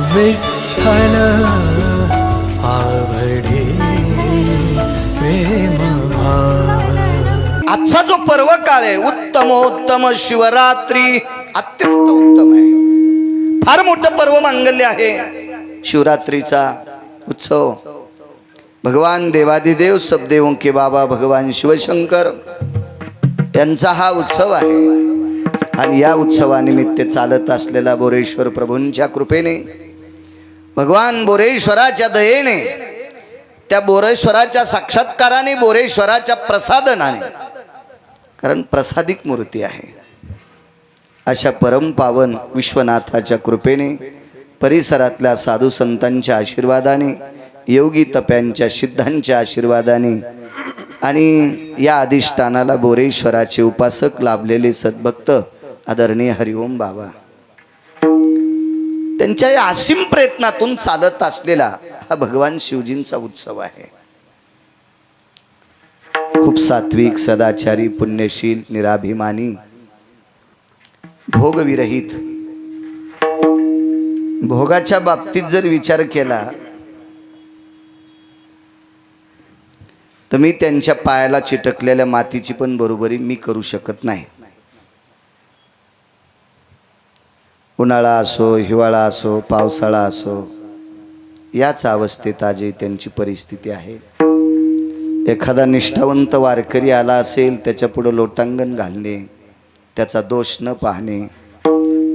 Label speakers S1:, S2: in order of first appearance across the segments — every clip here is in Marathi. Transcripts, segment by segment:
S1: विठ्ठल आवडे प्रेम भाव।
S2: आजचा जो पर्व काळ आहे उत्तमोत्तम शिवरात्री अत्यंत उत्तम आहे। फार मोठं पर्व मांगल्य आहे शिवरात्रीचा उत्सव। भगवान देवादिदेव सबदेवों के बाबा भगवान शिवशंकर यांचा हा उत्सव आहे आणि या उत्सवानिमित्त चालत असलेला बोरेश्वर प्रभूंच्या कृपेने, भगवान बोरेश्वराच्या दयेने, त्या बोरेश्वराच्या साक्षात्काराने, बोरेश्वराच्या प्रसादनाने, कारण प्रसादिक मूर्ती आहे, अशा परम पावन विश्वनाथाच्या कृपेने, परिसरातल्या साधू संतांच्या आशीर्वादाने, योगी तप्यांच्या सिद्धांच्या आशीर्वादाने आणि या अधिष्ठानाला बोरेश्वराचे उपासक लाभलेले सद्भक्त आदरणीय हरिओम बाबा त्यांच्या या असीम प्रयत्नातून चालत असलेला हा भगवान शिवजींचा उत्सव आहे। खूप सात्विक, सदाचारी, पुण्यशील, निराभिमानी, भोगविरहित, भोगाच्या बाबतीत जर विचार केला तर मी त्यांच्या पायाला चिटकलेल्या मातीची पण बरोबरी मी करू शकत नाही। उन्हाळा असो, हिवाळा असो, पावसाळा असो, याच अवस्थेत आजही त्यांची परिस्थिती आहे। एखादा निष्ठावंत वारकरी आला असेल, त्याच्या पुढे लोटांगण घालणे, त्याचा दोष न पाहणे,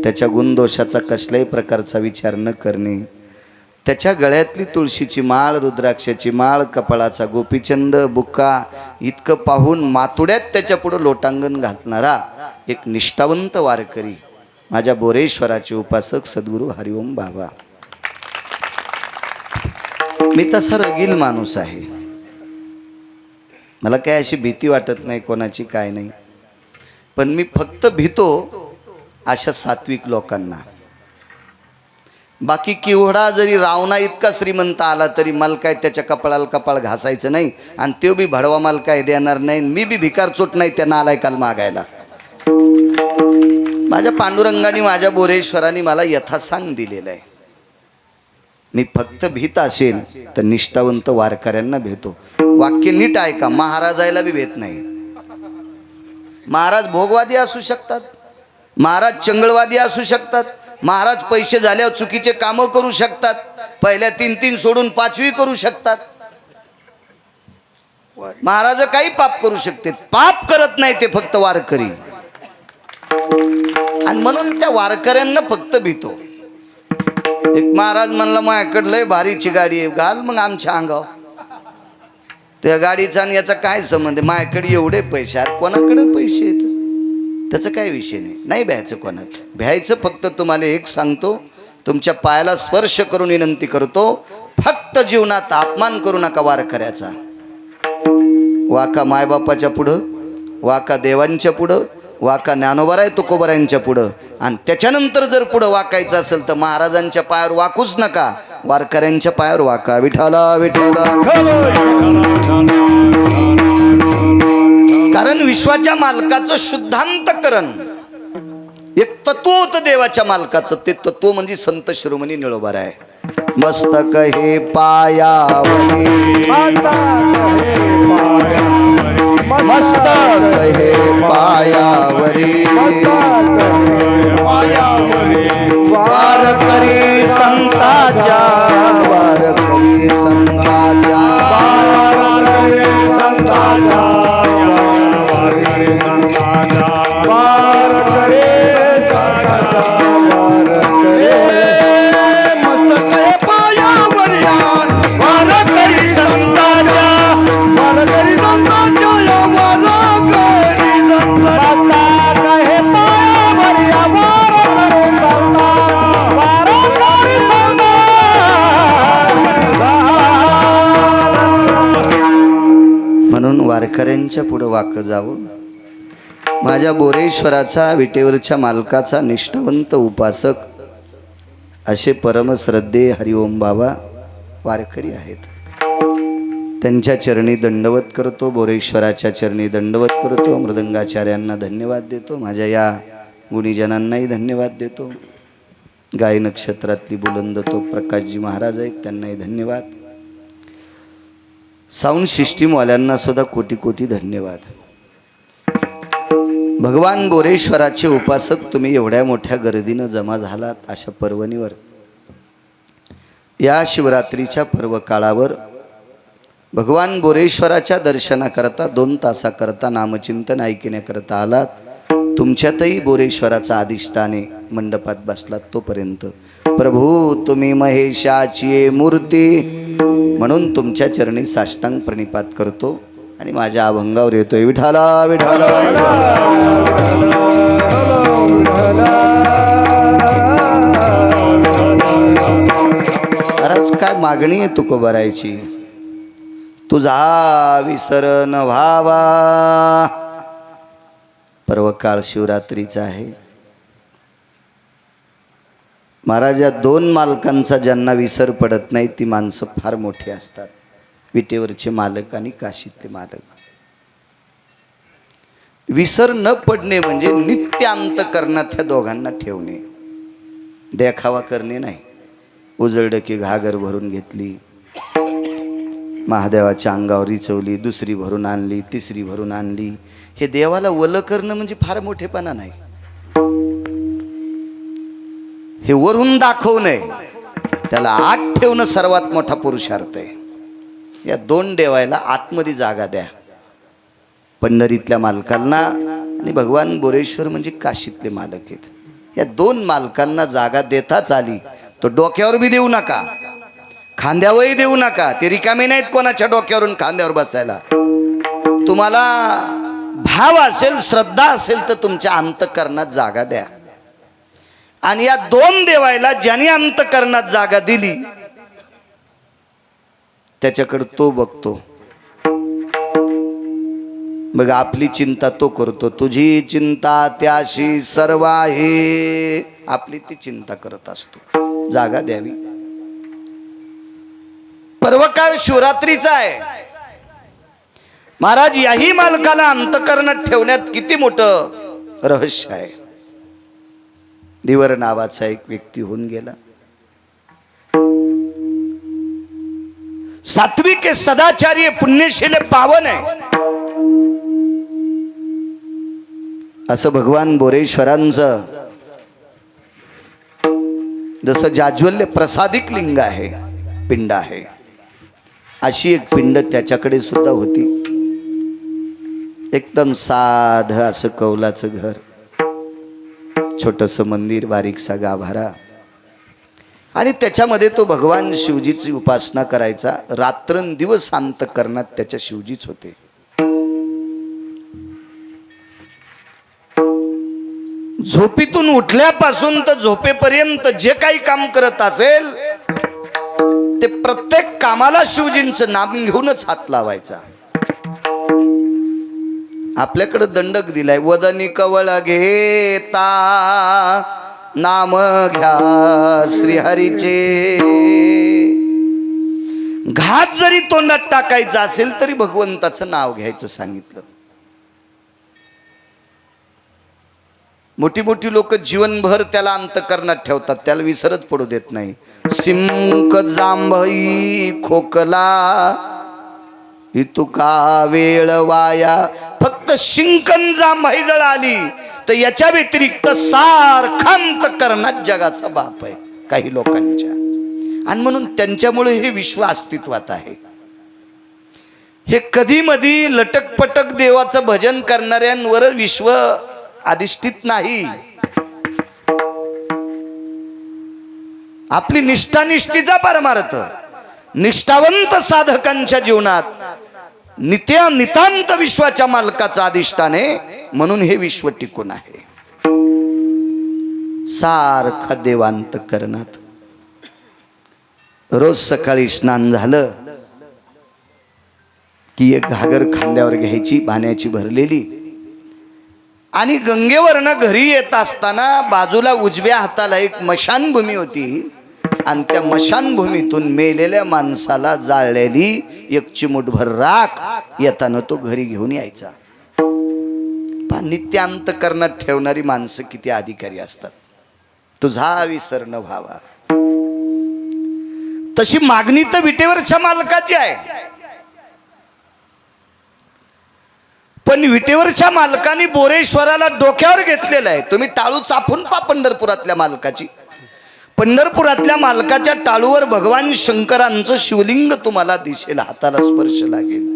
S2: त्याच्या गुणदोषाचा कसल्याही प्रकारचा विचार न करणे, त्याच्या गळ्यातली तुळशीची माळ, रुद्राक्षाची माळ, कपाळाचा गोपीचंद, बुक्का इतकं पाहून मातुड्यात त्याच्या पुढे लोटांगण घालणारा एक निष्ठावंत वारकरी माझ्या बोरेश्वराचे उपासक सद्गुरू हरिओम बाबा। मी तसा रगील माणूस आहे, मला काय अशी भीती वाटत नाही कोणाची, काय नाही, पण मी फक्त भीतो अशा सात्विक लोकांना। बाकी किवडा जरी रावणा इतका श्रीमंत आला तरी मला काय त्याच्या कपाळाला कपाळ घासायचं नाही आणि तो बी भडवा मला काय देणार नाही, मी बी भिकारचोट नाही त्यांना आलाय काल मागायला। माझ्या पांडुरंगाने, माझ्या बोरेश्वराने मला यथासांग दिलेला आहे। मी फक्त भीत असेल तर निष्ठावंत वारकऱ्यांना भेटतो। वाक्य नीट ऐका, महाराजायला बी भेट नाही। महाराज भोगवादी असू शकतात, महाराज चंगळवादी असू शकतात, महाराज पैसे झाल्यावर चुकीचे कामं करू शकतात, पहिल्या 3-3 सोडून 5वी करू शकतात, महाराज काही पाप करू शकते, पाप करत नाही ते फक्त वारकरी। आणि म्हणून त्या वारकऱ्यांना फक्त भीतो। एक महाराज म्हणला माझ्याकडे लय भारीची गाडी आहे, घाल मग आमच्या अंगावर। त्या गाडीचा आणि याचा काय संबंध आहे? माझ्याकडे एवढे पैसे आहेत, कोणाकडे पैसे आहेत त्याचा काय विषय नाही, नाही भ्यायचं कोणाला, भ्यायचं फक्त तुम्हाला एक सांगतो, तुमच्या पायाला स्पर्श करून विनंती करतो, फक्त जीवनात अपमान करू नका वारकऱ्याचा। वाका मायबापाच्या पुढं, वाका देवांच्या पुढं, वाका ज्ञानोबराय तुकोबरायांच्या पुढं, आणि त्याच्यानंतर जर पुढं वाकायचं असेल तर महाराजांच्या पायावर वाकूच नका, वारकऱ्यांच्या पायावर वाका। विठाला विठाला, कारण विश्वाच्या मालकाचं शुद्धांतकरण एक तत्व होतं देवाच्या मालकाचं, ते तत्व म्हणजे संत शिरोमणी निळोबाराय। मस्तक हे पायावरी, मस्तक हे पायावरी, वारकरी संताच्या, वारकरी संताच्या, वारकऱ्यांच्या पुढे वाक जावं। माझ्या बोरेश्वराचा, विटेवरच्या मालकाचा निष्ठावंत उपासक असे परमश्रद्धेय हरिओम बाबा वारकरी आहेत। त्यांच्या चरणी दंडवत करतो, बोरेश्वराच्या चरणी दंडवत करतो, मृदंगाचार्यांना धन्यवाद देतो, माझ्या या गुणीजनांनाही धन्यवाद देतो। गाय नक्षत्रातली बुलंद तो प्रकाशजी महाराज आहेत, त्यांनाही धन्यवाद. साऊंड सिस्टीमवाल्यांना सुद्धा कोटी कोटी धन्यवाद. भगवान बोरेश्वराचे उपासक तुम्ही एवढ्या मोठ्या गर्दीनं जमा झालात अशा पर्वणीवर. या शिवरात्रीच्या पर्व काळावर भगवान बोरेश्वराच्या दर्शनाकरता 2 तासाकरता नामचिंतन ऐकण्याकरता आलात. तुमच्यातही बोरेश्वराचा अधिष्ठाने मंडपात बसलात तोपर्यंत प्रभू तुम्ही महेशाची मूर्ती म्हणून तुमच्या चरणी साष्टांग प्रणिपात करतो आणि माझ्या अभंगावर येतोय विठाला विठाला. आज काय मागणी आहे तुकोबारायची? तुझा विसर न व्हावा. पर्वकाळ शिवरात्रीचा आहे. महाराज, या 2 मालकांचा ज्यांना विसर पडत नाही ती माणसं फार मोठी असतात. विटेवरचे मालक आणि काशीतले मालक. विसर न पडणे म्हणजे नित्य अंतःकरणात ह्या दोघांना ठेवणे, देखावा करणे नाही. उजळडकी घागर भरून घेतली, महादेवाच्या अंगावर रिचवली, दुसरी भरून आणली, तिसरी भरून आणली. हे देवाला वल करणं म्हणजे फार मोठेपणा नाही. हे वरून दाखवणे, त्याला आत ठेवणं सर्वात मोठा पुरुषार्थ आहे. या 2 देवायला आतमध्ये जागा द्या. पंढरीतल्या मालकांना आणि भगवान बोरेश्वर म्हणजे काशीतले मालक आहेत. या 2 मालकांना जागा देताच आली. तो डोक्यावर बी देऊ नका, खांद्यावरही देऊ नका. ते रिकामे नाहीत कोणाच्या डोक्यावरून खांद्यावर बसायला. तुम्हाला भाव असेल, श्रद्धा असेल तर तुमच्या अंतःकरणात जागा द्या. आणि या 2 देवायला ज्याने अंतःकरणात जागा दिली त्याच्याकडे तो बघतो. मग आपली चिंता तो करतो. तुझी चिंता त्याशी सर्व आहे, आपली ती चिंता करत असतो. जागा द्यावी. पर्वकाळ शिवरात्रीचा आहे. महाराज, याही मालकाला अंतःकरणात ठेवण्यात किती मोठं रहस्य आहे. दिवर नावाचा एक व्यक्ती होऊन गेला. सात्विक सदाचारी पुण्यशील पावन आहे असं भगवान बोरेश्वरांचं जसं जाज्वल्य प्रसादिक लिंग आहे, पिंड आहे, अशी एक पिंड त्याच्याकडे सुद्धा होती. एकदम साध असं कौलाचं घर, छोटंसं मंदिर, बारीकसा गाभारा, आणि त्याच्यामध्ये तो भगवान शिवजीची उपासना करायचा. रात्रंदिवस अंतःकरणात त्याच्या शिवजीच होते. झोपेतून उठल्यापासून तर झोपेपर्यंत जे काही काम करत असेल ते प्रत्येक कामाला शिवजींचं नाम घेऊनच हात लावायचा. आपल्याकडे दंडक दिलाय, वदनी कवळ घेता नाम घ्या श्रीहरीचे. घात जरी तोंडात टाकायचा असेल तरी भगवंताचं नाव घ्यायचं सांगितलं. मोठी मोठी लोक जीवनभर त्याला अंतःकरणात ठेवतात, त्याला विसरत पडू देत नाही. सिंक जांभई खोकला तुका वेळ वाया. फक्त शिंकन जांभई जळ आली तर याच्या व्यतिरिक्त सारखा अंतःकरणात जगाचा बाप आहे काही लोकांच्या. आणि म्हणून त्यांच्यामुळे हे विश्व अस्तित्वात आहे. हे कधी मधी लटकपटक देवाचं भजन करणाऱ्यांवर विश्व अधिष्ठित नाही. आपली निष्ठानिष्ठीचा परमार्थ निष्ठावंत साधकांच्या जीवनात नितांत विश्वाच्या मालकाचा अधिष्ठान आहे. म्हणून हे विश्व टिकून आहे. सारखा देवांत करणात. रोज सकाळी स्नान झालं की एक घागर खांद्यावर घ्यायची, पाण्याची भरलेली, आणि गंगेवरनं घरी येत असताना बाजूला उजव्या हाताला एक मशानभूमी होती, आणि त्या मशानभूमीतून मेलेल्या माणसाला जाळलेली एक चिमूटभर राख येताना तो घरी घेऊन यायचा. नित्य अंतःकरणात ठेवणारी माणसं किती अधिकारी असतात. तुझा विसर न व्हावा. तशी मागणी तर विटेवरच्या मालकाची आहे, पण विटेवरच्या मालकाने बोरेश्वराला डोक्यावर घेतलेलं आहे. तुम्ही टाळू चापून पा पंढरपुरातल्या मालकाची. पंढरपुरातल्या मालकाच्या टाळूवर भगवान शंकरांचं शिवलिंग तुम्हाला दिसेल, हाताला स्पर्श लागेल,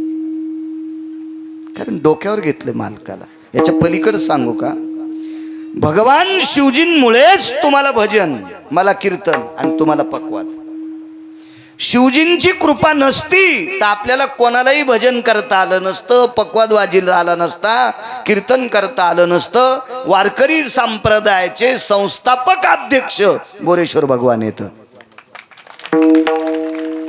S2: कारण डोक्यावर घेतलं मालकाला. याच्या पलीकडे सांगू का, भगवान शिवजींमुळेच तुम्हाला भजन, मला कीर्तन आणि तुम्हाला पक्वाद. शिवजींची कृपा नसती तर आपल्याला कोणालाही भजन करता आलं नसतं, पक्वाद वाजीला आला नसता, कीर्तन करता आलं नसतं. वारकरी संप्रदायाचे संस्थापक अध्यक्ष बोरेश्वर भगवान येतं,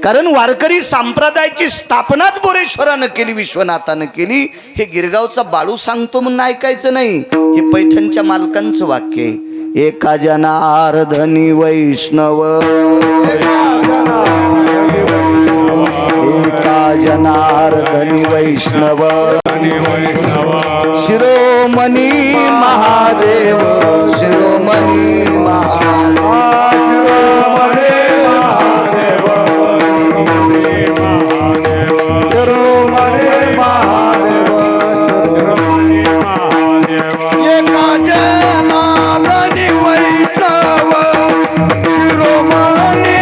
S2: कारण वारकरी संप्रदायाची स्थापनाच बोरेश्वरानं केली, विश्वनाथानं केली. हे गिरगावचा बाळू सांगतो म्हणून ऐकायचं नाही, हे पैठणच्या मालकांचं वाक्य आहे. एका जनार्दनी वैष्णव, एका जनार्दनी वैष्णव, शिरोमणी महादेव, शिरोमणी महादेव, शिरोमणी महादेव, एका जनार्दनी वैष्णव, शिरोमणी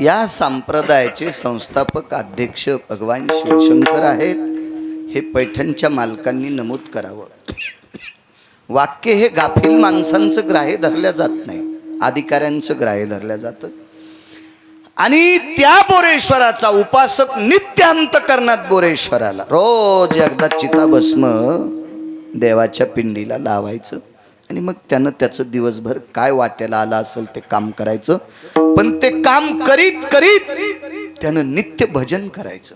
S2: या संप्रदायाचे संस्थापक अध्यक्ष भगवान शिवशंकर आहेत. हे पैठणच्या मालकांनी नमूद करावं. वाक्य हे गाफील माणसांचं ग्राह्य धरल्या जात नाही, अधिकाऱ्यांचं ग्राह्य धरल्या जातं. आणि त्या बोरेश्वराचा उपासक नित्यांत करण्यात बोरेश्वराला रोज एकदा चिताभस्म देवाच्या पिंडीला लावायचं आणि मग त्यानं त्याचं दिवसभर काय वाट्याला आलं असेल ते काम करायचं. पण ते काम करीत करीत त्यानं नित्य भजन करायचं.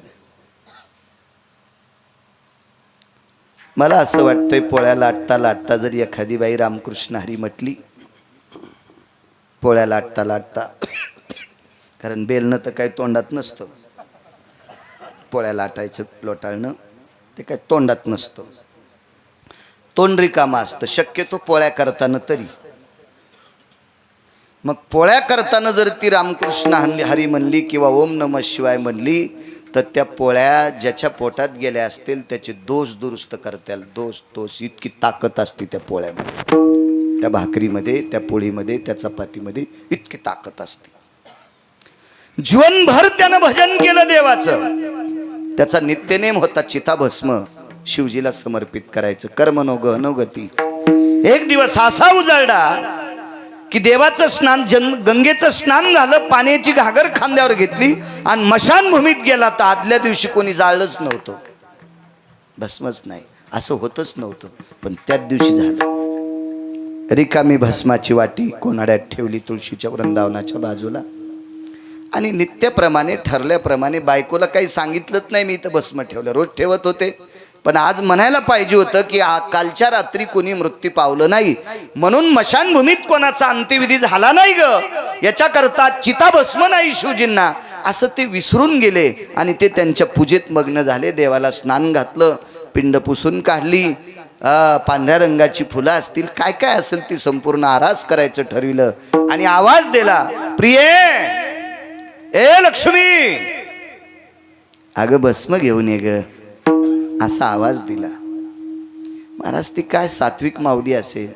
S2: मला असं वाटतंय, पोळ्या लाटता लाटता जरी एखादी बाई रामकृष्ण हरी म्हटली, पोळ्या लाटता लाटता, कारण बेलणं तर काही तोंडात नसतं, पोळ्या लाटायचं लोटाळणं ते काय तोंडात नसतं, तोंड रिकामं असतं शक्यतो पोळ्या करताना तरी. मग पोळ्या करताना जर ती रामकृष्ण हरी म्हणली किंवा ओम नमः शिवाय म्हणली, तर त्या पोळ्या ज्याच्या पोटात गेल्या असतील त्याचे दोष दुरुस्त करतील. दोष इतकी ताकद असते त्या पोळ्यामध्ये, त्या भाकरीमध्ये, त्या पोळीमध्ये, त्या चपातीमध्ये इतकी ताकद असते. जीवनभर त्यानं भजन केलं देवाचं. त्याचा नित्यनेम होता चिताभस्म शिवजीला समर्पित करायचं. कर्म नो गती. एक दिवस असा उजाडला की देवाचं स्नान, गंगेचं स्नान झालं, पाण्याची घागर खांद्यावर घेतली आणि मशानभूमीत गेला. तर आदल्या दिवशी कोणी जाळलंच नव्हतं, भस्मच नाही, असं होतच नव्हतं. पण त्याच दिवशी झालं. रिकामी भस्माची वाटी कोणाड्यात ठेवली तुळशीच्या वृंदावनाच्या बाजूला, आणि नित्यप्रमाणे ठरल्याप्रमाणे बायकोला काही सांगितलंच नाही मी इथं भस्म ठेवलं, रोज ठेवत होते. पण आज म्हणायला पाहिजे होतं की कालच्या रात्री कोणी मृत्यू पावलं नाही, म्हणून मशानभूमीत कोणाचा अंत्यविधी झाला नाही ग, याच्याकरता चिताभस्म नाही शिवजींना, असं ते विसरून गेले. आणि ते त्यांच्या पूजेत मग्न झाले. देवाला स्नान घातलं, पिंड पुसून काढली, पांढऱ्या रंगाची फुलं असतील, काय काय असेल ती संपूर्ण आरास करायचं ठरविलं. आणि आवाज दिला, प्रिये, ए लक्ष्मी, अगं भस्म घेऊन ये ग, असा आवाज दिला. महाराज ती काय सात्विक माऊली असेल,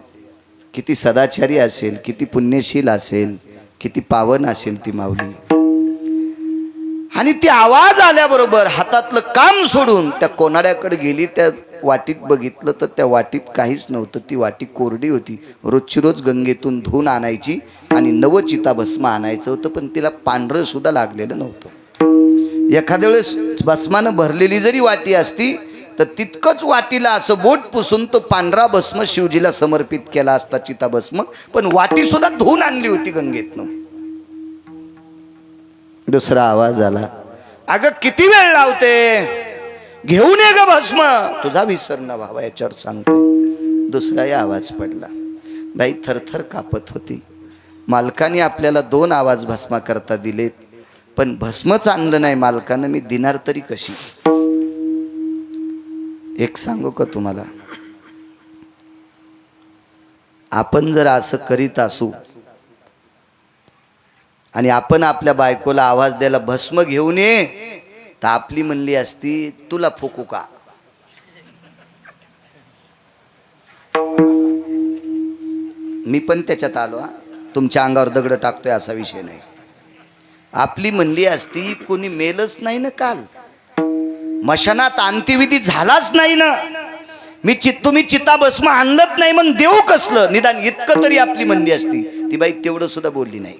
S2: किती सदाचारी असेल, किती पुण्यशील असेल, किती पावन असेल ती माऊली. आणि ती आवाज आल्याबरोबर हातातलं काम सोडून त्या कोनाड्याकडे गेली. त्या वाटीत बघितलं तर त्या वाटीत काहीच नव्हतं. ती वाटी कोरडी होती. रोजची रोज गंगेतून धुवून आणायची आणि नवचिता भस्म आणायचं होतं, पण तिला पांढरं सुद्धा लागलेलं नव्हतं. एखाद्या वेळेस भस्मानं भरलेली जरी वाटी असती तर तितकंच वाटीला असं बोट पुसून तो पांढरा भस्म शिवजीला समर्पित केला असता, चिताभस्म. पण वाटी सुद्धा धुवून आणली होती गंगेतनं. दुसरा आवाज आला, अगं किती वेळ लावते, घेऊन ये ग भस्म, तुझा विसर न व्हावा याच्यावर सांगते. दुसराही आवाज पडला. बाई थरथर कापत होती. मालकाने आपल्याला 2 आवाज भस्मा करता दिलेत, पण भस्मच आणलं नाही मालकानं, मी दिनार तरी कशी. एक सांगू का तुम्हाला, आपण जर असं करीत असू आणि आपण आपल्या बायकोला आवाज द्यायला भस्म घेऊन ये, तर आपली म्हणली असती तुला फुकू का. मी पण त्याच्यात आलो, तुमच्या अंगावर दगड टाकतोय असा विषय नाही. आपली म्हणली असती कोणी मेलच नाही ना, काल मशानात अंत्यविधी झालाच नाही ना, तुम्ही चिता भस्म आणलत नाही, मग देऊ कसलं, निदान इतकं तरी आपली म्हणली असती. ती बाई तेवढं सुद्धा बोलली नाही.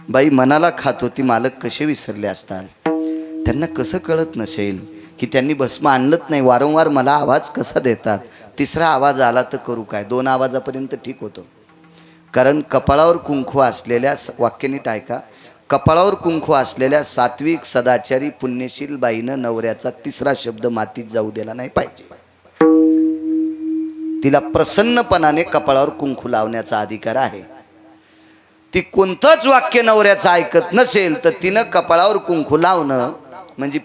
S2: बाई मनाला खात होती, मालक कसे विसरले असतात, त्यांना कसं कळत नसेल की त्यांनी भस्म आणलंच नाही, वारंवार मला आवाज कसा देतात. तिसरा आवाज आला तर करू काय. 2 आवाजापर्यंत ठीक होतं, कारण कपाळावर कुंकू असलेल्या, वाक्य नीट ऐका, कपाळावर कुंकू असलेल्या सात्विक सदाचारी पुण्यशील बाईनं नवऱ्याचा तिसरा शब्द मातीत जाऊ दिला नाही पाहिजे. तिला प्रसन्नपणाने कपाळावर कुंकू लावण्याचा अधिकार आहे. ती कोणतंच वाक्य नवऱ्याचं ऐकत नसेल तर तिनं कपाळावर कुंकू लावणं म्हणजे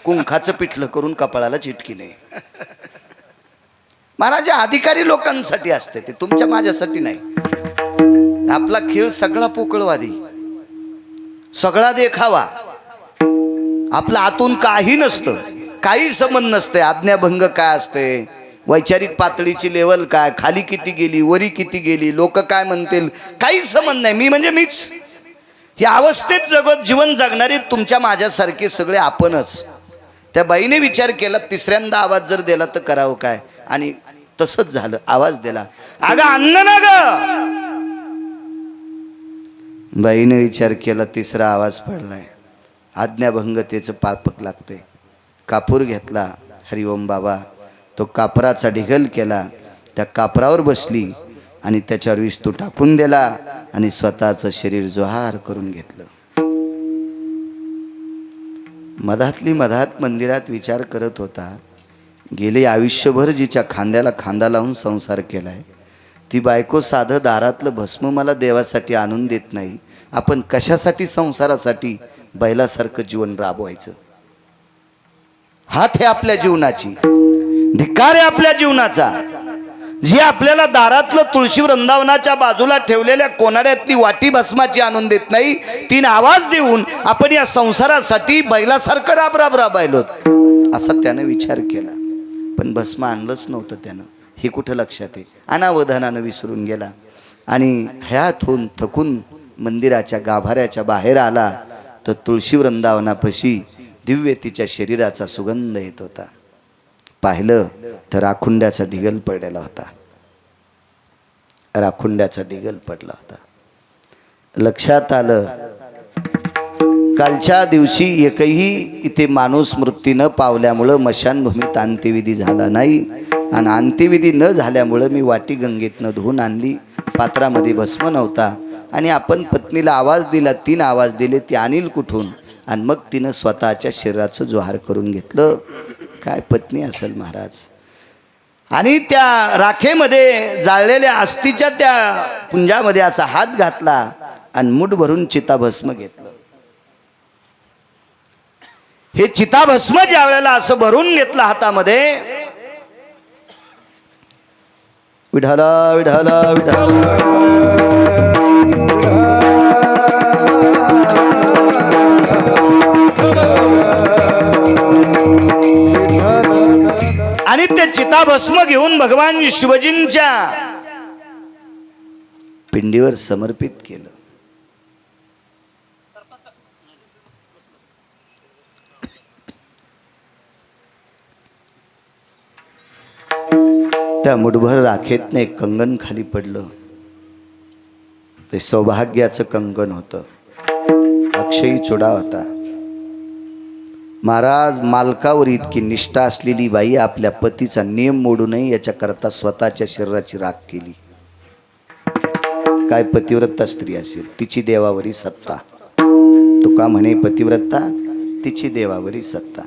S2: कुंखाचं पिठलं करून कपाळाला चिटकी नाही. महाराज अधिकारी लोकांसाठी असते, ते तुमच्या माझ्यासाठी नाही. आपला खेळ सगळा पोकळवादी, सगळा देखावा, आपला आतून काही नसतं, काही संबंध नसते. आज्ञाभंग काय असते, वैचारिक पातळीची लेवल काय, खाली किती गेली, वरी किती गेली, लोक काय म्हणतील, काही संबंध नाही. मी म्हणजे मीच. या अवस्थेत जगत जीवन जगणारे तुमच्या माझ्यासारखे सगळे आपणच. त्या बाईने विचार केला, तिसऱ्यांदा आवाज जर दिला तर करावं काय, आणि तसंच झालं. आवाज दिला, अगं अन्न ना ग. बाईने विचार केला, तिसरा आवाज पडलाय, आज्ञाभंगतेचं पापक लागते. कापूर घेतला, हरिओम बाबा, तो कापराचा ढिगल केला, त्या कापरावर बसली आणि त्याच्यावर विस्तू टाकून दिला आणि स्वतःचं शरीर जोहार करून घेतलं. मधातली मधात मंदिरात विचार करत होता, गेले आयुष्यभर जिच्या खांद्याला खांदा लावून संसार केलाय, ती बायको साधं दारातलं भस्म मला देवासाठी आणून देत नाही, आपण कशासाठी संसारासाठी बैलासारखं जीवन राबवायचं. हात आहे आपल्या जीवनाची, धिक्कार आहे आपल्या जीवनाचा. जी आपल्याला दारातलं तुळशी वृंदावनाच्या बाजूला ठेवलेल्या कोनाड्यातली वाटी भस्माची आणून देत नाही, तीन आवाज देऊन आपण या संसारासाठी बैलासारखं राबायलो, असा त्यानं विचार केला. पण भस्म आणलंच नव्हतं त्यानं, हे कुठं लक्षात आहे. अनावधानानं विसरून गेला आणि हयातून थकून मंदिराच्या गाभाऱ्याच्या बाहेर आला तर तुळशी वृंदावनापाशी दिव्य तिच्या शरीराचा सुगंध येत होता. पाहिलं तर राखुंड्याचा ढिगल पडलेला होता. राखुंड्याचा ढिगल पडला होता. लक्षात आलं, कालच्या दिवशी एकही इथे माणूस मृत्यू न पावल्यामुळं मशानभूमीत अंत्यविधी झाला नाही, आणि अंत्यविधी न झाल्यामुळं मी वाटी गंगेतनं धुवून आणली, पात्रामध्ये भस्म नव्हता. आणि आपण पत्नीला आवाज दिला, 3 आवाज दिले, ती आणील कुठून, आणि मग तिनं स्वतःच्या शरीराचं जोहार करून घेतलं. काय पत्नी असेल महाराज. आणि त्या राखेमध्ये जाळलेल्या अस्थिच्या त्या पुंजामध्ये असा हात घातला आणि मूठ भरून चिताभस्म घेतलं. हे चिताभस्म ज्या वेळेला असं भरून घेतलं हातामध्ये, विठाला विठाला विठाला आणि ते चिताभस्म घेऊन भगवान शिवजींच्या पिंडीवर समर्पित केलं. त्या मुठभर राखेतनं एक कंगन खाली पडलं. ते सौभाग्याचं कंगन होतं, अक्षयी चुडा होता. महाराज, मालकावर इतकी निष्ठा असलेली बाई आपल्या पतीचा नियम मोडू नये याच्याकरता स्वतःच्या शरीराची राख केली. काय पतिव्रता स्त्री असेल, तिची देवावरी सत्ता. तुका म्हणे पतिव्रता तिची देवावरी सत्ता.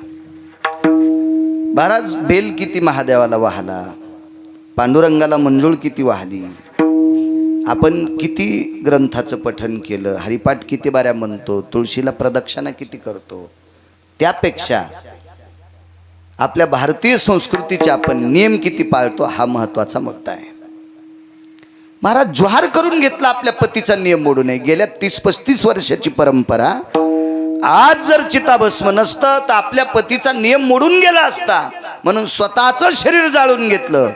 S2: महाराज बेल किती महादेवाला वाहला, पांडुरंगाला मंजुळ किती वाहली, आपण किती ग्रंथाचं पठन केलं, हरिपाठ किती बाऱ्या म्हणतो, तुळशीला प्रदक्षिणा किती करतो, त्यापेक्षा आपल्या भारतीय संस्कृतीचे आपण नियम किती पाळतो हा महत्वाचा मुद्दा आहे. महाराज ज्वार करून घेतला आपल्या पतीचा नियम मोडू नये. गेल्या 30-35 वर्षाची परंपरा, आज जर चिताभस्म नसतं तर आपल्या पतीचा नियम मोडून गेला असता, म्हणून स्वतःचं शरीर जाळून घेतलं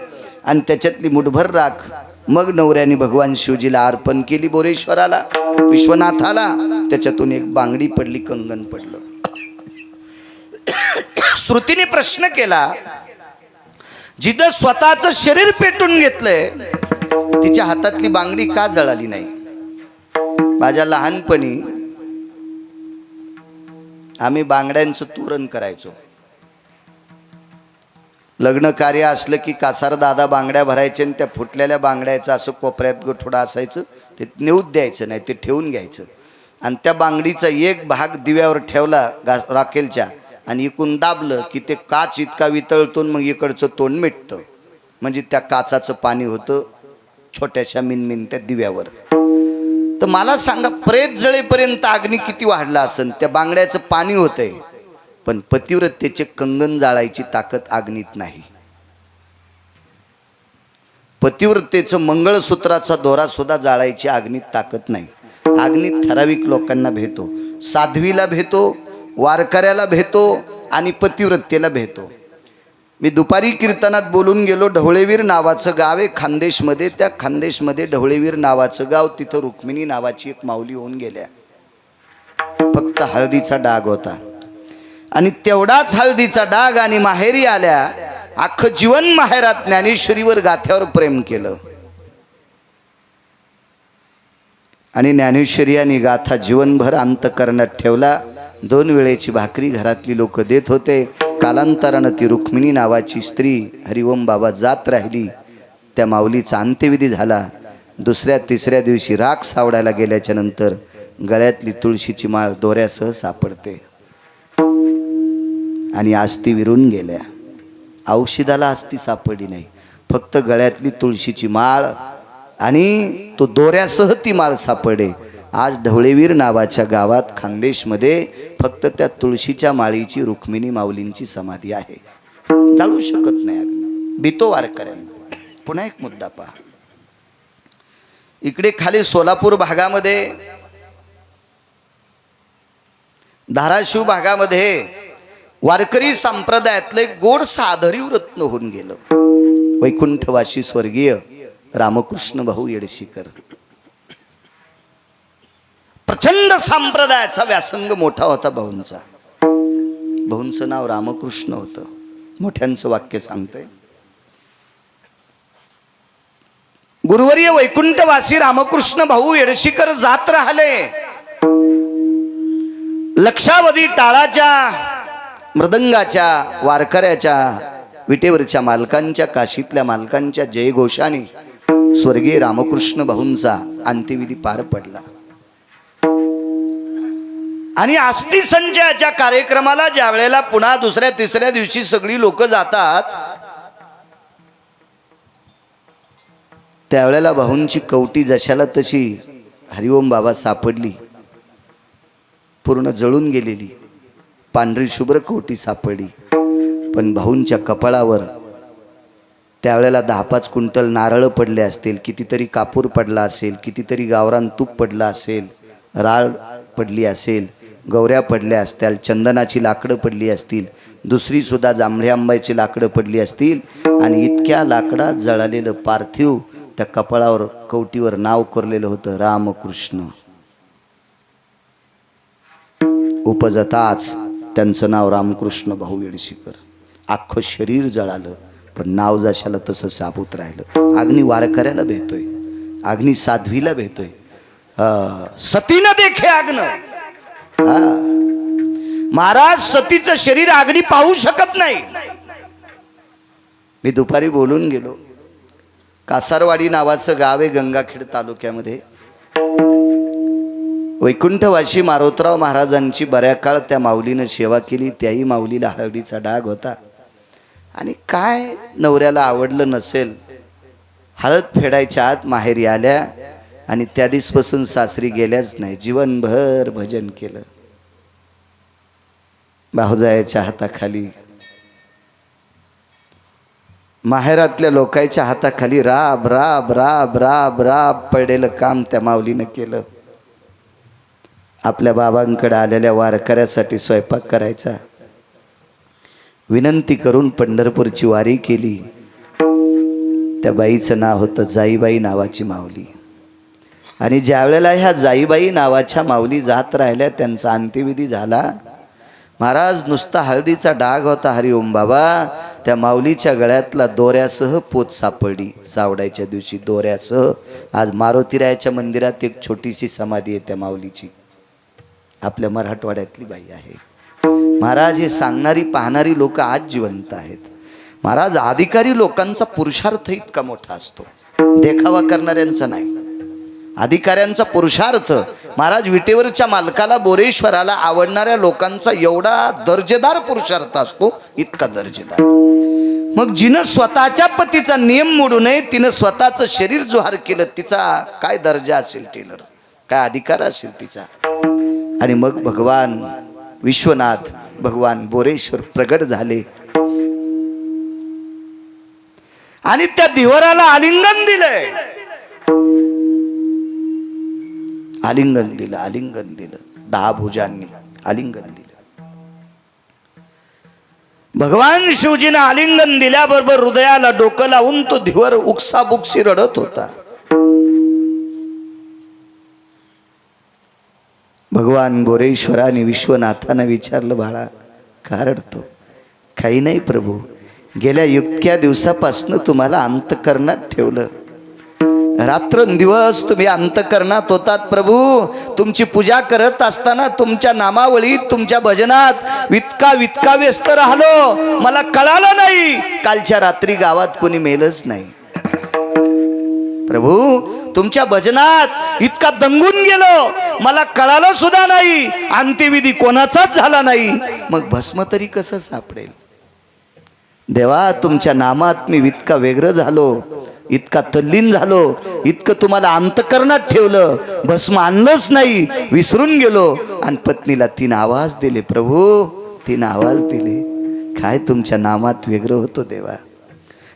S2: आणि त्याच्यातली मुठभर राख मग नवऱ्याने भगवान शिवजीला अर्पण केली, बोरेश्वराला, विश्वनाथाला. त्याच्यातून एक बांगडी पडली, कंगन पडलं. श्रुतीने प्रश्न केला, जिथं स्वतःचं शरीर पेटून घेतलंय तिच्या हातातली बांगडी का जळाली नाही? माझ्या लहानपणी आम्ही बांगड्यांचं तोरण करायचो. लग्न कार्य असलं की कासार दादा बांगड्या भरायचे आणि त्या फुटलेल्या बांगड्याचं असं कोपऱ्यात गोठोडा असायचं, ते नेऊच द्यायचं नाही, ते ठेवून घ्यायचं. आणि त्या बांगडीचा एक भाग दिव्यावर ठेवला राखेलच्या आणि इकून दाबलं की ते काच इतका वितळतून मग इकडचं तोंड मिटतं. म्हणजे त्या काचाचं पाणी होतं छोट्याशा मिनमिनत्या दिव्यावर. तर मला सांगा, प्रेत जळेपर्यंत अग्नी किती वाढला असेल, त्या बांगड्याचं पाणी होतंय, पण पतिव्रतेचे कंगन जाळायची ताकद अग्नीत नाही. पतिव्रतेचं मंगळसूत्राचा दोरा सुद्धा जाळायची अग्नीत ताकद नाही. अग्नीत ठराविक लोकांना भेटतो, साध्वीला भेटतो, वारकऱ्याला भेटतो आणि पतिव्रतेला भेटतो. मी दुपारी कीर्तनात बोलून गेलो, ढवळेवीर नावाचं गाव आहे खानदेशमध्ये. त्या खानदेशमध्ये ढवळेवीर नावाचं गाव, तिथं रुक्मिणी नावाची एक माऊली होऊन गेल्या. फक्त हळदीचा डाग होता आणि तेवढाच हळदीचा डाग, आणि माहेरी आल्या, अख्खं जीवन माहेरात ज्ञानेश्वरीवर गाथ्यावर प्रेम केलं. आणि ज्ञानेश्वरी आणि गाथा जीवनभर अंतकरणात ठेवला. 2 वेळेची भाकरी घरातली लोक देत होते. कालांतरानं ती रुक्मिणी नावाची स्त्री हरिओम बाबा जात राहिली. त्या माऊलीचा अंत्यविधी झाला. 2ऱ्या-3ऱ्या दिवशी राख सावडायला गेल्याच्या नंतर गळ्यातली तुळशीची माळ दोऱ्यासह सापडते आणि आस्ती विरून गेल्या. औषधाला आस्ती सापडली नाही, फक्त गळ्यातली तुळशीची माळ आणि तो दोऱ्यासह ती माळ सापडे. आज ढवळेवीर नावाच्या गावात खानदेशमध्ये फक्त त्या तुळशीच्या माळीची रुक्मिणी माऊलींची समाधी आहे. जाळू शकत नाही अग्नी, भीतो वारकऱ्यांना. पुन्हा एक मुद्दा पहा, इकडे खाली सोलापूर भागामध्ये, धाराशिव भागामध्ये वारकरी संप्रदायातलं एक गोड साधरी रत्न होऊन गेलं. वैकुंठवासी स्वर्गीय रामकृष्ण भाऊ येडशीकर. प्रचंड संप्रदायाचा व्यासंग मोठा होता भाऊंचा. भाऊंचं नाव रामकृष्ण होतं. मोठ्यांचं वाक्य सांगतोय, गुरुवर्य वैकुंठवासी रामकृष्ण भाऊ येडशीकर जात राहिले. लक्षावधी टाळाच्या, मृदंगाच्या, वारकऱ्याच्या, विटेवरच्या मालकांच्या, काशीतल्या मालकांच्या जयघोषाने स्वर्गीय रामकृष्ण भाऊंचा अंत्यविधी पार पडला. आणि आस्ती संचयाच्या कार्यक्रमाला ज्या वेळेला पुन्हा 2ऱ्या-3ऱ्या दिवशी सगळी लोक जातात, त्यावेळेला भाऊंची कवटी जशाला तशी हरिओम बाबा सापडली, पूर्ण जळून गेलेली पांढरी शुभ्र कवटी सापडली. पण भाऊंच्या कपाळावर त्यावेळेला 10-5 क्विंटल नारळ पडले असतील, कितीतरी कापूर पडला असेल, कितीतरी गावरान तूप पडला असेल, राळ पडली असेल, गौऱ्या पडल्या असतील, चंदनाची लाकडं पडली असतील, दुसरी सुद्धा जांभळ्या आंब्याची लाकडं पडली असतील. आणि इतक्या लाकडात जळालेलं पार्थिव त्या कपाळावर, कवटीवर नाव कोरलेलं होतं, रामकृष्ण. उपजताच त्यांचं नाव रामकृष्ण भाऊ येडशीकर. अख्खं शरीर जळालं, पण नाव जशाला तसं साबूत राहिलं. अग्नी वारकऱ्याला भेटतोय, अग्नी साध्वीला भेटतोय. सतीनं देखे अग्न. महाराज सतीचं शरीर अग्नी पाहू शकत नाही. मी दुपारी बोलून गेलो, कासारवाडी नावाचं गाव आहे गंगाखेड तालुक्यामध्ये. वैकुंठवासी मारोतराव महाराजांची बऱ्या काळ त्या माऊलीनं सेवा केली. त्याही माऊलीला हळदीचा डाग होता. आणि काय नवऱ्याला आवडलं नसेल, हळद फेडायच्या आत माहेरी आल्या आणि त्या दिवसपासून सासरी गेल्याच नाही. जीवनभर भजन केलं. भाऊजायाच्या हाताखाली, माहेरातल्या लोकांच्या हाताखाली राब राब राब राब राब पडलेलं काम त्या माऊलीनं केलं. आपल्या बाबांकडे आलेल्या वारकऱ्यासाठी स्वयंपाक करायचा. विनंती करून पंढरपूरची वारी केली. त्या बाईचं नाव होतं जाईबाई नावाची माऊली. आणि ज्या वेळेला ह्या जाईबाई नावाच्या माऊली जात राहिल्या, त्यांचा अंत्यविधी झाला. महाराज नुसता हळदीचा डाग होता. हरिओम बाबा, त्या माऊलीच्या गळ्यातला दोऱ्यासह पोत सापडली. सावडायच्या दिवशी दोऱ्यासह. आज मारुतीरायाच्या मंदिरात एक छोटीशी समाधी आहे त्या माऊलीची. आपल्या मराठवाड्यातली बाई आहे. महाराज, हे सांगणारी पाहणारी लोक आज जिवंत आहेत. महाराज, अधिकारी लोकांचा पुरुषार्थ इतका मोठा असतो, देखावा करणाऱ्यांचा नाही. अधिकाऱ्यांचा पुरुषार्थ, महाराज विटेवरच्या मालकाला, बोरेश्वराला आवडणाऱ्या लोकांचा एवढा दर्जेदार पुरुषार्थ असतो, इतका दर्जेदार. मग जिनं स्वतःच्या पतीचा नियम मोडू नये, तिनं स्वतःचं शरीर जोहार केलं, तिचा काय दर्जा असेल, टेलर काय अधिकार असेल तिचा. आणि मग भगवान विश्वनाथ, भगवान बोरेश्वर प्रगट झाले आणि त्या धिवराला आलिंगन दिलंय. आलिंगन दिलं, आलिंगन दिलं. 10 भुजांनी आलिंगन दिलं. भगवान शिवजीनं आलिंगन दिल्याबरोबर हृदयाला डोकं लावून तो धिवर उकसाबुकसी रडत होता. भगवान बोरेश्वराने विश्वनाथानं विचारलं, बाळा का रडतो? काही नाही प्रभू, गेल्या इतक्या दिवसापासून तुम्हाला अंतकरणात ठेवलं. रात्रंदिवस तुम्ही अंतकरणात होतात प्रभू. तुमची पूजा करत असताना तुमच्या नामावळीत, तुमच्या भजनात वितका व्यस्त राहिलो. मला कळालं नाही, कालच्या रात्री गावात कोणी मेलच नाही प्रभू. तुमच्या भजनात इतका दंगून गेलो, मला कळालं सुद्धा नाही. अंत्यविधी कोणाचाच झाला नाही. मग भस्म तरी कसं सापडेल? देवा, तुमच्या नामात मी इतका वेगळं झालो, इतका तल्लीन झालो, इतकं तुम्हाला अंतकरणात ठेवलं, भस्म आणलंच नाही, विसरून गेलो. आणि पत्नीला 3 आवाज दिले प्रभू, 3 आवाज दिले. काय तुमच्या नामात वेगळं होतो देवा.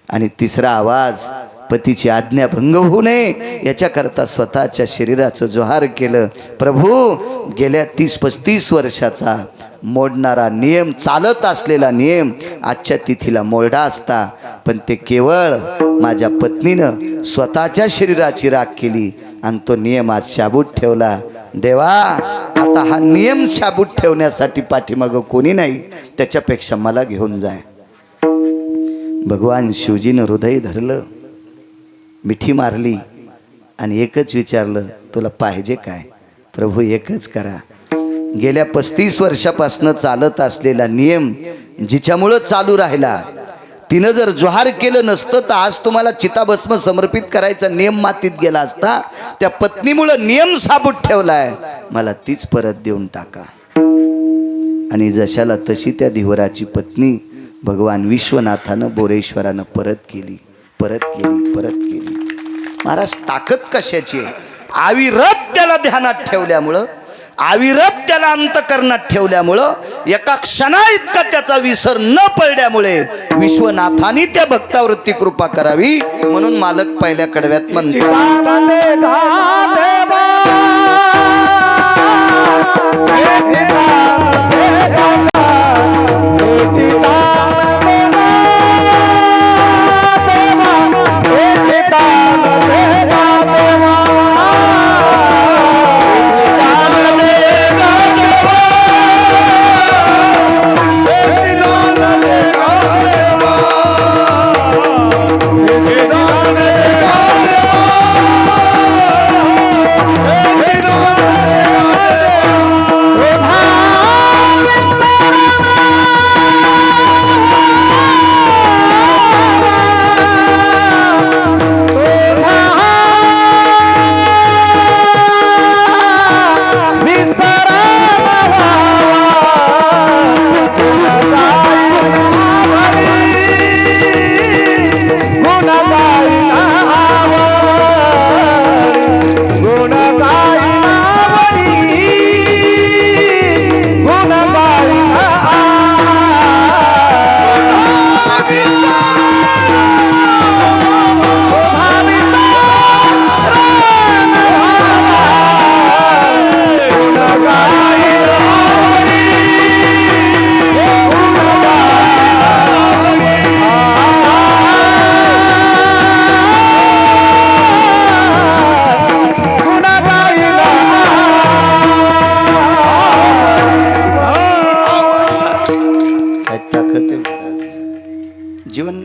S2: आणि 3रा आवाज, पतीची आज्ञा भंग होऊ नये याच्याकरता स्वतःच्या शरीराचं जोहार केलं. प्रभू, गेल्या 30-35 वर्षाचा मोडणारा नियम, चालत असलेला नियम आजच्या तिथीला मोडा असता, पण ते केवळ माझ्या पत्नीनं स्वतःच्या शरीराची राख केली आणि तो नियम आज शाबूत ठेवला. देवा, आता हा नियम शाबूत ठेवण्यासाठी पाठीमागं कोणी नाही, त्याच्यापेक्षा मला घेऊन जाय. भगवान शिवजीनं हृदय धरलं, मिठी मारली आणि एकच विचारलं, तुला पाहिजे काय? प्रभू, एकच करा. गेल्या 35 वर्षापासून चालत असलेला नियम जिच्यामुळं चालू राहिला, तिनं जर जोहार केलं नसतं तर आज तुम्हाला चिताभस्म समर्पित करायचा नियम मातीत गेला असता. त्या पत्नीमुळं नियम साबूत ठेवलाय, मला तीच परत देऊन टाका. आणि जशाला तशी त्या धिवराची पत्नी भगवान विश्वनाथानं, बोरेश्वरानं परत केली. महाराज, ताकद कशाची आहे? अविरत त्याला ध्यानात ठेवल्यामुळं, अविरत त्याला अंतकरणात ठेवल्यामुळं, एका क्षणा इतका त्याचा विसर न पडल्यामुळे विश्वनाथाने त्या भक्तावरती कृपा करावी. म्हणून मालक पहिल्या कडव्यात म्हणतात,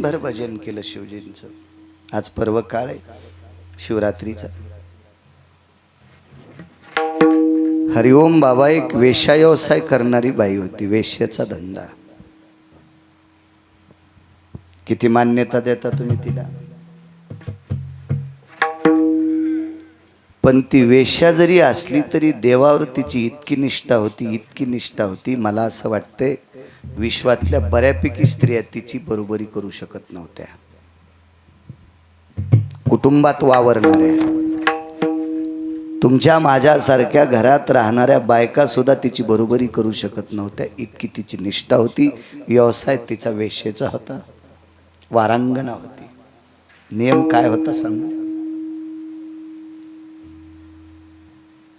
S2: दिनभर भजन केलं शिवजींचं. आज पर्व काळ आहे शिवरात्रीचा. हरिओम बाबा एक वेश्या व्यवसाय करणारी बाई होती, वेश्याचा धंदा. किती मान्यता देता तुम्ही तिला? पण ती वेश्या जरी असली तरी देवावर तिची इतकी निष्ठा होती, इतकी निष्ठा होती, मला असं वाटतंय विश्वातल्या बऱ्यापैकी स्त्रिया तिची बरोबरी करू शकत नव्हत्या. कुटुंबात वावरणाऱ्या, तुमच्या माझ्यासारख्या घरात राहणाऱ्या बायका सुद्धा तिची बरोबरी करू शकत नव्हत्या, इतकी तिची निष्ठा होती. व्यवसाय तिचा वेश्येचा होता, वारांगणा होती. नियम काय होता सांग?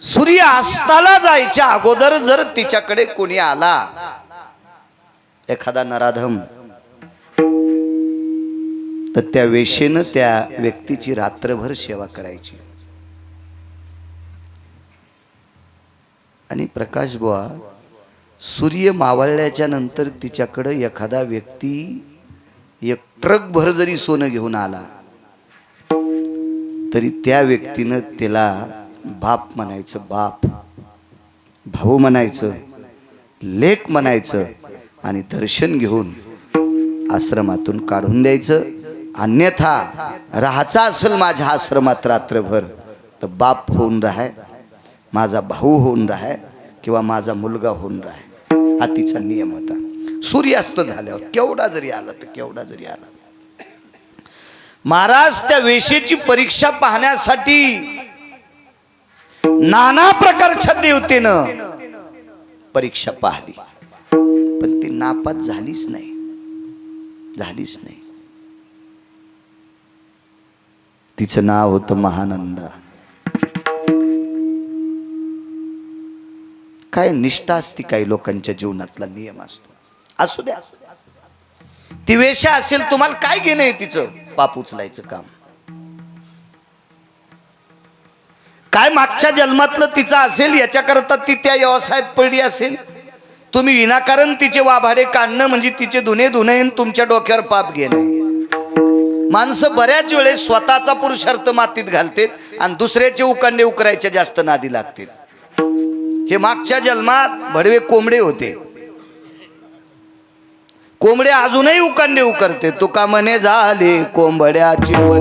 S2: सूर्य अस्ताला जायच्या अगोदर जर तिच्याकडे कोणी आला, एखादा नराधम, तर त्या वेश्येनं त्या व्यक्तीची रात्रभर सेवा करायची. आणि प्रकाश बुवा, सूर्य मावळल्याच्या नंतर तिच्याकडे एखादा व्यक्ती एक ट्रक भर जरी सोनं घेऊन आला तरी त्या व्यक्तीनं त्याला बाप म्हणायचं, बाप, भाऊ म्हणायचं, लेक म्हणायचं आणि दर्शन घेऊन आश्रमातून काढून द्यायचं. अन्यथा राहायचा असेल माझ्या आश्रमात रात्रभर तर बाप होऊन राहाय, माझा भाऊ होऊन राहाय किंवा माझा मुलगा होऊन राहाय, हा तिचा नियम होता. सूर्यास्त झाल्यावर केवढा जरी आला तर केवढा जरी आला. महाराज त्या वेश्येची परीक्षा पाहण्यासाठी नाना प्रकारच्या देवतेनं परीक्षा पाहिली, पण ती नापास झालीच नाही, झालीच नाही. तिचं नाव होतं महानंदा. काय निष्ठा असती काही लोकांच्या जीवनातला नियम असतो. असू द्या, ती वेश्या असेल, तुम्हाला काय घेणं आहे तिचं? पाप उचलायचं काम. काय मागच्या जन्मातलं तिचं असेल याच्याकरता ती त्या व्यवसायात पडली असेल. तुम्ही विनाकारण तिचे वाभाडे काढणं म्हणजे तिचे धुणे धुणे तुमच्या डोक्यावर पाप घेणं. माणसं बऱ्याच वेळेस स्वतःचा पुरुषार्थ मातीत घालतात आणि दुसऱ्याचे उकांडे उकरायचे जास्त नादी लागतात. हे मागच्या जन्मात भडवे कोंबडे होते. कोंबडे अजूनही उकांडे उकरते. तुका म्हणे झाले कोंबड्याची परी,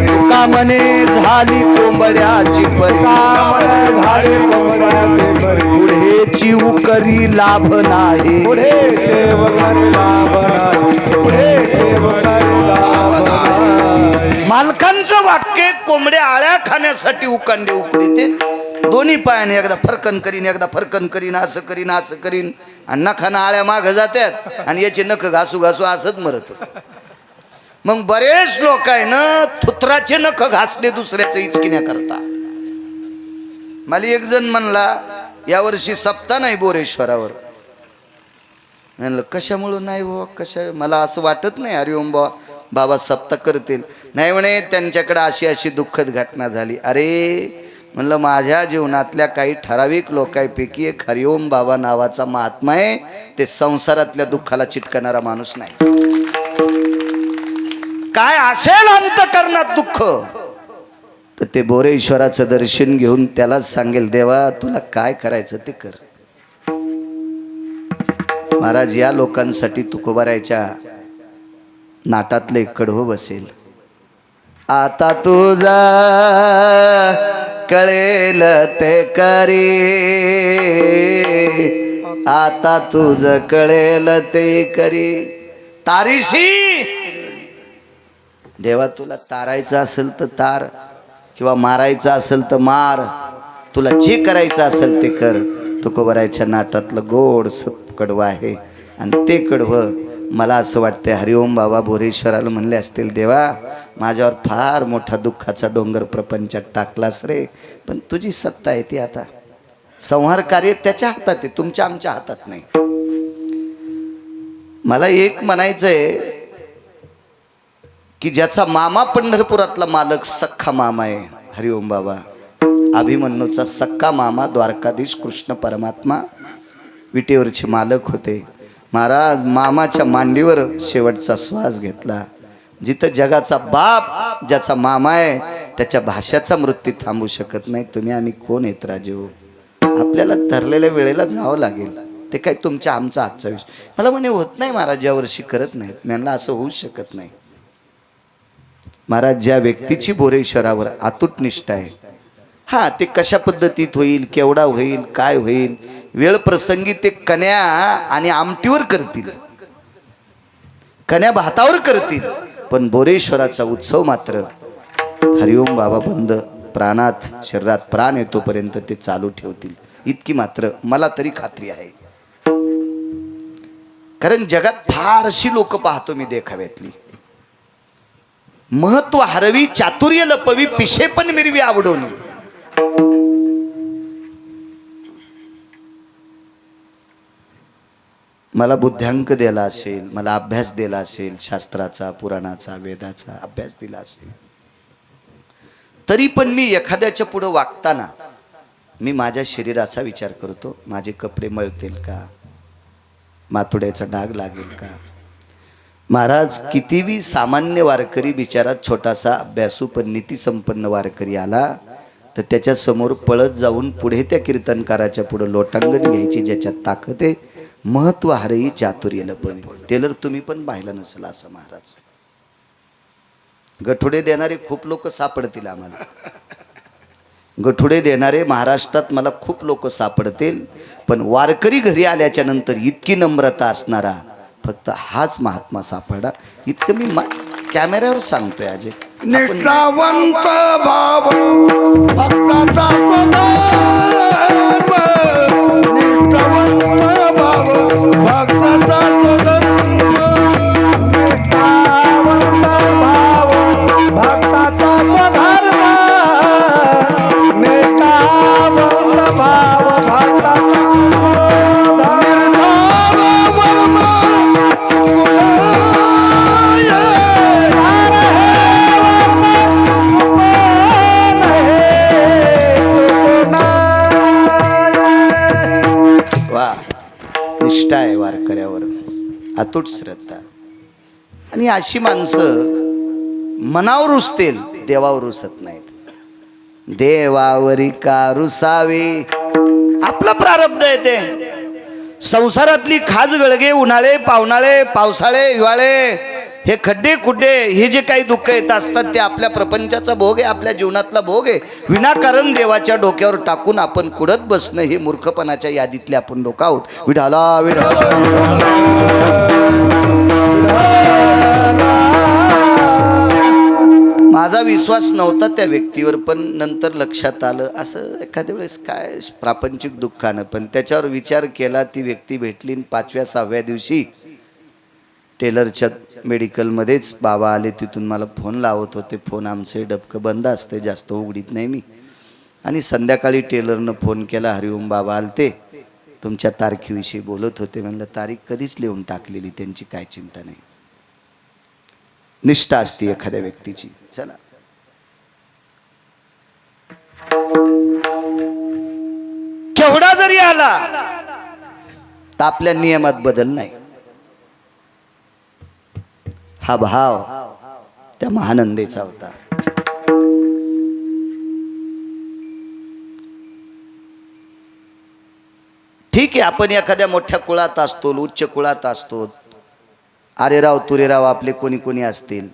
S2: तुका म्हणे झाली कोंबड्याची परी, पुढेची उकरी लाभ नाही, मालकांचं वाक्य कोंबड्या आळ्या खाण्यासाठी उकांडे उकरीते. दोन्ही पायाने एकदा फरकन करीन, एकदा फरकन करीन, असं करीन, असं करीन, आणि नखाना आळ्या माग जातात आणि याचे नख घासू घासू असंच मरत. मग बरेच लोक आहे ना थुत्राचे नख घासले दुसऱ्याचं इचकिण्या करता. मला एक जण म्हणला यावर्षी सप्ताह नाही बोरेश्वरावर. म्हणलं कशामुळं नाही हो, कशा, मला असं वाटत नाही हरिओम बाबा सप्ताह करतील. नाही म्हणे त्यांच्याकडे अशी अशी दुःखद घटना झाली. अरे म्हणलं माझ्या जीवनातल्या काही ठराविक लोकांपैकी एक हरिओम बाबा नावाचा महात्मा आहे. ते संसारातल्या दुःखाला चिटकणारा माणूस नाही. काय असेल अंतकरणात दुःख तर ते बोरेश्वराचं दर्शन घेऊन त्यालाच सांगेल देवा तुला काय करायचं ते कर. महाराज या लोकांसाठी तुकोबारायच्या नाटातलं एक कडवं बसेल. आता तुझा कळेल ते करी, आता तुझ कळेल ते करी. तारीशी देवा तुला तारायचं असेल तर तार, किंवा मारायचं असेल तर मार, तुला जे करायचं असेल ते कर. तुकोबारायच्या नाटातलं गोड सत कडवं आहे. आणि ते कडवं मला असं वाटतंय हरिओम बाबा बोरेश्वराला म्हणले असतील देवा माझ्यावर फार मोठा दुःखाचा डोंगर प्रपंचात टाकलास रे, पण तुझी सत्ता आहे ती आता संहार कार्य त्याच्या हातात आहे, तुमच्या आमच्या हातात नाही. मला एक म्हणायचंय की ज्याचा मामा पंढरपुरातला मालक सख्खा मामा आहे हरिओम बाबा, अभिमन्यूचा सख्खा मामा द्वारकाधीश कृष्ण परमात्मा विटेवरचे मालक होते. महाराज मामाच्या मांडीवर शेवटचा श्वास घेतला. जिथं जगाचा बाप ज्याचा मामा आहे त्याच्या भाषाचा मृत्यू थांबू शकत नाही. तुम्ही आम्ही कोण आहेत राजू? आपल्याला ठरलेल्या वेळेला जावं लागेल. ते काय तुमच्या आमचा आजचा विषय. मला म्हणे होत नाही महाराज, यावर्षी करत नाहीत. म्हणलं असं होऊ शकत नाही महाराज. ज्या व्यक्तीची बोरेश्वरावर अतूट निष्ठा आहे, हा ते कशा पद्धतीत होईल, केवढा होईल, काय होईल, वेळ प्रसंगी ते कन्या आणि आमटीवर करतील, कन्या भातावर करतील, पण बोरेश्वराचा उत्सव मात्र हरिओम बाबा बंद प्राणात शरीरात प्राण येतोपर्यंत ते चालू ठेवतील. इतकी मात्र मला तरी खात्री आहे. कारण जगात फारशी लोक पाहतो मी देखाव्यातली. महत्व हरवी, चातुर्य लपवी, पिशे पण मिरवी आवडून. मला बुद्ध्यांक दिला असेल, मला अभ्यास दिला असेल, शास्त्राचा, पुराणाचा, वेदाचा अभ्यास दिला असेल, तरी पण मी एखाद्याच्या पुढे वागताना मी माझ्या शरीराचा विचार करतो. माझे कपडे मळतील का, माथुड्याचा डाग लागेल का. महाराज कितीही सामान्य वारकरी बिचारात छोटासा अभ्यासू पण नीतीसंपन्न वारकरी आला तर त्याच्या समोर पळत जाऊन पुढे त्या कीर्तनकाराच्या पुढे लोटांगण घ्यायची ज्याच्यात ताकद आहे. महत्व हरही चातुर्य लपवी. टेलर तुम्ही पण पाहिलं नसेल असं महाराज. गठुडे देणारे खूप लोक सापडतील आम्हाला. गठुडे देणारे महाराष्ट्रात मला खूप लोक सापडतील, पण वारकरी घरी आल्याच्या नंतर इतकी नम्रता असणारा फक्त हाच महात्मा सापडा. इतकं मी कॅमेऱ्यावर सांगतोय अजय.
S1: निष्ठावंत भाव भक्ताचा निष्ठावंत भाव भक्ताचा निष्ठावंत भाव भक्ताचा धर्म निष्ठावंत भाव भक्ताचा
S2: निष्ठा आहे वारकऱ्यावर, अतूट श्रद्धा. आणि अशी माणसं मनावर रुसतील, देवावर रुसत नाहीत. देवावरी का रुसावे, आपला प्रारब्ध आहे ते. संसारातली खाज गळगे, उन्हाळे पावसाळे, पावसाळे हिवाळे, हे खड्डे खुड्डे, हे जे काही दुःख येत असतात ते आपल्या प्रपंचाचा भोग आहे, आपल्या जीवनातला भोग आहे. विनाकारण देवाच्या डोक्यावर टाकून आपण कुडत बसणं हे मूर्खपणाच्या यादीतले आपण लोक आहोत. विठाला विठाला. माझा विश्वास नव्हता त्या व्यक्तीवर, पण नंतर लक्षात आलं असं एखाद्या वेळेस काय प्रापंचिक दुःखानं, पण त्याच्यावर विचार केला. ती व्यक्ती भेटली. 5व्या-6व्या दिवशी टेलरच्या मेडिकलमध्येच बाबा आले. तिथून मला फोन लावत होते. फोन आमचे डबकं बंद असते, जास्त उघडीत नाही मी. आणि संध्याकाळी टेलरनं फोन केला, हरिओम बाबा आलते, तुमच्या तारखेविषयी बोलत होते. म्हणलं तारीख कधीच लिहून टाकलेली, त्यांची काय चिंता नाही. निष्ठा असते एखाद्या व्यक्तीची. चला केवढा जरी आला तर आपल्या नियमात बदल नाही. हा भाव त्या महानंदेचा होता. ठीक आहे, आपण एखाद्या मोठ्या कुळात असतो, उच्च कुळात असतो, आरेराव तुरेराव आपले कोणी कोणी असतील,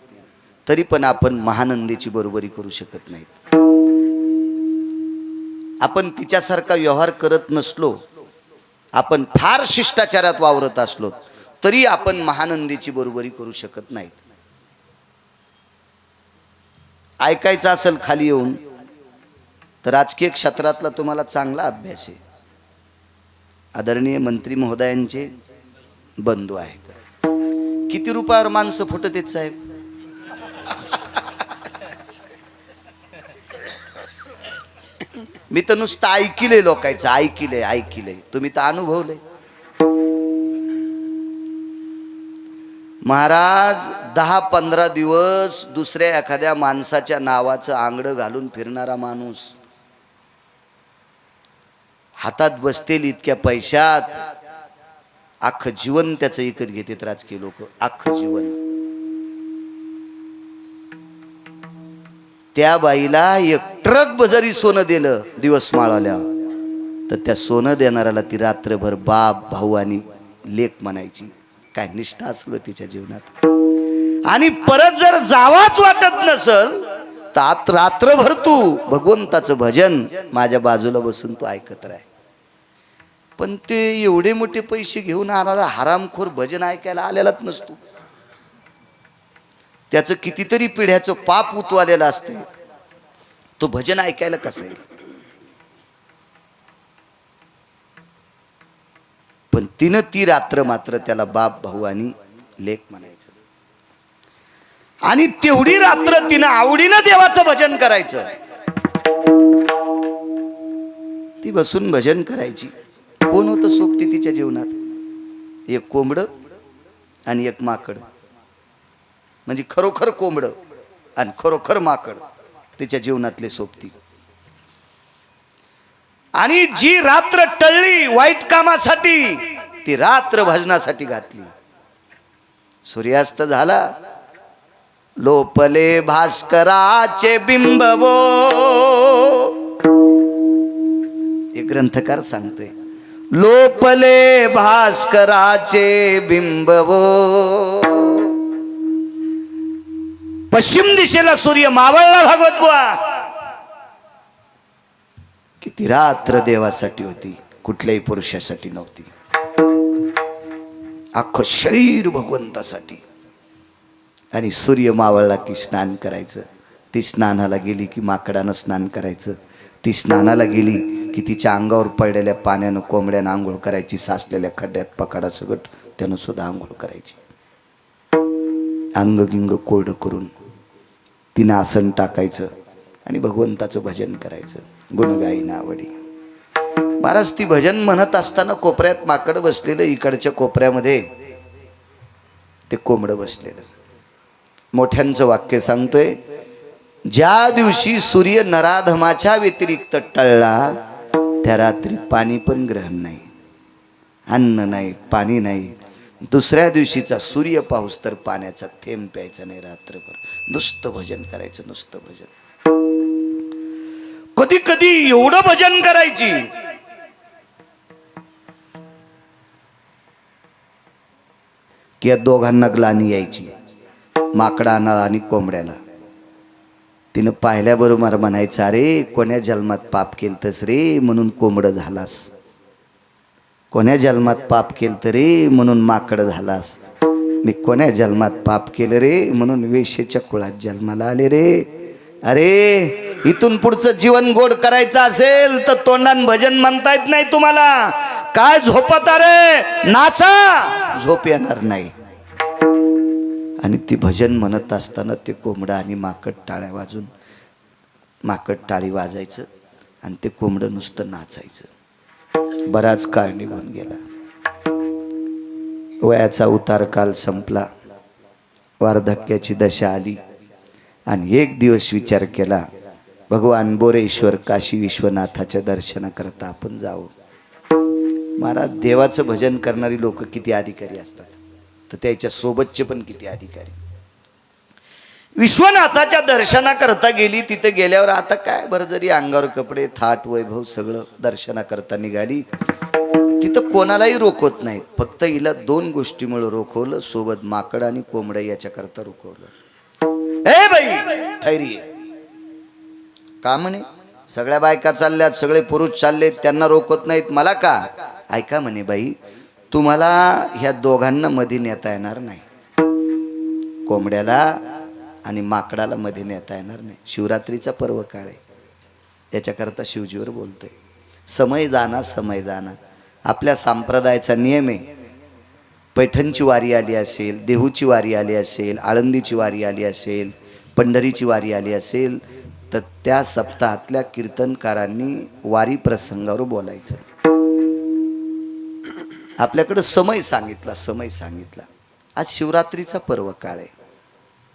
S2: तरी पण आपण महानंदेची बरोबरी करू शकत नाहीत. आपण तिच्यासारखा व्यवहार करत नसलो, आपण फार शिष्टाचारात वावरत असलो, तरी आपण महानंदेची बरोबरी करू शकत नाहीत. ऐकायचं असेल खाली येऊन तर राजकीय क्षेत्रातला तुम्हाला चांगला अभ्यास आहे. आदरणीय मंत्री महोदयांचे बंधू आहेत. किती रुपयावर माणसं फुटत आहेत साहेब? मी तर नुसतं ऐकिले, लोकांचं ऐकिले. तुम्ही तर अनुभवले. महाराज 10-15 दिवस दुसऱ्या एखाद्या माणसाच्या नावाचं आंगडं घालून फिरणारा माणूस, हातात बसतेल इतक्या पैशात अख्खं जीवन त्याचं विकत घेतात राजकीय लोक, अख्खं जीवन. त्या बाईला एक ट्रक जरी सोनं दिलं दिवस माळाल्या, तर त्या सोनं देणाऱ्याला ती रात्रभर बाप भाऊ आणि लेक म्हणायची. काय निष्ठा असलो तिच्या जीवनात. आणि परत जर जावाच वाटत नसल तर आत रात्रभर तू भगवंताचं भजन माझ्या बाजूला बसून तू ऐकत राह. पण ते एवढे मोठे पैसे घेऊन आणारा हरामखोर भजन ऐकायला आलेलाच नसतो. त्याचं कितीतरी पिढ्याचं पाप उतवालेलं असते, तो भजन ऐकायला कसं आहे. पण तिनं ती रात्र मात्र त्याला बाप भाऊ आणि लेक म्हणायचं. आणि तेवढी रात्र तिनं आवडीनं देवाचं भजन करायचं. ती बसून भजन करायची. कोण होतं सोबती तिच्या जीवनात? एक कोंबड आणि एक माकड. म्हणजे खरोखर कोंबड आणि खरोखर माकड तिच्या जीवनातले सोबती. आणि जी रात्र टळली वाईट कामासाठी, ती रात्र भजनासाठी घातली. सूर्यास्त झाला, लोपले भास्कराचे बिंब वो. एक ग्रंथकार सांगतोय, लोपले भास्कराचे बिंब वो. पश्चिम दिशेला सूर्य मावळला भागवत बुवा. किती रात्र देवासाठी होती, कुठल्याही पुरुषासाठी नव्हती. अख्खं शरीर भगवंतासाठी. आणि सूर्य मावळला की स्नान करायचं. ती स्नानाला गेली की माकडानं स्नान करायचं. ती स्नानाला गेली की तिच्या अंगावर पडलेल्या पाण्यानं कोंबड्यानं आंघोळ करायची. साचलेल्या खड्ड्यात पकाडा सगट त्यानं सुद्धा आंघोळ करायची. अंग गिंग कोरडं करून तिनं आसन टाकायचं आणि भगवंताचं भजन करायचं. गुणगायी आवडी. महाराज ती भजन म्हणत असताना कोपऱ्यात माकड बसलेलं, इकडच्या कोपऱ्यामध्ये ते कोंबड बसलेलं. मोठ्यांचं वाक्य सांगतोय, ज्या दिवशी सूर्य नराधमाच्या व्यतिरिक्त टळला, त्या रात्री पाणी पण ग्रहण नाही, अन्न नाही, पाणी नाही. दुसऱ्या दिवशीचा सूर्य पाऊस तर पाण्याचा थेंब प्यायचा नाही. रात्रभर नुसतं भजन करायचं, नुसतं भजन. कधी कधी एवढं भजन करायची की या दोघांना ग्लानी यायची, माकडाला आणि कोंबड्याला. तिनं पाहिल्याबरोबर म्हणायचं, अरे कोण्या जन्मात पाप केलतस रे म्हणून कोंबड झालास, कोण्या जन्मात पाप केलत रे म्हणून माकड झालास. मी कोण्या जन्मात पाप केलं रे म्हणून वेश्येच्या कुळात जन्माला आले रे. अरे इथून पुढचं जीवन गोड करायचं असेल तर तोंडान भजन म्हणता येत नाही तुम्हाला. काय झोपत रे, नाचा, झोप येणार नाही. आणि ती भजन म्हणत असताना ते कोंबडं आणि माकड टाळ्या वाजून, माकड टाळी वाजायचं आणि ते कोंबडं नुसतं नाचायचं. बराच काळ निघून गेला. वयाचा उतार काल संपला, वार्धक्याची दशा आली. आणि एक दिवस विचार केला, भगवान बोरेश्वर काशी विश्वनाथाच्या दर्शनाकरता आपण जावं. महाराज देवाचं भजन करणारी लोक किती अधिकारी असतात, तर त्याच्या सोबतचे पण किती अधिकारी. विश्वनाथाच्या दर्शनाकरता गेली. तिथे गेल्यावर आता काय बरं, जरी अंगावर कपडे थाट वैभव सगळं दर्शनाकरता निघाली. तिथं कोणालाही रोखवत नाहीत, फक्त हिला दोन गोष्टीमुळे रोखवलं, सोबत माकड आणि कोंबड्या याच्याकरता रोखवलं. ए बाई ठैरी का म्हणे, सगळ्या बायका चालल्यात, सगळे पुरुष चाललेत, त्यांना रोखत नाहीत, मला का? ऐका म्हणे बाई, तुम्हाला ह्या दोघांना मध्ये नेता येणार नाही, कोंबड्याला आणि माकडाला मध्ये नेता येणार नाही. शिवरात्रीचा पर्व काळ आहे, याच्याकरता शिवजीवर बोलतोय. समय जाना, समय जाना. आपल्या संप्रदायाचा नियम आहे. पैठणची वारी आली असेल, देहूची वारी आली असेल, आळंदीची वारी आली असेल, पंढरीची वारी आली असेल, तर त्या सप्ताहातल्या कीर्तनकारांनी वारी प्रसंगावर बोलायचं. आपल्याकडं समय सांगितला, समय सांगितला. आज शिवरात्रीचा पर्व काळ आहे,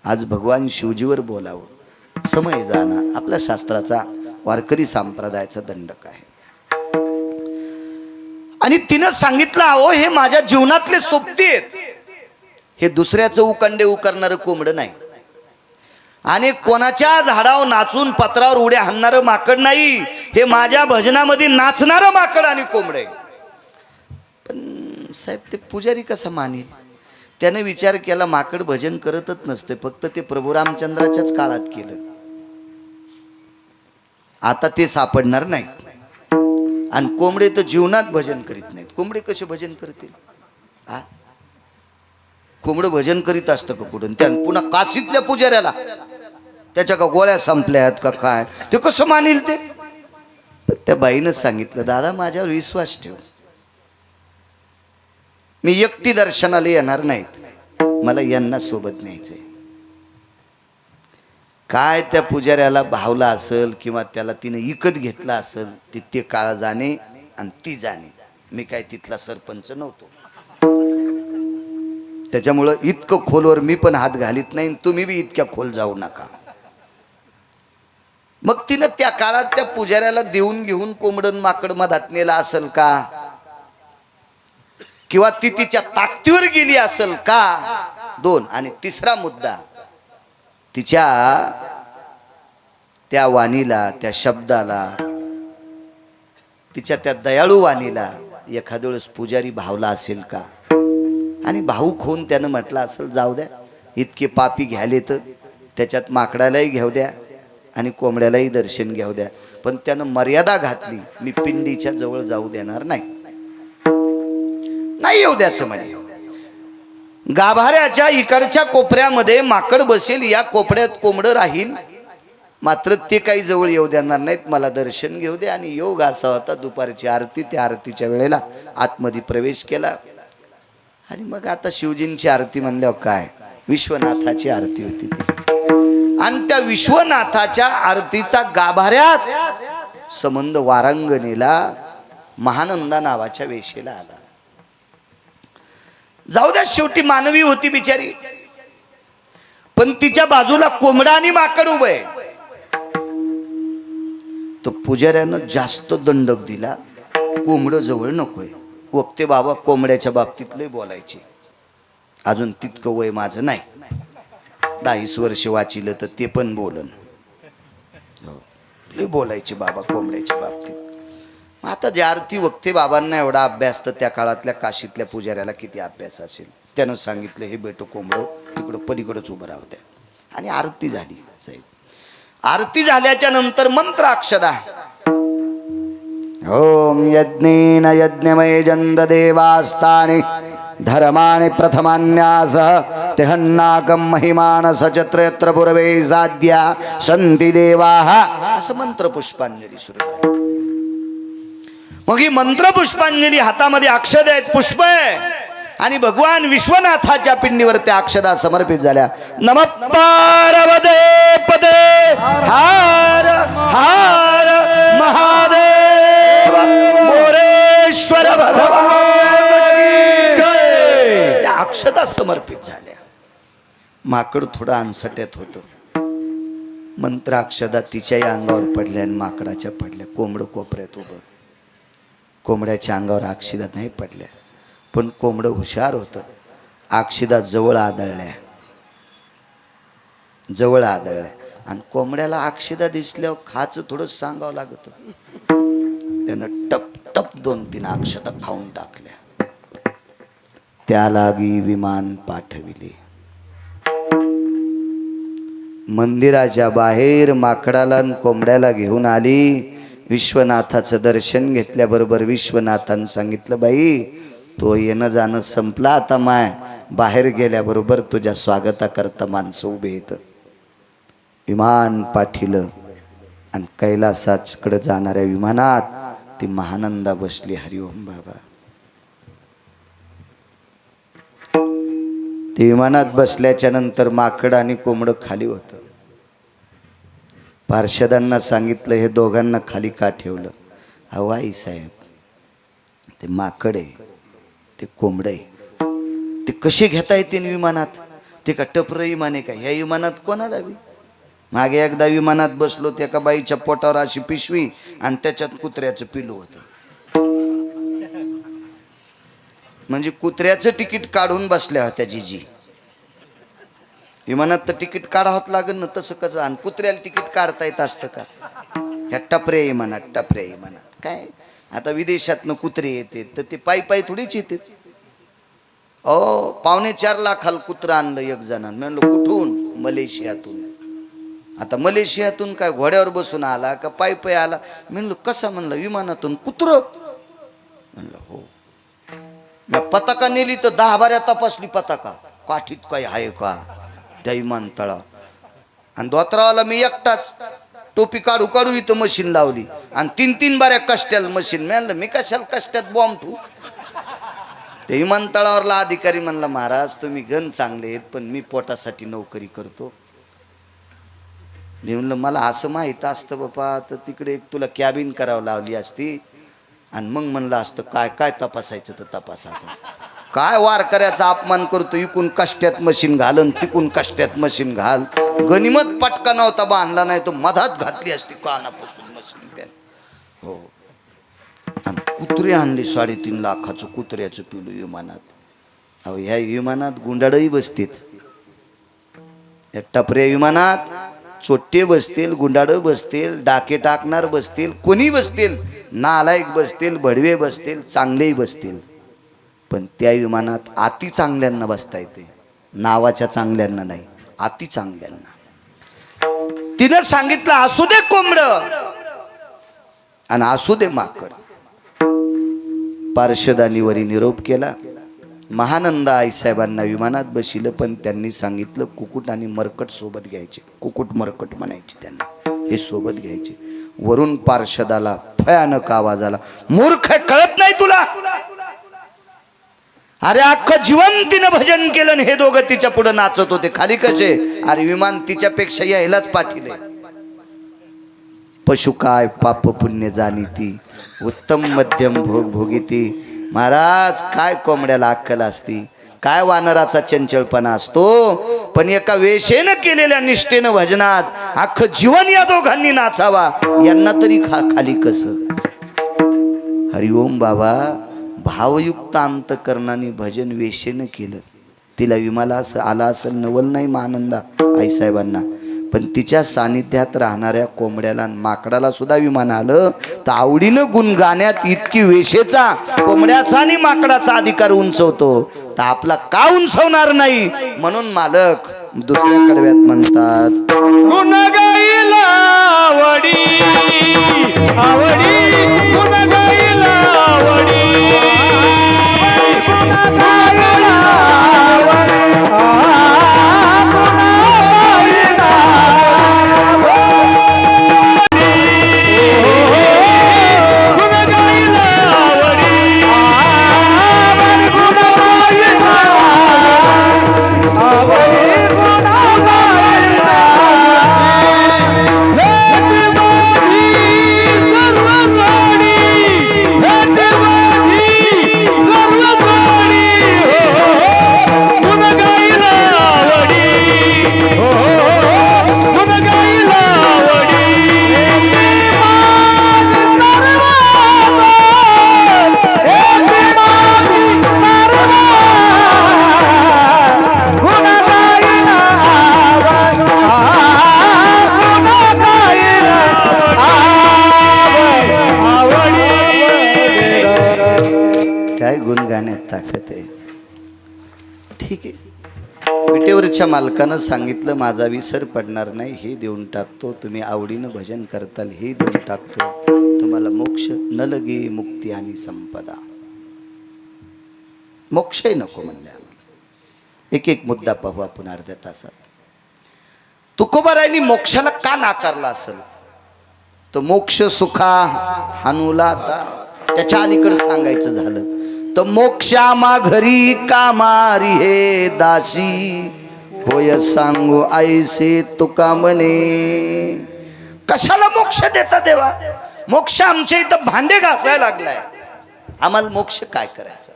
S2: आज भगवान शिवजीवर बोलावं. समय जाना आपल्या शास्त्राचा, वारकरी संप्रदायाचा दंडक आहे. आणि तिनं सांगितलं, अहो हे माझ्या जीवनातले सोबती आहेत. हे दुसऱ्याचं उकंडे उकरणारं कोंबडं नाही आणि कोणाच्या झाडावर नाचून पत्रावर उड्या हाणणारं माकड नाही. हे माझ्या भजनामध्ये नाचणारं माकड आणि कोंबड आहे. पण साहेब ते पुजारी कसा मानेल? त्याने विचार केला, माकड भजन करतच नसते, फक्त ते प्रभू रामचंद्राच्याच काळात केलं. आता ते सापडणार नाही. आणि कोंबडे तर जीवनात भजन करीत नाहीत. कोंबडे कसे भजन करतील? हा, कोंबडं भजन करीत असतं का कुठून? त्या पुन्हा काशीतल्या पुजाऱ्याला त्याच्या का गोळ्या संपल्यात का काय, ते कसं मानेल ते? त्या बाईनं सांगितलं, दादा माझ्यावर विश्वास ठेव, मी एकटी दर्शनाला येणार नाहीत, मला यांना सोबत न्यायचंय. काय त्या पुजाऱ्याला भावला असेल किंवा त्याला तिने इकत घेतला असेल, ते काळ जाणे आणि ती जाणे. मी काय तिथला सरपंच नव्हतो, त्याच्यामुळं इतकं खोलवर मी पण हात घालीत नाही, तुम्ही बी इतक्या खोल जाऊ नका. मग तिनं त्या काळात त्या पुजाऱ्याला देऊन घेऊन कोंबडन माकड मधात नेला असेल का, किंवा ती तिच्या ताकदीवर गेली असेल का? दोन. आणि तिसरा मुद्दा, तिच्या त्या वाणीला, त्या शब्दाला, तिच्या त्या दयाळू वाणीला एखाद्या वेळेस पुजारी भावला असेल का? आणि भाऊक होऊन त्यानं म्हटलं असेल, जाऊ द्या, इतके पापी घ्याले तर त्याच्यात माकडालाही घेऊ द्या आणि कोंबड्यालाही दर्शन घेऊ द्या. पण त्यानं मर्यादा घातली, मी पिंडीच्या जवळ जाऊ देणार नाही, नाही येऊ द्याचं म्हणे. गाभाऱ्याच्या इकडच्या कोपऱ्यामध्ये माकड बसेल, या कोपऱ्यात कोंबडं राहील, मात्र ते काही जवळ येऊ देणार नाहीत, मला दर्शन घेऊ दे. आणि योग असा होता, दुपारची आरती, त्या आरतीच्या वेळेला आतमध्ये प्रवेश केला. आणि मग आता शिवजींची आरती म्हणल्यावर काय, विश्वनाथाची आरती होती ती. आणि त्या विश्वनाथाच्या आरतीचा गाभाऱ्यात संबंध वारांगणीला महानंदा नावाच्या वेशीला आला. जाऊ द्या, शेवटी मानवी होती बिचारी, पण तिच्या बाजूला कोंबडा आणि माकड उभं आहे. तो पुजाऱ्यानं जास्त दंडक दिला, कोंबड जवळ नकोय. वक्ते बाबा कोंबड्याच्या बाबतीत लय बोलायचे, अजून तितकं वय माझं नाही, 10 वर्ष वाचिलं तर ते पण बोलन, लय बोलायचे बाबा कोंबड्याच्या बाबतीत. आता ज्या आरती वक्ते बाबांना एवढा अभ्यास, तर त्या काळातल्या काशीतल्या पुजाऱ्याला किती अभ्यास असेल. त्यानं सांगितलं, हे बेटो कोंबडं तिकडं पलीकडंच उभं राहू द्या. आणि आरती झाली. साहेब आरती झाल्याच्या नंतर मंत्र अक्षदा, ओम यज्ञेन यज्ञमय जंद देवास्तानि धर्माणि प्रथमान्यासः तेहन्नाकं महिमान सचत्र यत्र पूर्वे साध्या संती देवाः, असं मंत्र पुष्पांजली सुरू आहे. मग ही मंत्र पुष्पांजली, हातामध्ये अक्षद आहेत, पुष्प आहे, आणि भगवान विश्वनाथाच्या पिंडीवर त्या अक्षदा समर्पित झाल्या. नमः पार्वते पदे हार हार महादेव मोरेश्वर भगवान जय. त्या अक्षदा समर्पित झाल्या. माकड थोडं अनसट्यात होतं. मंत्र अक्षदा तिच्याही अंगावर पडल्या आणि माकडाच्या पडल्या. कोंबड कोपऱ्यात उभं. कोंबड्याच्या अंगावर अक्षदा नाही पडल्या, पण कोंबडं हुशार होतं. अक्षदा जवळ आदळल्या, जवळ आदळल्या. आणि कोंबड्याला अक्षदा दिसल्यावर खाच थोडं सांगावं लागत. त्यानं टप टप 2-3 अक्षदा खाऊन टाकल्या. त्या लागी विमान पाठविले. मंदिराच्या बाहेर माकडाला आणि कोंबड्याला घेऊन आली. विश्वनाथाचं दर्शन घेतल्याबरोबर विश्वनाथानं सांगितलं, बाई तो येणं जाणं संपला, आता माय बाहेर गेल्याबरोबर तुझ्या स्वागताकरता माणसं उभे येत. विमान पाठिलं आणि कैलासाकडे जाणाऱ्या विमानात ती महानंदा बसली. हरिओम बाबा. ती विमानात बसल्याच्या नंतर माकड आणि कोंबडं खाली होतं. पार्षदांना सांगितलं, हे दोघांना खाली का ठेवलं? अहो आई साहेब, ते माकड आहे, ते कोंबड आहे, ते कसे घेता येतील विमानात? ते का टपरं विमान आहे का? ह्या विमानात कोणाला बी? मागे एकदा विमानात बसलो, त्या एका बाईच्या पोटावर अशी पिशवी आणि त्याच्यात कुत्र्याचं पिलू होतं. म्हणजे कुत्र्याचं तिकीट काढून बसल्या होत्या जीजी. विमानात तर तिकीट काढावंच लागेल ना, तसं कसं? आणि कुत्र्याला तिकीट काढता येत असतं का? ह्या टपऱ्या विमानात, टपऱ्या विमानात काय आता विदेशातनं कुत्रे येते तर ते पायी पायी थोडीच येते. 4.25 लाखाला कुत्रं आणलं एक जणांना. म्हणलं कुठून? मलेशियातून. आता मलेशियातून काय घोड्यावर बसून आला का पायी पायी आला? म्हणलं कसा? म्हणलं विमानातून. कुत्रं? म्हणलं हो. मी पताका नेली तर 10-12 तपासली पताका काठीत काही आहे का त्या विमानतळा. आणि धोत्रावाला मी एकटाच टोपी काढू काढू इथं मशीन लावली आणि 3-3 बाऱ्या कष्ट्याला मशीन. म्हणलं मी कशाला कष्ट्यात बॉम्ब ठेवू? ते विमानतळावरला अधिकारी म्हणला महाराज तुम्ही गण चांगले आहेत पण मी पोटासाठी नोकरी करतो. मी म्हणलं मला असं माहीत असतं बापा तर तिकडे एक तुला कॅबिन करावं लावली असती आणि मग म्हणलं असतं काय काय तपासायचं तर तपासा. काय वारकऱ्याचा अपमान करतो, इकून कष्ट्यात मशीन घाल आणि तिकून कष्ट्यात मशीन घाल. गनिमत पटका नव्हता बांधला नाही तो मधात घातली असती कानापासून मशीन त्याने. हो. आणि कुत्रे आणले 3.5 लाखाचं कुत्र्याचं पिलू विमानात. अहो ह्या विमानात गुंडाळही बसतील. या टपऱ्या विमानात चोट्टे बसतील, गुंडाळं बसतील, डाके टाकणार बसतील, कोणी बसतील, नालायक बसतील, भडवे बसतील, चांगलेही बसतील. पण त्या विमानात अति चांगल्यांना बसता येते, नावाच्या चांगल्यांना नाही, अति चांगल्यांना. तिनं सांगितलं असू दे कोंबड आणि असू दे माकड. पार्षदानीवरी निरोप केला. महानंद आईसाहेबांना विमानात बसिलं पण त्यांनी सांगितलं कुकुट आणि मरकट सोबत घ्यायचे. कुकुट मरकट म्हणायचे त्यांना, हे सोबत घ्यायचे. वरून पार्षदाला भयानक आवाज आला, मूर्ख कळत नाही तुला? अरे अख्खं जीवन तिनं भजन केलं हे दोघं तिच्या पुढे नाचत होते. खाली कसे? अरे विमान तिच्यापेक्षा यायलाच पाठीले. पशु काय पाप पुण्य जाणीती, उत्तम मध्यम भोग भोगीती. महाराज काय कोंबड्याला अक्कल असती, काय वानराचा चंचलपणा असतो. पण एका वेशेनं केलेल्या निष्ठेनं भजनात अख्खं जीवन या दोघांनी नाचावा. यांना तरी खाली कसं? हरिओम बाबा. भावयुक्त अंतकरणाने भजन वेशेनं केलं. तिला विमाला असं आला असेल नवल नाही महानंदा आईसाहेबांना, पण तिच्या सानिध्यात राहणाऱ्या कोंबड्याला माकडाला सुद्धा विमान आलं तर आवडीनं गुणगाण्यात इतकी वेशेचा कोंबड्याचा आणि माकडाचा अधिकार उंचवतो तर आपला का उंचवणार नाही? म्हणून मालक दुसऱ्या कडव्यात म्हणतात,
S1: गुण गाईला आवडी आवडी, गुण गाईला आवडी, गुण गाईला आवडी,
S2: विटेवरच्या मालकानं सांगितलं माझा विसर पडणार नाही, हे देऊन टाकतो. तुम्ही आवडीनं भजन करताल हे देऊन टाकतो. तुम्हाला मोक्ष न लगे मुक्ती आणि संपदा. मोक्षही नको म्हणल्या. एक एक मुद्दा पाहू आपण अर्ध्या तासात. तुकोबारायांनी मोक्षाला का नाकारला असेल? तर मोक्ष सुखा हानुला आता त्याच्या अलीकडे सांगायचं झालं तर मोक्षामा घरी कामारी हे दासी होय सांगू आईसे तुका म्हणे. कशाला मोक्ष देता देवा? मोक्ष आमच्या इथं भांडे घासायला लागलाय, आम्हाला मोक्ष काय करायचं?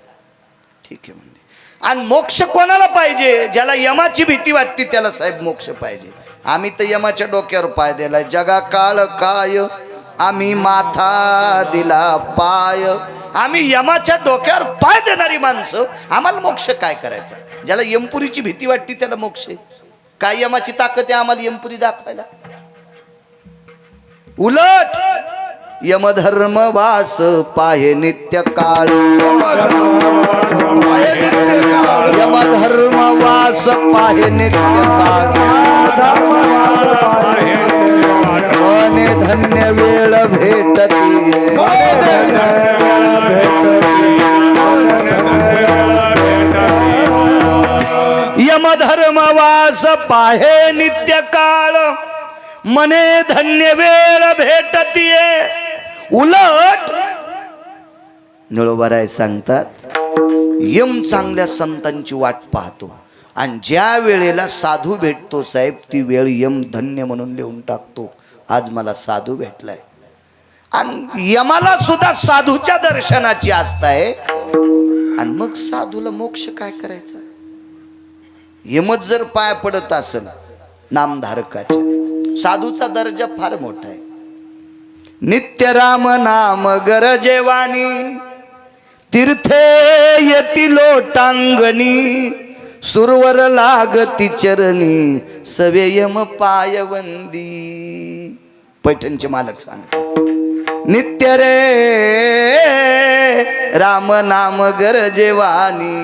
S2: ठीक आहे म्हणजे. आणि मोक्ष कोणाला पाहिजे? ज्याला यमाची भीती वाटते त्याला साहेब मोक्ष पाहिजे. आम्ही तर यमाच्या डोक्यावर पाय दिलाय. जगा काळ काय आम्ही माथा दिला पाय. आम्ही यमाच्या डोक्यावर पाय देणारी माणसं, आम्हाला मोक्ष काय करायचा? ज्याला यमपुरीची भीती वाटते त्याला मोक्ष आहे. काय यमाची ताकद आहे आम्हाला यमपुरी दाखवायला? उलट यमधर्म वास पाहे नित्य काळ, यमधर्म वास पाहे नित्य काळ, मने धन्य वेळ भेटती, यमधर्म वास पाहे नित्य काळ, मने धन्य वेळ भेटतीये. उलट निळोबाराय सांगतात यम चांगल्या संतांची वाट पाहतो आणि ज्या वेळेला साधू भेटतो साहेब ती वेळ यम धन्य म्हणून लिहून टाकतो. आज मला साधू भेटलाय. आणि यमाला सुद्धा साधूच्या दर्शनाची आस्था आहे. आणि मग साधूला मोक्ष काय करायचा? यमच जर पाय पडत असेल नामधारकाच्या, साधूचा दर्जा फार मोठा आहे. नित्य राम नाम गरजेवानी, तीर्थे यती लोटांगणी, सुरवर लागती चरणी, सवेयम पायवंदी. पैठणचे मालक सांगतात नित्य रे राम नाम गरजेवानी,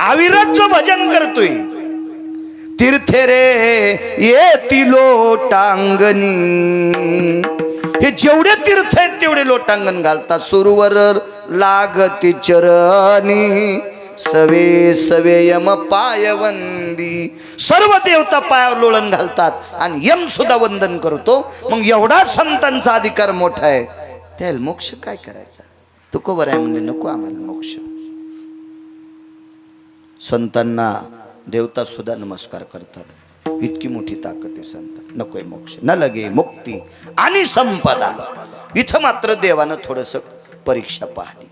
S2: अविरत जो भजन करतोय, तीर्थे रे येती लोटांगणी, हे जेवढे तीर्थ आहेत तेवढे लोटांगण घालतात. सुरवर लागती चरणी, सवे सवे यम पायवंदी, सर्व देवता पायावर लोळण घालतात आणि यम सुद्धा वंदन करतो. मग एवढा संतांचा अधिकार मोठा आहे, त्याला मोक्ष काय करायचा? तुकोबर आहे म्हणजे नको आम्हाला मोक्ष. संतांना देवता सुद्धा नमस्कार करतात. इतकी मोठी ताकद आहे संत. नकोय मोक्ष, न लगे मुक्ती आणि संपदा. इथं मात्र देवानं थोडस परीक्षा पाहिली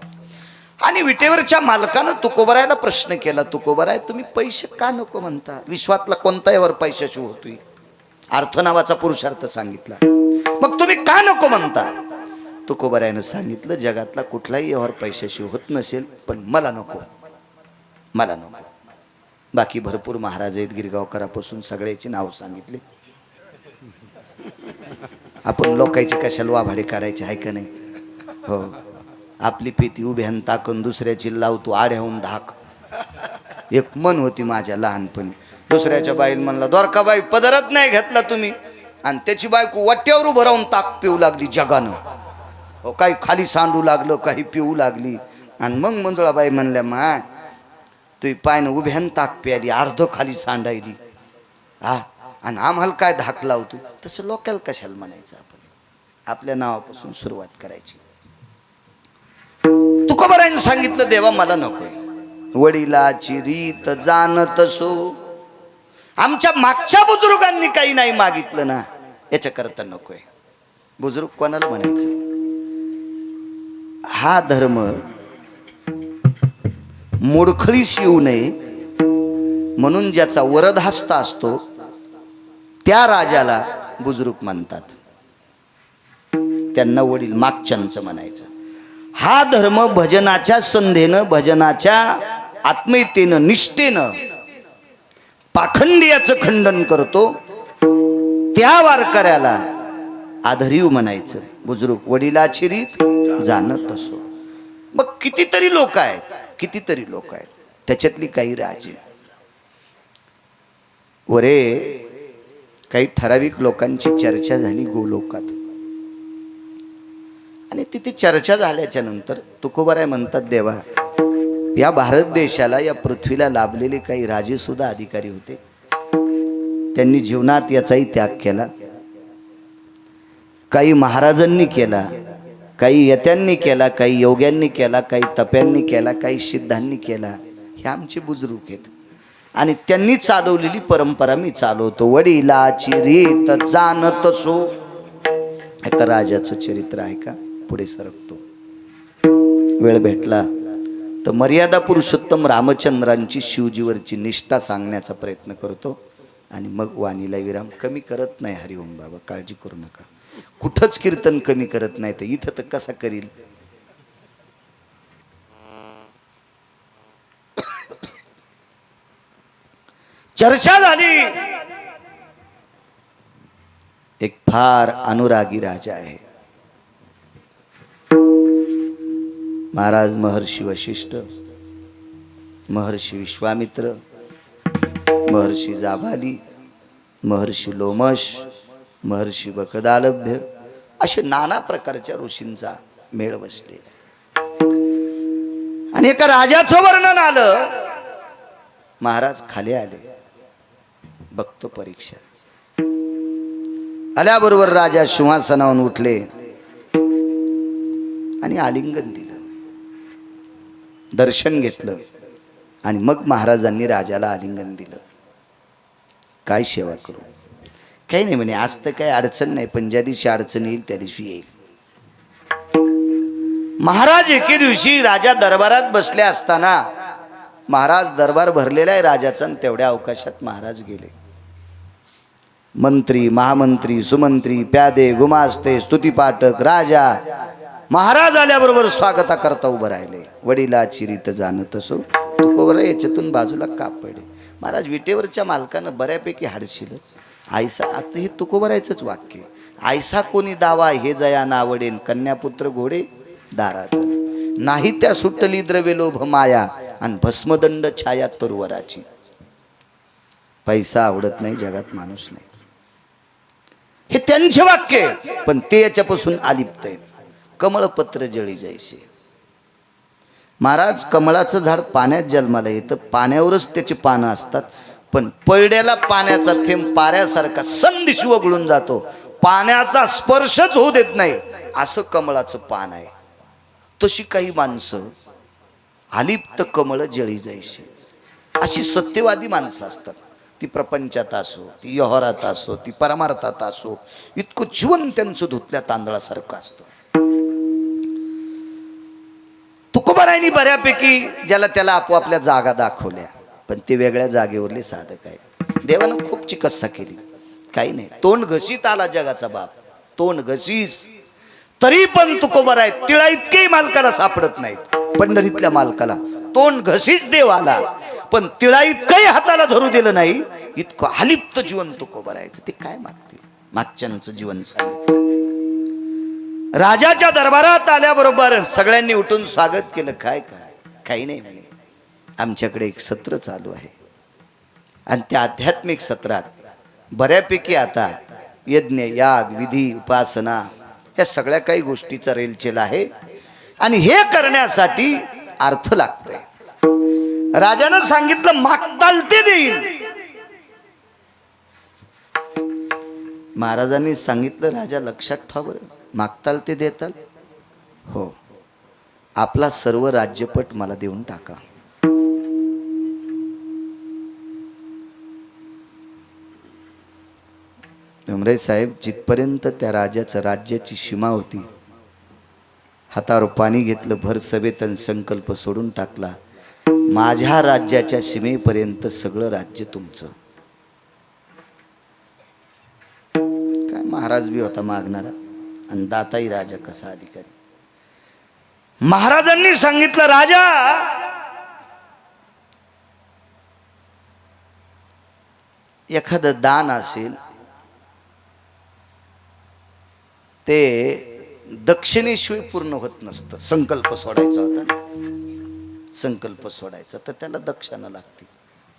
S2: आणि विटेवरच्या मालकानं तुकोबरायला प्रश्न केला, तुकोबराय तुम्ही पैसे का नको म्हणता? विश्वातला कोणता यावर पैशाशिव होतोय? अर्थ नावाचा पुरुषार्थ सांगितला. मग तुम्ही का नको म्हणता? तुकोबरायनं सांगितलं जगातला कुठलाही यावर पैशाशिव होत नसेल, पण मला नको, मला नको. बाकी भरपूर महाराज आहेत, गिरगावकरापासून सगळ्याची नाव सांगितले. आपण लोकांची कशाला वाभाडे काढायचे आहे का नाही? हो, आपली पेती उभ्यान टाकून दुसऱ्याची लावतो आड्याहून धाक. एक मन होती माझ्या लहानपणी, दुसऱ्याच्या बाईला म्हणला द्वारकाबाई पदरच नाही घेतला तुम्ही, आणि त्याची बायको वाट्यावर उभं राहून ताक पिऊ लागली जगानं. हो, काही खाली सांडू लागलं, काही पिऊ लागली. आणि मग मंजुळाबाई म्हणल्या मा तुम्ही पायनं उभ्यान ताक प्याली, अर्ध खाली सांडायली. हा, आणि आम्हाला काय धाक लावतो? तसं लोकांना कशाला म्हणायचं? आपण आपल्या नावापासून सुरुवात करायची. तुकोबारायनं सांगितलं देवा मला नकोय. वडिलाची रीत जाणत सो, आमच्या मागच्या बुजुर्गांनी काही नाही मागितलं ना, याच्या करता नकोय. बुजुर्ग कोणाला म्हणायचं? हा धर्म मोडखळीस येऊ नये म्हणून ज्याचा वरदहस्त असतो त्या राजाला बुजुर्ग म्हणतात. त्यांना वडील मागच्यांचं म्हणायचं. हा धर्म भजनाच्या संधेनं, भजनाच्या आत्मीयतेनं, निष्ठेनं पाखंडियाचं खंडन करतो. त्या वारकऱ्याला आधरीव म्हणायचं. बुजुर्ग वडिलाची रीत जाणत असो. मग कितीतरी लोक आहेत, कितीतरी लोक आहेत, त्याच्यातली काही राजे वरे काही ठराविक लोकांची चर्चा झाली गोलोकात. आणि तिथे चर्चा झाल्याच्या नंतर तुकोबाराय म्हणतात देवा या भारत देशाला, या पृथ्वीला लाभलेले काही राजे सुद्धा अधिकारी होते. त्यांनी जीवनात याचाही त्याग केला. काही महाराजांनी केला, काही यत्यांनी केला, काही योग्यांनी केला, काही तप्यांनी केला, काही सिद्धांनी केला. हे आमचे बुजुर्ग आहेत आणि त्यांनी चालवलेली परंपरा मी चालवतो. वडिलाची रीत जाणत सो. एका राजाचं चरित्र आहे का, पुढे सरकतो. वेळ भेटला तर मर्यादा पुरुषोत्तम रामचंद्रांची शिवजीवरची निष्ठा सांगण्याचा प्रयत्न करतो आणि मग वाणीला विराम. कमी करत नाही हरिओम बाबा, काळजी करू नका. कुठंच कीर्तन कमी करत नाही, तर इथं तर कसा करील? चर्चा झाली. एक फार अनुरागी राजा आहे. महाराज महर्षी वशिष्ठ, महर्षी विश्वामित्र, महर्षी जाबाली, महर्षी लोमश, महर्षी बकदालभ्य असे नाना प्रकारच्या ऋषींचा मेळ बसलेला. आणि एका राजाचं वर्णन आलं. महाराज खाली आले. बघतो परीक्षा. आल्याबरोबर राजा सिंहासनावरून उठले आणि आलिंगन दिलं, दर्शन घेतलं आणि मग महाराजांनी राजाला आलिंगन दिलं. काय सेवा करू? काही नाही म्हणे, आज तर काही अडचण नाही, पण ज्या दिवशी अडचण येईल त्या दिवशी येईल. महाराज एके दिवशी राजा दरबारात बसले असताना, महाराज दरबार भरलेला आहे राजाचा, तेवढ्या अवकाशात महाराज गेले. मंत्री, महामंत्री, सुमंत्री, प्यादे, गुमास्ते, स्तुतीपाठक, राजा महाराज आल्याबरोबर स्वागता करता उभं राहिले. वडिलाची रीत जाणत असो तुकोबरा याच्यातून बाजूला का पडे. महाराज विटेवरच्या मालकानं बऱ्यापैकी हाडशील. आयसा, आता हे तुकोबरायचंच वाक्य. आयसा कोणी दावा हे जया नावडेन, कन्यापुत्र घोडे दारात नाही त्या सुटली द्रव्य लोभ माया, आणि भस्मदंड छाया तरुवराची. पैसा आवडत नाही जगात, माणूस नाही, हे त्यांचे वाक्य. पण ते याच्यापासून अलिप्त आहेत. कमळपत्र जळी जैसे. महाराज, कमळाचं झाड पाण्यात जन्माला येतं, पाण्यावरच त्याची पानं असतात, पण पळड्याला पाण्याचा थेंब पाऱ्यासारखा संदिशी वगळून जातो, पाण्याचा स्पर्शच होऊ देत नाही, असं कमळाचं पान आहे. तशी काही माणसं अलिप्त कमळ जळी जैसे, अशी सत्यवादी माणसं असतात. ती प्रपंचात असो, ती व्यवहारात असो, ती परमार्थात असो, इतकं जीवन त्यांचं धुतल्या तांदळासारखं असतं. तुकोबारायांनी बऱ्यापैकी ज्याला त्याला आपोआपल्या जागा दाखवल्या, पण ते वेगळ्या जागेवरले साधक आहे. देवानं खूप चिकित्सा केली, काही नाही. तोंड घशीत आला जगाचा बाप, तोंड घशीस, तरी पण तुकोबाराय तिळा इतकेही मालकाला सापडत नाहीत. पंढरीतल्या मालकाला तोंड घशीच देव आला, पण तिळा इतकंही हाताला धरू दिलं नाही. इतकं अलिप्त जीवन तुकोबारायचं. ते काय मागतील? मागच्यांचं जीवन सांगितलं. राजाच्या दरबारात आल्याबरोबर सगळ्यांनी उठून स्वागत केलं. काय काय? काही नाही म्हणे, आमच्याकडे एक सत्र चालू आहे, आणि त्या आध्यात्मिक सत्रात बऱ्यापैकी आता यज्ञ, याग, विधी, उपासना या सगळ्या काही गोष्टीचा रेलचेल आहे, आणि हे करण्यासाठी अर्थ लागतोय. राजानं सांगितलं, मागताल ते देईल. महाराजांनी सांगितलं, राजा लक्षात ठेवा बरं, मागताल ते देताल? हो, आपला सर्व राज्यपट मला देऊन टाका. भीमराय साहेब, जिथपर्यंत त्या राजाचं राज्याची सीमा होती, हातावर पाणी घेतलं, भर सभेत संकल्प सोडून टाकला, माझ्या राज्याच्या सीमेपर्यंत सगळं राज्य तुमचं. काय महाराज बी होता मागणारा, आणि दाताही राजा कसा अधिकारी. महाराजांनी सांगितलं, राजा एखादं दान असेल ते दक्षिणेशिवाय पूर्ण होत नसतं. संकल्प सोडायचा होता, संकल्प सोडायचा तर त्याला दक्षिणा लागते.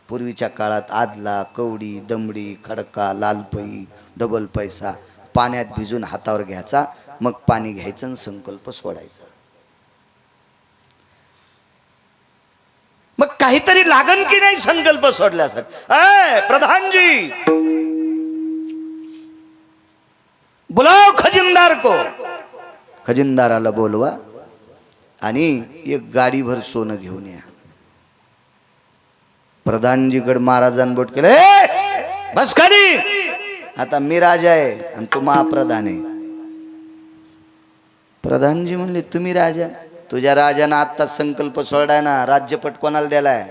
S2: पूर्वीच्या काळात आदला, कवडी, दमडी, खडका, लालपई, डबल पैसा पाण्यात भिजून हातावर घ्यायचा, मग पाणी घ्यायचं आणि संकल्प सोडायचा. मग काहीतरी लागन की नाही संकल्प सोडल्यासाठी? प्रधानजी, बुलाव खजिनदार को. खजिनदाराला बोलवा आणि एक गाडीभर सोनं घेऊन या. प्रधानजीकडे महाराजांनी बोट केलं, बस खाली, आता मी राजा आहे आणि तू महाप्रधान आहे. प्रधानजी म्हणले, तुम्ही राजा? तुझ्या राजानं आत्ता संकल्प सोडाय ना, राज्यपट कोणाला द्यालाय?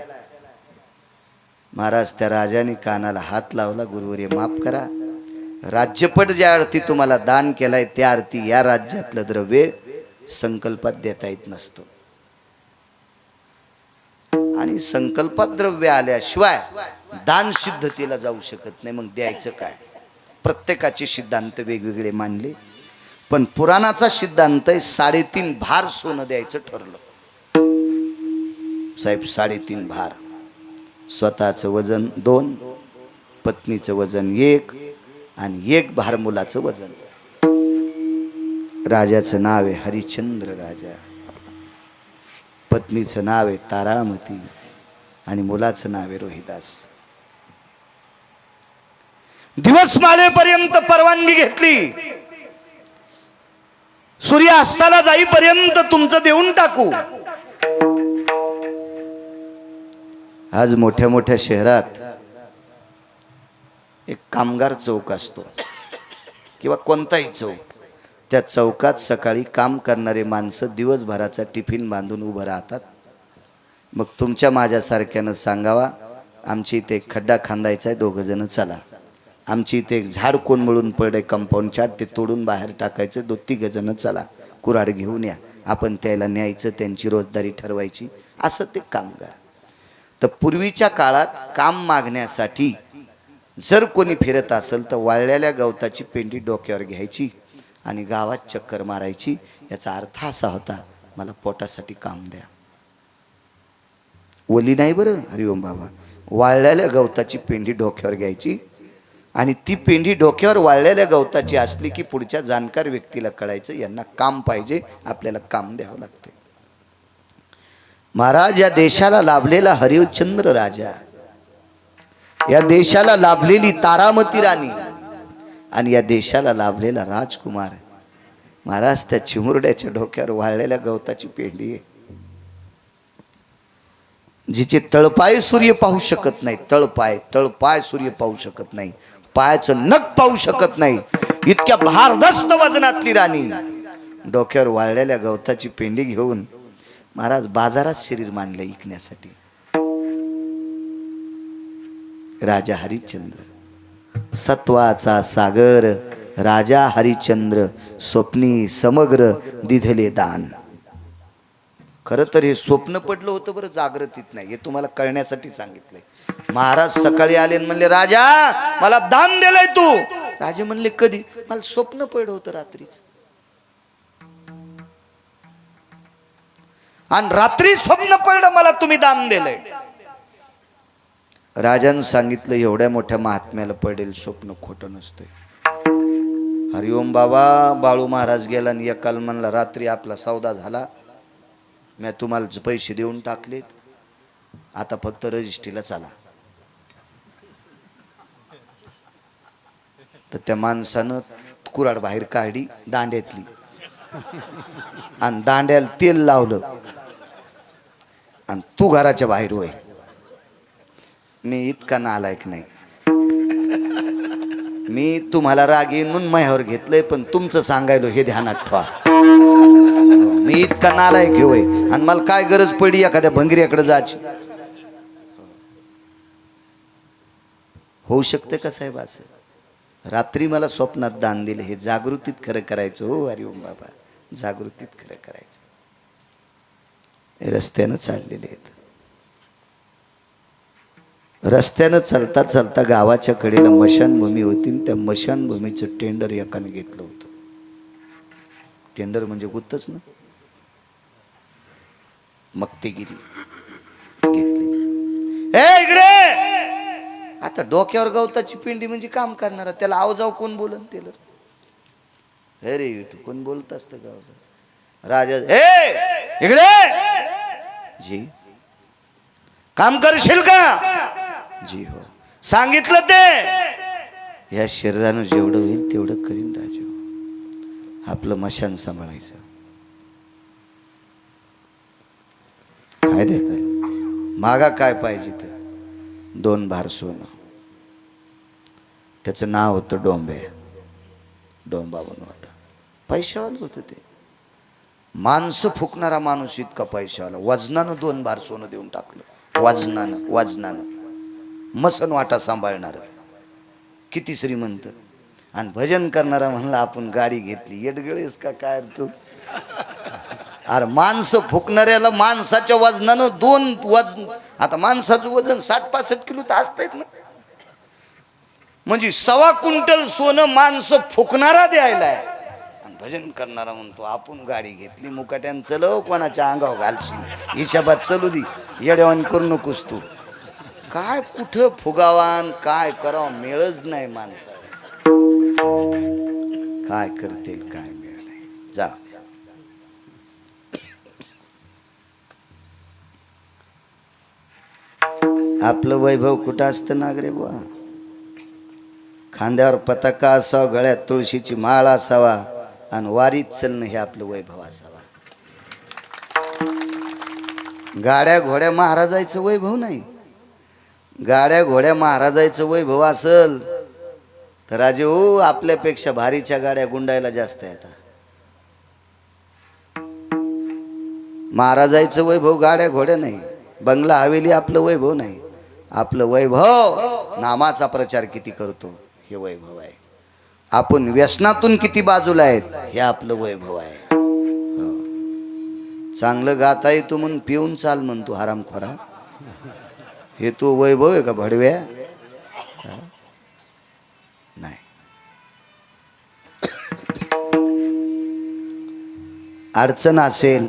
S2: महाराज, त्या राजाने कानाला हात लावला, गुरुवर्य माफ करा, राज्यपट ज्या अर्थी तुम्हाला दान केलाय त्या अर्थी या राज्यातलं द्रव्य संकल्पात देता येत नसतं. आणि संकल्पात द्रव्य आल्याशिवाय दान सिद्धतेला जाऊ शकत नाही. मग द्यायचं काय? प्रत्येकाचे सिद्धांत वेगवेगळे मांडले, पण पुराणाचा सिद्धांत आहे 3.5 भार सोनं द्यायचं ठरलं. साहेब 3.5 भार. स्वतःचं वजन 2, पत्नीचं वजन 1 आणि 1 भार मुलाचं वजन. राजाचं नाव आहे हरिश्चंद्र राजा, पत्नीचं नाव आहे तारामती आणि मुलाचं नाव आहे रोहिदास. दिवस माळेपर्यंत परवानगी घेतली, सूर्य अस्ताला जाईपर्यंत तुमचं देऊन टाकू. आज मोठ्या मोठ्या शहरात एक कामगार चौक असतो किंवा कोणताही चौक, त्या चौकात सकाळी काम करणारे माणसं दिवसभराचा टिफिन बांधून उभं राहतात. मग तुमच्या माझ्यासारख्यानं सांगावा, आमची इथे एक खड्डा खांदायचा आहे, 2 जण चला. आमची इथे एक झाड कोंबळून पडे कंपाऊंडच्या, ते तोडून बाहेर टाकायचं, 2-3 जण चला, कुऱ्हाड घेऊन या, आपण त्याला न्यायचं, त्यांची रोजदारी ठरवायची. असं ते कामगार. तर पूर्वीच्या काळात काम मागण्यासाठी जर कोणी फिरत असेल तर वाळलेल्या गवताची पेंडी डोक्यावर घ्यायची आणि गावात चक्कर मारायची. याचा अर्थ असा होता, मला पोटासाठी काम द्या. ओली नाही बरं, हरिओम बाबा. वाळलेल्या गवताची पेंडी डोक्यावर घ्यायची आणि ती पेंडी डोक्यावर वाळलेल्या गवताची असली की पुढच्या जाणकार व्यक्तीला कळायचं, यांना काम पाहिजे, आपल्याला काम द्यावं लागते. महाराज, या देशाला लाभलेला हरिश्चंद्र राजा, या देशाला लाभलेली तारामती राणी आणि या देशाला लाभलेला राजकुमार महाराज, त्या चिमुरड्याच्या डोक्यावर वाळलेल्या गवताची पेंडी आहे. जिचे तळपाय सूर्य पाहू शकत नाही, तळपाय सूर्य पाहू शकत नाही, पायाचं नख पाहू शकत नाही, इतक्या भारदस्त वजनातली राणी डोक्यावर वाळलेल्या गवताची पेंडी घेऊन महाराज बाजारात शरीर मांडले विकण्यासाठी. राजा हरिश्चंद्र, सत्वाचा सागर राजा हरिश्चंद्र, स्वप्नी समग्र दिधले दान. खरं तर हे स्वप्न पडलं होतं बरं, जागृतीत नाही. हे तुम्हाला कळण्यासाठी सांगितलंय. महाराज सकाळी आले आणि म्हणले, राजा मला दान दिलंय तू. राजे म्हणले, कधी? मला स्वप्न पडलं होतं रात्रीच. आणि रात्री स्वप्न पडलं मला तुम्ही दान दिलंय. राजानं सांगितलं, एवढ्या मोठ्या महात्म्याला पडेल स्वप्न खोटं नसतंय. हरिओम बाबा. बाळू महाराज गेला आणि एकाला म्हणला, रात्री आपला सौदा झाला, मी तुम्हाला पैसे देऊन टाकलेत, आता फक्त रजिस्ट्रीला चला. तर त्या माणसानं कुऱ्हाड बाहेर काढली दांड्यातली आणि दांड्याला तेल लावलं आणि तू घराच्या बाहेर होय. मी इतका नालायक नाही, मी तुम्हाला राग येऊन म्हणून माझ्यावर घेतलंय, पण तुमचं सांगायलो हे ध्यानात ठेवा. मी इतका नालायक होय आणि मला काय गरज पडली एखाद्या भंगरीकडे जायची. होऊ शकते का साहेब असं? रात्री मला स्वप्नात दान दिले, हे जागृतीत खरं करायचं. हो हरिओम बाबा, जागृतीत खरं करायचं. रस्त्यानं चाललेले आहेत. रस्त्यानं चालता चालता गावाच्या कडेला मशानभूमी होती, त्या मशानभूमीचं टेंडर एकाने घेतलं होतं. टेंडर म्हणजे गुत्तच ना, मक्तेगिरी घेतली. ए इकडे, आता डोक्यावर गवताची पिंडी म्हणजे काम करणारा, त्याला आवाजाव कोण बोलन? टेलर. हे रे तू कोण बोलत असतं गावाला? राजा, ए इकडे. जी काम करशील का? जी हो. सांगितलं ते या शरीरानं जेवढं होईल तेवढं करीन राजू. आपलं मशान सांभाळायचं. काय देत मागा काय पाहिजे तर 2 भार सोनं. त्याचं नाव होतं डोंबे. डोंबा बनू होता, पैशावाला होतं ते. माणसं फुकणारा माणूस इतका पैशावाला. वजनानं 2 भार सोनं देऊन टाकलं. वजनानं मसन वाटा सांभाळणार. किती श्रीमंत. आणि भजन करणारा म्हणला, आपण गाडी घेतली. येडगळेस का काय तू? अरे माणसं फुकणाऱ्याला माणसाच्या वजनानं दोन वजन, आता माणसाचं वजन 60-65 किलो तर असतंय ना, म्हणजे 1.25 क्विंटल सोनं माणसं फुकणारा द्यायला आहे. आणि भजन करणारा म्हणतो आपण गाडी घेतली मुकाट्यान चलव, कोणाच्या अंगावर घालशील, हिशाबात चलू दे, येड्यावान करू नकोस तू. काय कुठं फुगावान काय करावं मिळच नाही माणसाला. काय करतील काय मिळ नाही. जा आपलं वैभव कुठं असतं नागरे बुवा. खांद्यावर पताका असावा, गळ्यात तुळशीची माळ असावा आणि वारीत चलणं हे आपलं वैभव असावा. गाड्या घोड्या महाराजायचं वैभव नाही. गाड्या घोड्या महाराजायचं वैभव असल तर राजे हो आपल्यापेक्षा भारीच्या गाड्या गुंडायला जास्त येतात. महाराजायचं वैभव गाड्या घोड्या नाही, बंगला हवेली आपलं वैभव नाही. आपलं वैभव नामाचा प्रचार किती करतो हे वैभव आहे. आपण व्यसनातून किती बाजूला आहेत हे आपलं वैभव आहे. हो. चांगलं गाता येतो म्हणून पिऊन चाल म्हणतो हरामखोरा, हे तो वैभव आहे का भडव्या? नाही. अडचण असेल,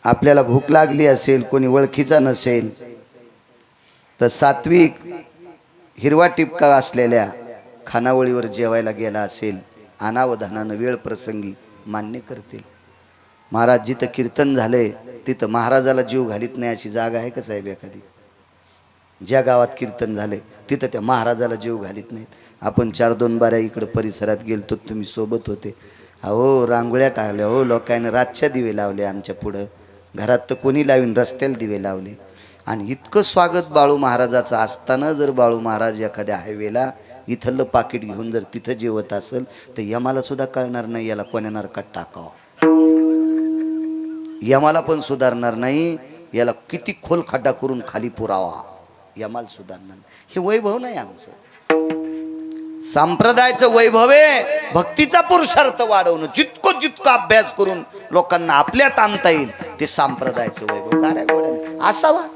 S2: आपल्याला भूक लागली असेल, कोणी ओळखीचा नसेल तर सात्विक हिरवा टिपका असलेल्या खानावळीवर जेवायला गेला असेल, अनावधानानं वेळ प्रसंगी मान्य करतील. महाराज जिथं कीर्तन झालंय तिथं महाराजाला जीव घालीत नाही अशी जागा आहे का साहेब एखादी? ज्या गावात कीर्तन झालंय तिथं त्या महाराजाला जीव घालीत नाहीत. आपण 4-2 बाऱ्या इकडं परिसरात गेलतो, तुम्ही सोबत होते. अहो रांगोळ्या टाकल्या, हो लोकांनी रातच्या दिवे लावले आमच्या पुढं, घरात तर कोणी लावीन, रस्त्याला दिवे लावले. आणि इतकं स्वागत बाळू महाराजाचं असताना जर बाळू महाराज एखाद्या हायवेला इथलं पाकिट घेऊन जर तिथं जेवत असेल तर यमाला सुद्धा कळणार नाही याला कोण्या नरकात टाकावं. यमाला पण सुधारणार नाही, याला किती खोल खड्डा करून खाली पुरावा, यमाला सुधारणार नाही. हे वैभव नाही आमचं. संप्रदायाचं वैभव आहे भक्तीचा पुरुषार्थ वाढवणं. जितकं अभ्यास करून लोकांना आपल्यात आणता येईल ते संप्रदायाचं वैभव. गाड्या घोड्याने असावा,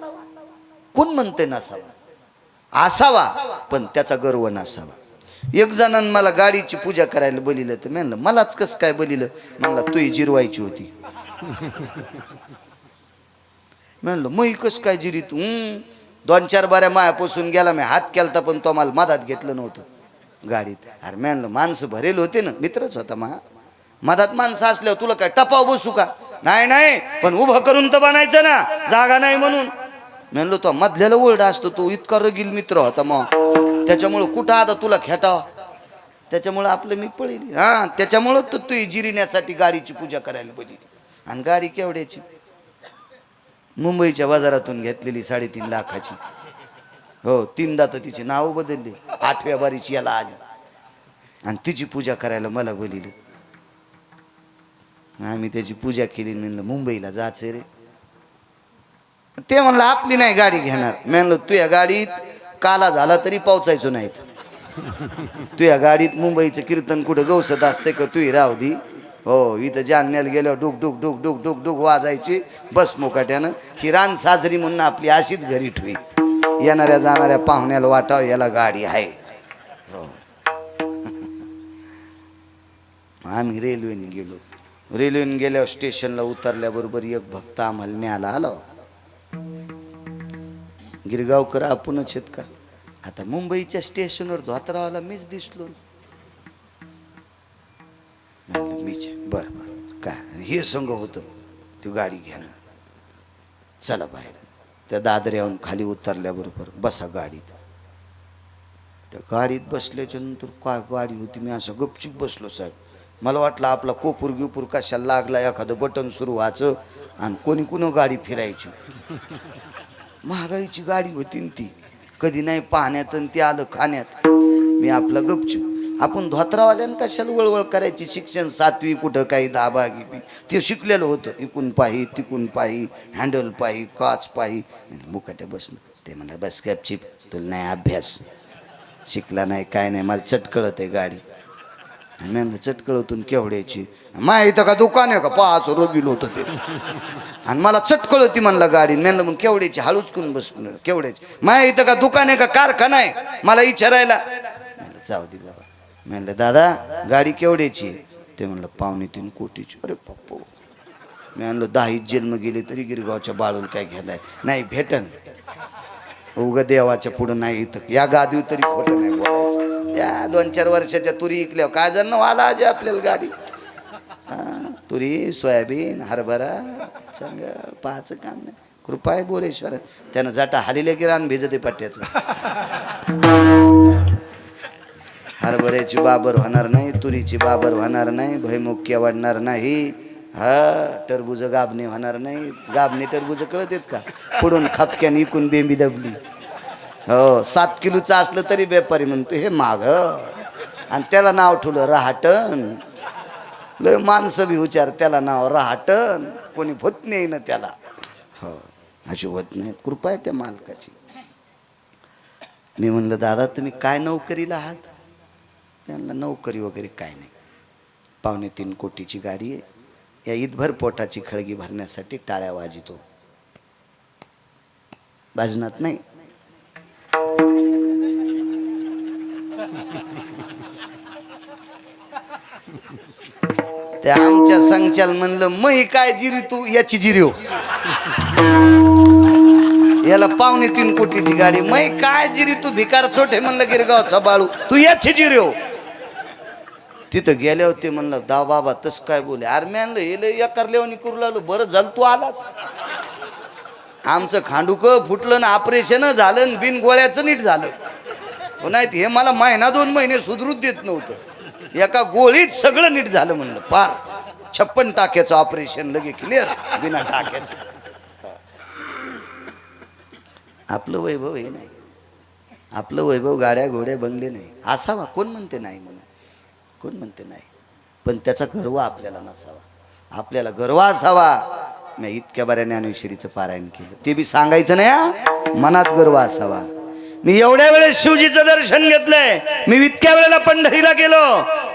S2: कोण म्हणते नसावा, असावा पण त्याचा गर्व नसावा. एक जणांनी मला गाडीची पूजा करायला बोलिलं तर म्हणलं मलाच कस काय बोलिलं? म्हणलं तुही जिरवायची होती. म्हणलं मग कस काय जिरी तू? 2-4 बाऱ्या मायापासून गेला, मी हात केलता पण तो मला मधात घेतलं नव्हतं गाडीत. अरे म्हणलं माणसं भरेल होते ना, मित्रच होता मधात माणसं असल्यावर तुला काय टपाव बसू का? नाही पण उभं करून तर बनायचं ना, जागा नाही म्हणून. म्हणलो तो मधल्याला ओरडा असतो, तो इतका रगील मित्र होता मग, त्याच्यामुळं कुठं आता तुला खेटावा, त्याच्यामुळं आपलं मी पळली. हा त्याच्यामुळं तर तू जिरिण्यासाठी गाडीची पूजा करायला बोलली. आणि गाडी केवढ्याची? मुंबईच्या बाजारातून घेतलेली 3.5 लाखाची. हो 3दा तर तिची नाव बदलली, 8व्या बारीची याला आली आणि तिची पूजा करायला मला बोलिलं. आम्ही त्याची पूजा केली. म्हणलं मुंबईला जायचं रे. ते म्हणलं आपली नाही गाडी घेणार. म्हणलं तू या गाडीत काला झाला तरी पोचायचो नाहीत. तू या गाडीत मुंबईचं कीर्तन कुठं गवसत असते का? तू राहू दी. हो इथं जालन्याला गेल्यावर डुक डुक डुक डुक डुक डुक वाजायची बस मोकाट्यानं. ही रान साजरी म्हणून आपली अशीच घरी ठेवी. येणाऱ्या जाणाऱ्या पाहुण्याला वाटावं याला गाडी आहे. हो आम्ही रेल्वेने गेलो. रेल्वेने गेल्यावर स्टेशनला उतरल्याबरोबर एक भक्त आम्हाला न्यायला आला. गिरगावकर आपणच आहेत का? आता मुंबईच्या स्टेशनवर धोतरावाला मीच दिसलो. मीच बर काय हे संघ होतं ती गाडी घेणं. चला बाहेर. त्या दादऱ्याहून खाली उतरल्याबरोबर बसा गाडीत. त्या गाडीत बसल्याच्या नंतर काय गाडी होती, मी असं गपचूप बसलो साहेब. मला वाटलं आपला कोपूर गिपूर कशाला लागला, एखादं बटन सुरू व्हायचं आणि कोणी कुणी गाडी फिरायची. महागाईची गाडी होती ती, कधी नाही पाहण्यात आणि ती आलं खाण्यात. मी आपलं गपचूप. आपण धोत्रावाल्यानं कशाला वळवळ करायची? शिक्षण 7वी कुठं काही 10 गिपी ते शिकलेलं होतं. इकून पाही तिकून पाही, हँडल पाही, काच पाही. मुकाट्या बसलं. ते म्हणलं बस गपचिप, तुला नाही अभ्यास, शिकला नाही काय नाही, मला चटकळत आहे गाडी. आणि म्हणलं चटकळतून केवड्याची माय इथं का दुकान आहे का 5 रोबील होतं ते आणि मला चटकळती म्हणलं गाडी म्हणलं मग केवड्याची हळूच करून बसणार केवड्याची माय इथं का दुकान आहे का कारखाना आहे मला विचारायला म्हणलं जाऊ दे बाबा म्हणलं दादा गाडी केवड्याची ते म्हणलं 2.5 कोटीची अरे पप्पो मी म्हणलं 10 जन्म गेले तरी गिरगावच्या बाळून काय घ्यायलाय नाही भेटन उग देवाच्या पुढं नाही इथं या गादीव तरी खोटं नाही बोलायचं या 2-4 वर्षाच्या तुरी इकल्यावर काय जण आला आज आपल्याला गाडी तुरी सोयाबीन हरभरा चांग पाहायचं काम नाही कृपा आहे बोरेश्वर त्यानं जाटा हालीले की रान भिजते पट्ट्याचं हरभऱ्याची बाबर होणार नाही तुरीची बाबर होणार नाही भयमुख्य वाढणार नाही टरबूज गाबणे होणार नाही गाबणे टरबूज कळत आहेत का पुढून खपक्याने इकून बेंबी दबली हो 7 किलोचं असलं तरी व्यापारी म्हणतो हे माग आणि त्याला नाव ठेवलं रहाटण लय माणसं बी विचार त्याला नाव रहाटण कोणी होत नाही ना त्याला हो अशी होत नाही कृपा आहे त्या मालकाची मी म्हणलं दादा तुम्ही काय नोकरीला आहात त्यांना नोकरी वगैरे काय नाही 2.5 कोटीची गाडी आहे या ईदभर पोटाची खळगी भरण्यासाठी टाळ्या वाजितो वाजनात नाही त्या आमच्या संचाल म्हणलं मही काय जिरी तू याची जिरी हो याला 2.5 कोटीची गाडी मही काय जिरी तू भिकार छोटे म्हणलं गिरगावचा बाळू तू याची जिरी हो तिथं गेले होते म्हणलं दा बाबा तस काय बोले अरे मी आणलं हे लय करल्यावानी करू लागलो बरं झालं तू आलास आमचं खांडूक फुटलं ना ऑपरेशन झालं बिन गोळ्याचं नीट झालं नाही हे मला 1-2 महिने सुधरूच देत नव्हतं एका गोळीत सगळं नीट झालं म्हणलं फार 56 टाक्याचं ऑपरेशन लगे क्लिअर बिना टाक्याचं आपलं वैभव हे नाही आपलं वैभव गाड्या घोड्या बंगले नाही असावा कोण म्हणते नाही म्हणून कोण म्हणते नाही पण त्याचा गर्व आपल्याला नसावा आपल्याला गर्व असावा मी इतक्या बऱ्या ज्ञानेश्वरीचं पारायण केलं ते बी सांगायचं नाही मनात गर्व असावा मी एवढ्या वेळेस शिवजीचं दर्शन घेतलंय मी इतक्या वेळेला पंढरीला गेलो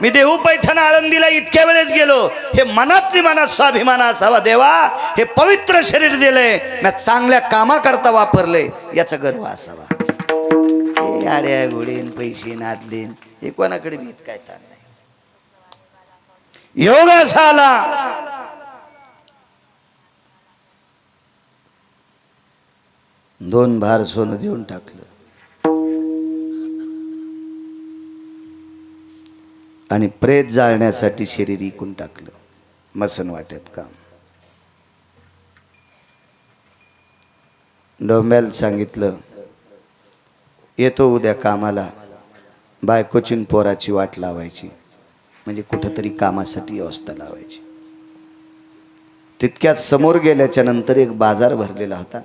S2: मी देहू पैठण आळंदीला इतक्या वेळेस गेलो हे मनातली मनात स्वाभिमान असावा देवा हे पवित्र शरीर दिलंय मी चांगल्या कामाकरता वापरले याचा गर्व असावा हे आड्या घोडेन पैसे नादलेन हे कोणाकडे मी इतकाय ताण नाही योग झाला 2 भार सोनं देऊन टाकलं आणि प्रेत जाळण्यासाठी शरीर इकून टाकलं मसन वाट्यात काम डोंब्याला सांगितलं येतो उद्या कामाला बायकोची पोराची वाट लावायची म्हणजे कुठंतरी कामासाठी व्यवस्था लावायची तितक्यात समोर गेल्याच्या नंतर एक बाजार भरलेला होता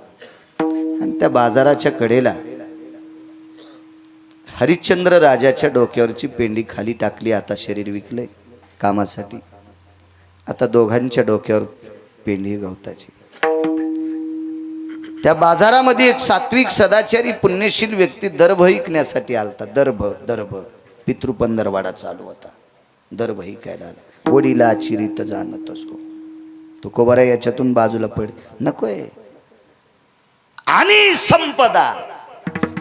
S2: आणि त्या बाजाराच्या कडेला हरिश्चंद्र राजाच्या डोक्यावरची पेंडी खाली टाकली आता शरीर विकलंय कामासाठी आता दोघांच्या डोक्यावर पेंडी गवताची त्या बाजारामध्ये एक सात्विक सदाचारी पुण्यशील व्यक्ती दर्भ ऐकण्यासाठी आलता दर्भ पितृपंधरवाडा चालू होता दर्भ ऐकायला आला वडीला चिरीत जाणत असतो तो कोबारा याच्यातून बाजूला पड नकोय आणि संपदा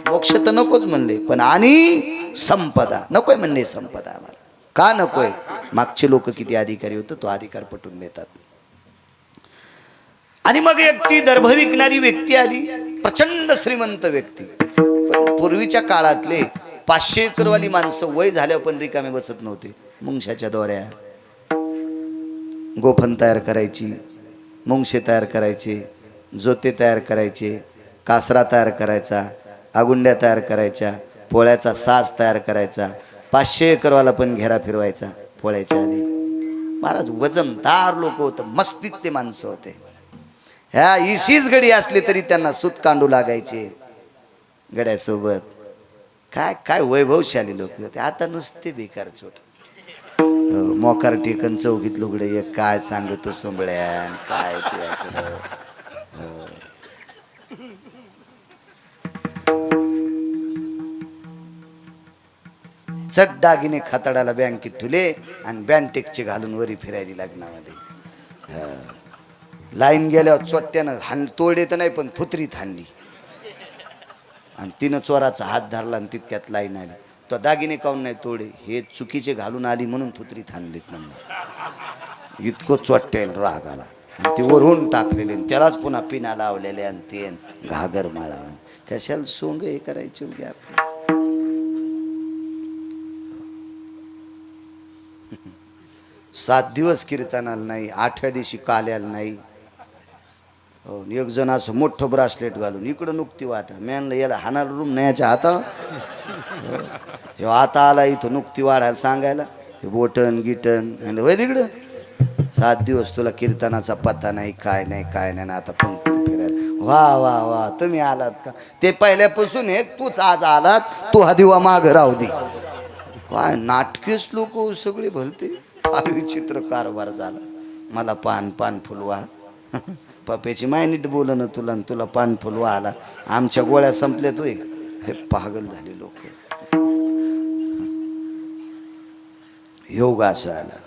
S2: मोक्ष तर नकोच म्हणले पण आणि संपदा नकोय म्हणले संपदा आम्हाला का नकोय मागचे लोक किती अधिकारी होते तो अधिकार पटवून देतात आणि मग एक ती दर्भ विकणारी व्यक्ती आली प्रचंड श्रीमंत व्यक्ती पण पूर्वीच्या काळातले 500 एकरवाली माणसं वय झाल्यावर पण रिकामे बसत नव्हते मुंगशाच्या दोऱ्या गोफन तयार करायची मुंगशे तयार करायचे जोते तयार करायचे कासरा तयार करायचा आगुंड्या तयार करायच्या पोळ्याचा साज तयार करायचा 500 एकरवाला पण घेरा फिरवायचा पोळ्याच्या आधी महाराज वजनदार लोक होते मस्तीतले माणसं होते ह्या इशीच गडी असली तरी त्यांना सूत कांडू लागायचे गड्यासोबत काय काय वैभवशाली लोक होते आता नुसते बेकार चोट मोकार टेकन चौकीत लुगडे एक काय सांगतो सोंबळ्या काय चट दागिने खाताडाला बँकेत ठेवले आणि बँटेकचे घालून वरी फिरायली लग्नामध्ये. लाईन गेल्यावर चोट्ट्यानं तोडे तर नाही पण थुत्रीत हाणली आणि तिनं चोराचा हात धरला आणि तितक्यात लाईन आली. तो दागिने काऊन नाही तोडे, हे चुकीचे घालून आली म्हणून थुत्रीत हाणलीत नंबर. इतकं चोट्ट्याला राग आला. ते वरून टाकलेले त्यालाच पुन्हा पिना लावलेले आणि ते घागर माळा. कशाला सोंग हे करायचे उगे आपले. 7 दिवस कीर्तनाला नाही, 8व्या दिवशी काल्याला नाही. हो, एक जण असं मोठं ब्रासलेट घालून इकडं नुकती वाटा. मॅनला याला हाणार रूम न्यायच्या हाता. हे आता आला इथं नुकती वाढायला सांगायला ते बोटन गिटन म्हणलं वय तिकडं. 7 दिवस तुला कीर्तनाचा पत्ता नाही, काय नाही काय नाही. आता पंक्ती फिरायला. वा वा वा, तुम्ही आलात का? ते पहिल्यापासून हे तूच आज आलात, तू हा दिवा माग राहू दे. काय नाटकेच लोक सगळे भलते. फार विचित्र कारभार झाला. मला पान पान फुलवा. पप्याची माय नीट बोल ना तुला, तुला पान फुलवा आला. आमच्या गोळ्या संपल्या तू. हे पागल झाले लोक. योग असा आला.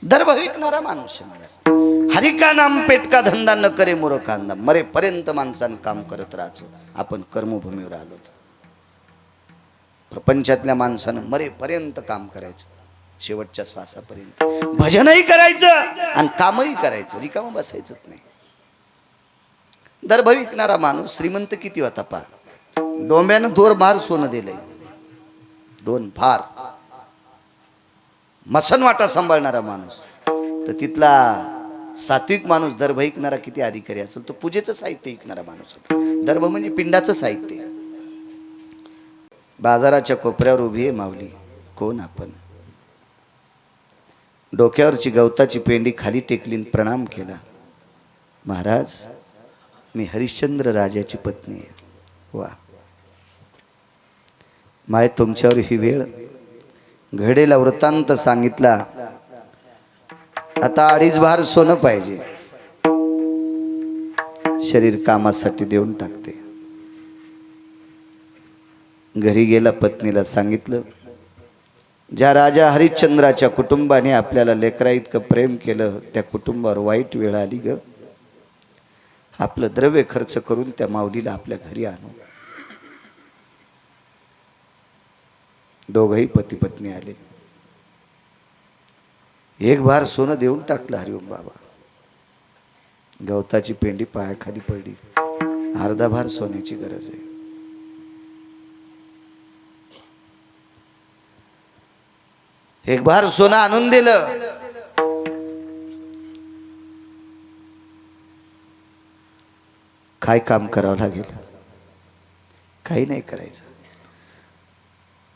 S2: दर्भ विकणारा माणूस महाराज. हरी का नाम पेटका धंदा न करे मोर कांदा. मरेपर्यंत माणसानं काम करत राहायचं. आपण कर्मभूमीवर आलो. प्रपंचातल्या माणसानं मरेपर्यंत काम करायचं, शेवटच्या श्वासापर्यंत. भजनही करायचं आणि कामही करायचं, रिकामं बसायचंच नाही. दर्भ विकणारा माणूस श्रीमंत किती होता पा. डोंब्यानं 2 भार सोनं दिलंय. 2 भार. मसनवाटा सांभाळणारा माणूस. तर तिथला सात्विक माणूस दर्भ ऐकणारा किती अधिकारी असेल. तो पूजेचं साहित्य ऐकणारा माणूस होता. दर्भ म्हणजे पिंडाचं साहित्य. बाजाराच्या कोपऱ्यावर उभी आहे माऊली. कोण आपण. डोक्यावरची गवताची पेंडी खाली टेकली, प्रणाम केला. महाराज, मी हरिश्चंद्र राजाची पत्नी आहे. वा माय, तुमच्यावर ही वेळ. घडेला वृत्तांत सांगितला. आता 2.5 भार सोनं पाहिजे. शरीर कामासाठी देऊन टाकते. घरी गेला, पत्नीला सांगितलं. ज्या राजा हरिश्चंद्राच्या कुटुंबाने आपल्याला लेकरा इतकं प्रेम केलं, त्या कुटुंबावर वाईट वेळ आली ग. आपलं द्रव्य खर्च करून त्या माऊलीला आपल्या घरी आणू. दोघही पती पत्नी आले. 1 भार सोनं देऊन टाकलं हरिओम बाबा. गवताची पेंडी पायाखाली पडली. 1/2 भार सोन्याची गरज आहे. एक भार सोनं आणून दिलं. काय काम करावं लागेल? काही नाही करायचं.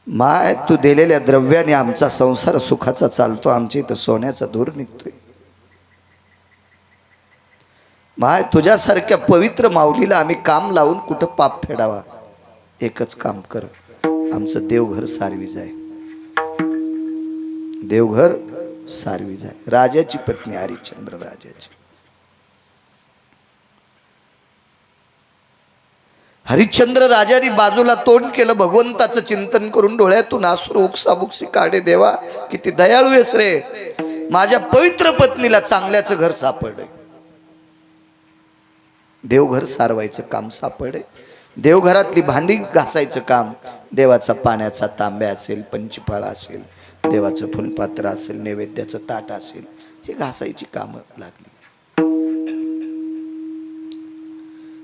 S2: माय, तू दिलेल्या द्रव्याने आमचा संसार सुखाचा चालतो. आमच्या इथं सोन्याचा धूर निघतोय. माय, तुझ्यासारख्या पवित्र माऊलीला आम्ही काम लावून कुठं पाप फेडावा. एकच काम कर, आमचं देवघर सारवी जाय. देवघर सारवी जाय. राजाची पत्नी, हरिश्चंद्र राजाची. हरिश्चंद्र राजाने बाजूला तोंड केलं. भगवंताचं चिंतन करून डोळ्यातून अश्रू उपसाबुक्षी काढे. देवा, किती दयाळू आहेस रे. माझ्या पवित्र पत्नीला चांगल्याचं घर सापडलंय. देवघर सारवायचं काम सापडे. देवघरातली भांडी घासायचं काम. देवाचा पाण्याचा तांब्या असेल, पंचपाळा असेल, देवाचं फुलपात्र असेल, नैवेद्याचं ताट असेल, हे घासायची कामं लागली.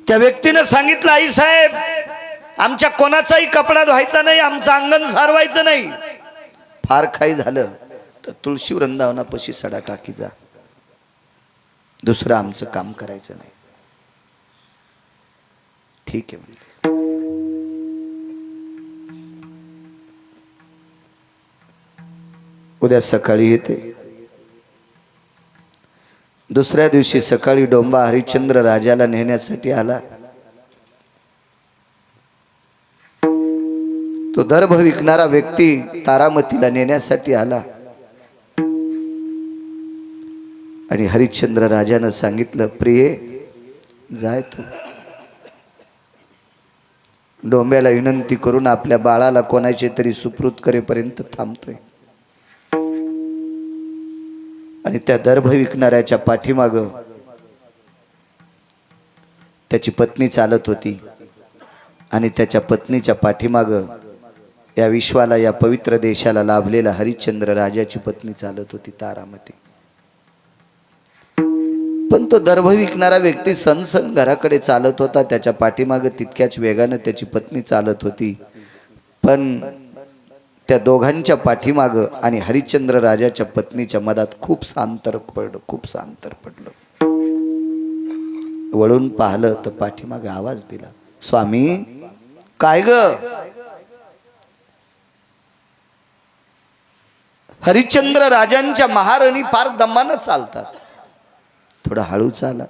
S2: त्या व्यक्तीनं सांगितलं, आई साहेब, आमच्या कोणाचाही कपडा धुवायचा नाही, आमचं अंगण सारवायचं नाही. फार काही झालं तर तुळशी वृंदावनापाशी सडा टाकी जा. दुसरं आमचं काम करायचं नाही. ठीक आहे म्हणजे. उद्या सकाळी येते. दुसऱ्या दिवशी सकाळी डोंबा हरिश्चंद्र राजाला नेण्यासाठी आला. तो दर्भ विकणारा व्यक्ती तारामतीला नेण्यासाठी आला. आणि हरिश्चंद्र राजानं सांगितलं, प्रिये, जाय तू. डोंब्याला विनंती करून आपल्या बाळाला कोणाचे तरी सुपूर्द करेपर्यंत थांबतोय. आणि त्या दर्भ विकणाऱ्याच्या पाठीमाग त्याची पत्नी चालत होती आणि त्याच्या पत्नीच्या पाठीमाग या विश्वाला, या पवित्र देशाला लाभलेला हरिश्चंद्र राजाची पत्नी चालत होती, तारामती. पण तो दर्भ विकणारा व्यक्ती सनसन घराकडे चालत होता, त्याच्या पाठीमागे तितक्याच वेगाने त्याची पत्नी चालत होती. पण त्या दोघांच्या पाठीमाग आणि हरिश्चंद्र राजाच्या पत्नीच्या मधात खूप अंतर पडलं. वळून पाहिलं तर पाठीमागे आवाज दिला, स्वामी काय ग? हरिश्चंद्र राजांच्या महाराणी फार दमानं चालतात, थोडं हळू चाला.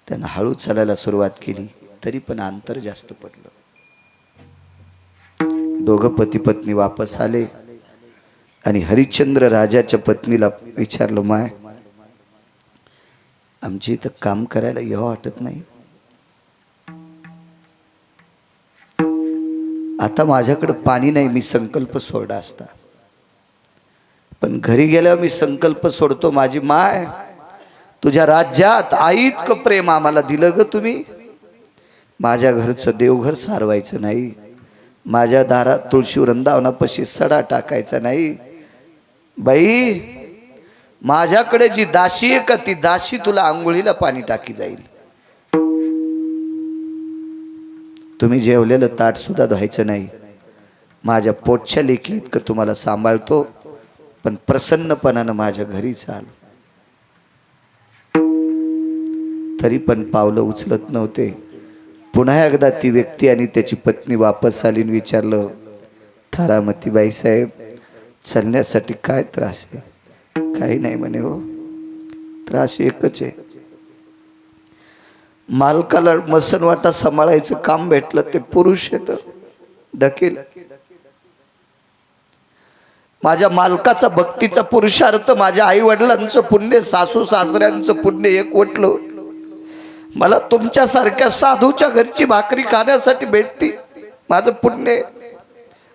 S2: त्यानं हळू चालायला सुरुवात केली, तरी पण अंतर जास्त पडलं. दोघं पती पत्नी वापस आले आणि हरिश्चंद्र राजाच्या पत्नीला विचारलं, माय आमची इथं काम करायला यावं वाटत नाही. आता माझ्याकडे पाणी नाही, मी संकल्प सोडला असता, पण घरी गेल्यावर मी संकल्प सोडतो. माझी माय, तुझ्या राज्यात आई इतकं प्रेम आम्हाला दिलं ग तुम्ही. माझ्या घरचं देवघर सारवायचं नाही, माझ्या दारात तुळशी वृंदावनापाशी सडा टाकायचा नाही. बाई, माझ्याकडे जी दासी आहे का, ती दासी तुला आंघोळीला पाणी टाकी जाईल. तुम्ही जेवलेलं ताट सुद्धा धुवायचं नाही. माझ्या पोटच्या लेकी इतकं तुम्हाला सांभाळतो, पण प्रसन्नपणानं माझ्या घरी चाल. तरी पण पावलं उचलत नव्हते. पुन्हा एकदा ती व्यक्ती आणि त्याची पत्नी वापस आली आणि विचारलं, थारामती बाई साहेब, चालण्यासाठी काय त्रास आहे? काही नाही म्हणे हो, त्रास एकच आहे, मालकाला मसनवाटा सांभाळायचं काम भेटलं ते पुरुष येतं धकेल. माझ्या मालकाचा भक्तीचा पुरुषार्थ, माझ्या आई वडिलांचं पुण्य, सासू सासऱ्यांचं पुण्य एकवटलं, मला तुमच्यासारख्या साधूच्या घरची भाकरी खाण्यासाठी भेटती. माझं पुण्य.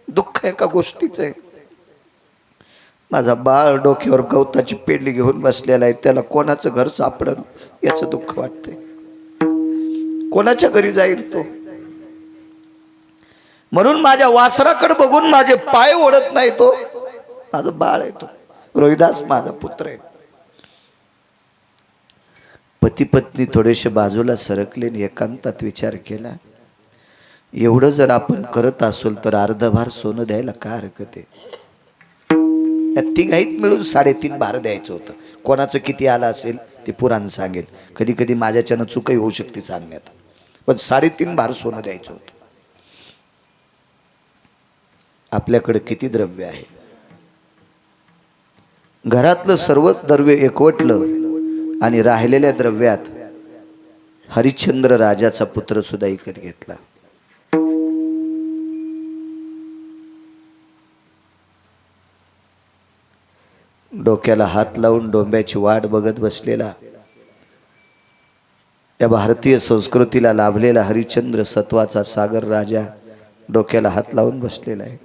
S2: दुःख एका गोष्टीचं आहे, माझा बाळ डोक्यावर गवताची पेंडी घेऊन बसलेला आहे, त्याला कोणाचं घर सापडल याचं दुःख वाटतंय. कोणाच्या घरी जाईल तो? म्हणून माझ्या वासराकडे बघून माझे पाय ओढत नाही तो. माझं बाळ आहे तो, रोहिदास माझा पुत्र आहे. पती पत्नी थोडेसे बाजूला सरकले, एकांतात विचार केला, एवढं जर आपण करत असू तर अर्धभार सोनं द्यायला काय हरकत आहे? या तिघाईत मिळून 3.5 भार द्यायचं होतं. कोणाचं किती आलं असेल ते पुराण सांगेल, कधी कधी माझ्याच्यानं चुकही होऊ शकते सांगण्यात, पण 3.5 भार सोनं द्यायचं होतं. आपल्याकडे किती द्रव्य आहे? घरातलं सर्व द्रव्य एकवटलं आणि राहिलेल्या द्रव्यात हरिश्चंद्र राजाचा पुत्र सुद्धा विकत घेतला. डोक्याला हात लावून डोंब्याची वाट बघत बसलेला, या भारतीय संस्कृतीला लाभलेला हरिश्चंद्र सत्वाचा सागर राजा डोक्याला हात लावून बसलेला आहे.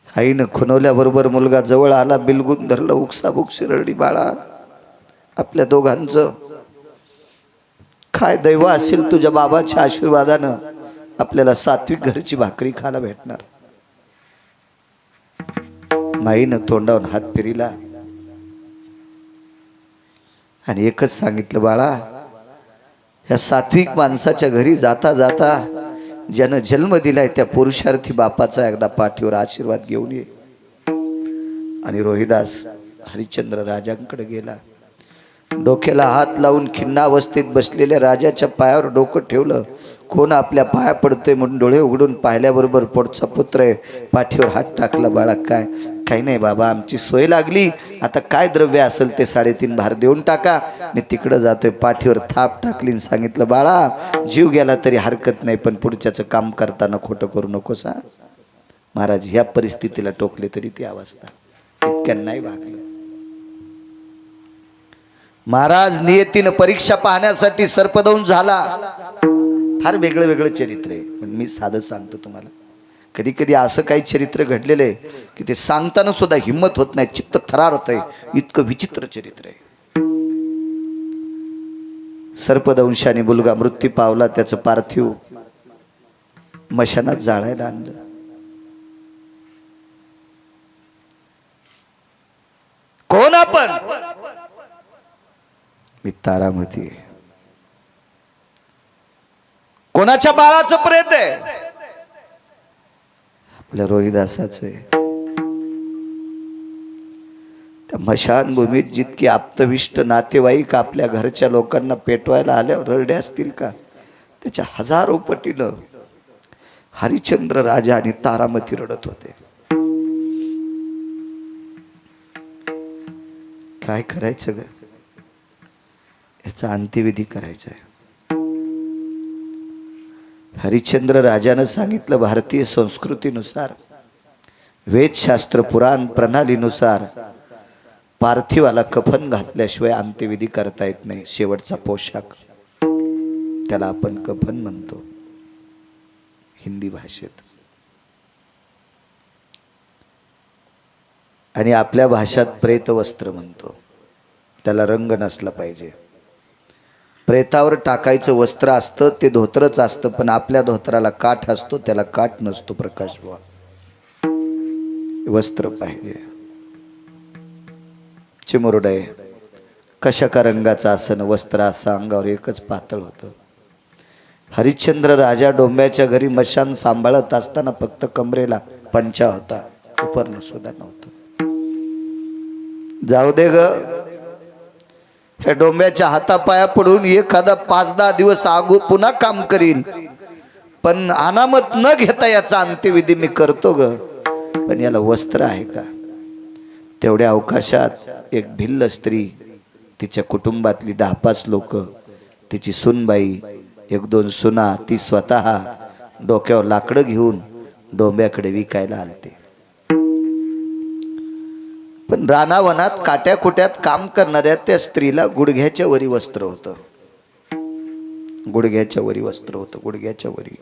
S2: आईनं खुनवल्याबरोबर मुलगा जवळ आला, बिलगून धरलं, उकसाबुकशी रडली. बाळा, आपल्या दोघांचं काय दैव असेल, तुझ्या बाबाच्या आशीर्वादानं आपल्याला सात्विक घरची भाकरी खायला भेटणार. माईनं तोंडावून हात फिरिला आणि एकच सांगितलं, बाळा, या सात्विक माणसाच्या घरी जाता जाता ज्यानं जन्म दिलाय त्या पुरुषार्थी बापाचा एकदा पाठीवर आशीर्वाद घेऊन ये. आणि रोहिदास हरिश्चंद्र राजांकडे गेला. डोक्याला हात लावून खिन्नावस्थेत बसलेल्या राजाच्या पायावर डोकं ठेवलं. कोण आपल्या पाया पडतोय म्हणून डोळे उघडून पाहिल्याबरोबर पोटचा पुत्र आहे, पाठीवर हात टाकला. बाळा, काय? काही नाही बाबा, आमची सोय लागली, आता काय द्रव्य असेल ते 3.5 भार देऊन टाका, मी तिकडं जातोय. पाठीवर थाप टाकली, सांगितलं, बाळा, जीव गेला तरी हरकत नाही, पण पुढच्याचं काम करताना खोटं करू नकोस हा. महाराज ह्या परिस्थितीला टोकले तरी ती अवस्था, इतक्या नाही वागलं. महाराज नियतीनं परीक्षा पाहण्यासाठी सर्पदंश झाला. फार वेगळं वेगळं चरित्र आहे, पण मी साधं सांगतो तुम्हाला. कधी कधी असं काही चरित्र घडलेलं आहे की ते सांगताना सुद्धा हिंमत होत नाही, चित्त थरार होत आहे, इतकं विचित्र चरित्र आहे. सर्पदंशाने मुलगा मृत्यू पावला, त्याचं पार्थिव मशानात जाळायला आणलं. कोण आपण? मी तारामती. कोणाच्या बाळाचं प्रेत आहे? आपल्या रोहिदासाचं आहे. त्या मशानभूमीत जितकी आप्तविष्ट नातेवाईक आपल्या घरच्या लोकांना पेटवायला आल्यावर रडले असतील का, त्याच्या हजारो पटीनं हरिश्चंद्र राजा आणि तारामती रडत होते. काय करायचं ग? याचा अंत्यविधी करायचा आहे. हरिश्चंद्र राजानं सांगितलं, भारतीय संस्कृतीनुसार, वेदशास्त्र पुराण प्रणालीनुसार पार्थिवाला कफन घातल्याशिवाय अंत्यविधी करता येत नाही. शेवटचा पोशाख, त्याला आपण कफन म्हणतो हिंदी भाषेत, आणि आपल्या भाषेत प्रेतवस्त्र म्हणतो. त्याला रंग नसला पाहिजे. प्रेतावर टाकायचं वस्त्र असतं ते धोतरच असतं, पण आपल्या धोतराला काठ असतो, त्याला काठ नसतो. प्रकाश बुवा, वस्त्र पाहिजे. चिमुरडे कशा का रंगाचं आसन वस्त्र असं अंगावर एकच पातळ होतं. हरिश्चंद्र राजा डोंब्याच्या घरी मशान सांभाळत असताना फक्त कमरेला पंचा होता, उपरण सुद्धा नव्हतं. जाऊ दे ग, ह्या डोंब्याच्या हातापाया पडून एखादा 5-10 दिवस आगू पुन्हा काम करीन, पण अनामत न घेता याचा अंत्यविधी मी करतो ग. पण याला वस्त्र आहे का? तेवढ्या अवकाशात एक भिल्ल स्त्री, तिच्या कुटुंबातली 10-5 लोक, तिची सुनबाई, 1-2 सुना, ती स्वतः डोक्यावर लाकडं घेऊन डोंब्याकडे विकायला आलते. पण रानावनात काट्याकुट्यात काम करणाऱ्या त्या स्त्रीला गुडघ्याच्या वरी वस्त्र होतं. गुडघ्याच्या वरी वस्त्र होतं, गुडघ्याच्या वरी.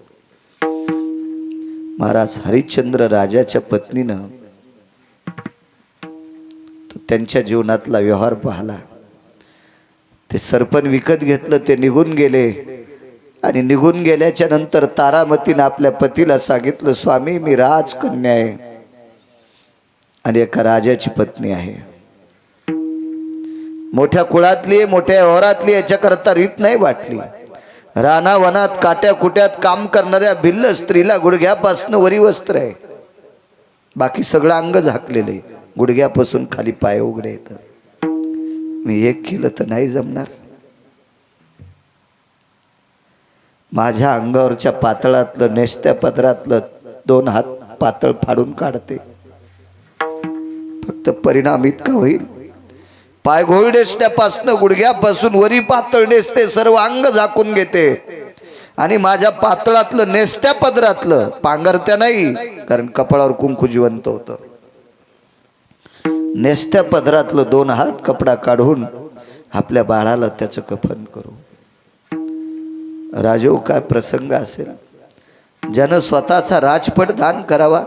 S2: महाराज हरिश्चंद्र राजाच्या पत्नीनं त्यांच्या जीवनातला व्यवहार पाहला. ते सरपण विकत घेतलं, ते निघून गेले, आणि निघून गेल्याच्या नंतर तारामतीनं आपल्या पतीला सांगितलं, स्वामी मी राजकन्या आहे आणि एका राजाची पत्नी आहे. मोठ्या कुळातली, मोठ्या व्यवहारातली, याच्याकरता रीत नाही वाटली. रानावनात काट्या कुट्यात काम करणाऱ्या भिल्ल स्त्रीला गुडघ्यापासून वरी वस्त्र आहे, बाकी सगळं अंग झाकलेलं आहे, गुडघ्यापासून खाली पाय उघडे येत. मी एक केलं तर नाही जमणार. माझ्या अंगावरच्या पातळातलं, नेसत्या पदरातलं 2 हात पातळ फाडून काढते. फक्त परिणाम इतका होईल, पायघोळ नेसण्यापासून गुडघ्यापासून वरी पातळ नेसते, सर्व अंग झाकून घेते, आणि माझ्या पातळातलं, नेसत्या पदरातलं, पांघरत्या नाही कारण कपाळावर कुंकू जिवंत होतं, नेसत्या पदरातलं 2 हात कपडा काढून आपल्या बाळाला त्याचं कफन करू. राजो, काय प्रसंग असेल. ज्यानं स्वतःचा राजपट दान करावा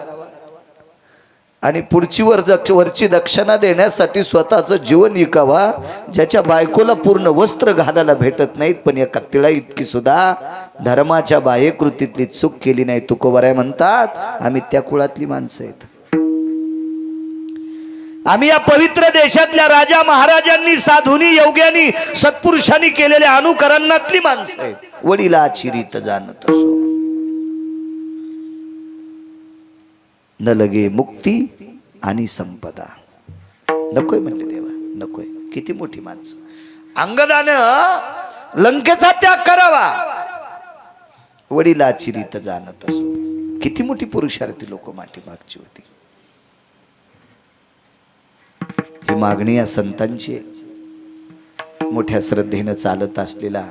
S2: आणि पुढची वरची दक्षिणा देण्यासाठी स्वतःचं जीवन विकावा, ज्याच्या बायकोला पूर्ण वस्त्र घालायला भेटत नाहीत, पण एका तिळा इतकी सुद्धा धर्माच्या बाह्यकृतीतली चूक केली नाही. तुकोबाराय म्हणतात, आम्ही त्या कुळातली माणसं आहेत. आम्ही या पवित्र देशातल्या राजा महाराजांनी, साधूंनी, योग्यांनी, सत्पुरुषांनी केलेल्या अनुकरणातली माणसं आहेत. वडिलाची रीत जाणत असो, न लगे मुक्ती आणि संपदा. नकोय म्हणले देवा, नकोय. किती मोठी माणसं. अंगदानं लंकेचा त्याग करावा, वडिलाची रीत जाणत असो. किती मोठी पुरुषार्थी लोक मागची होती. ही मागणी या संतांची मोठ्या श्रद्धेनं चालत असलेला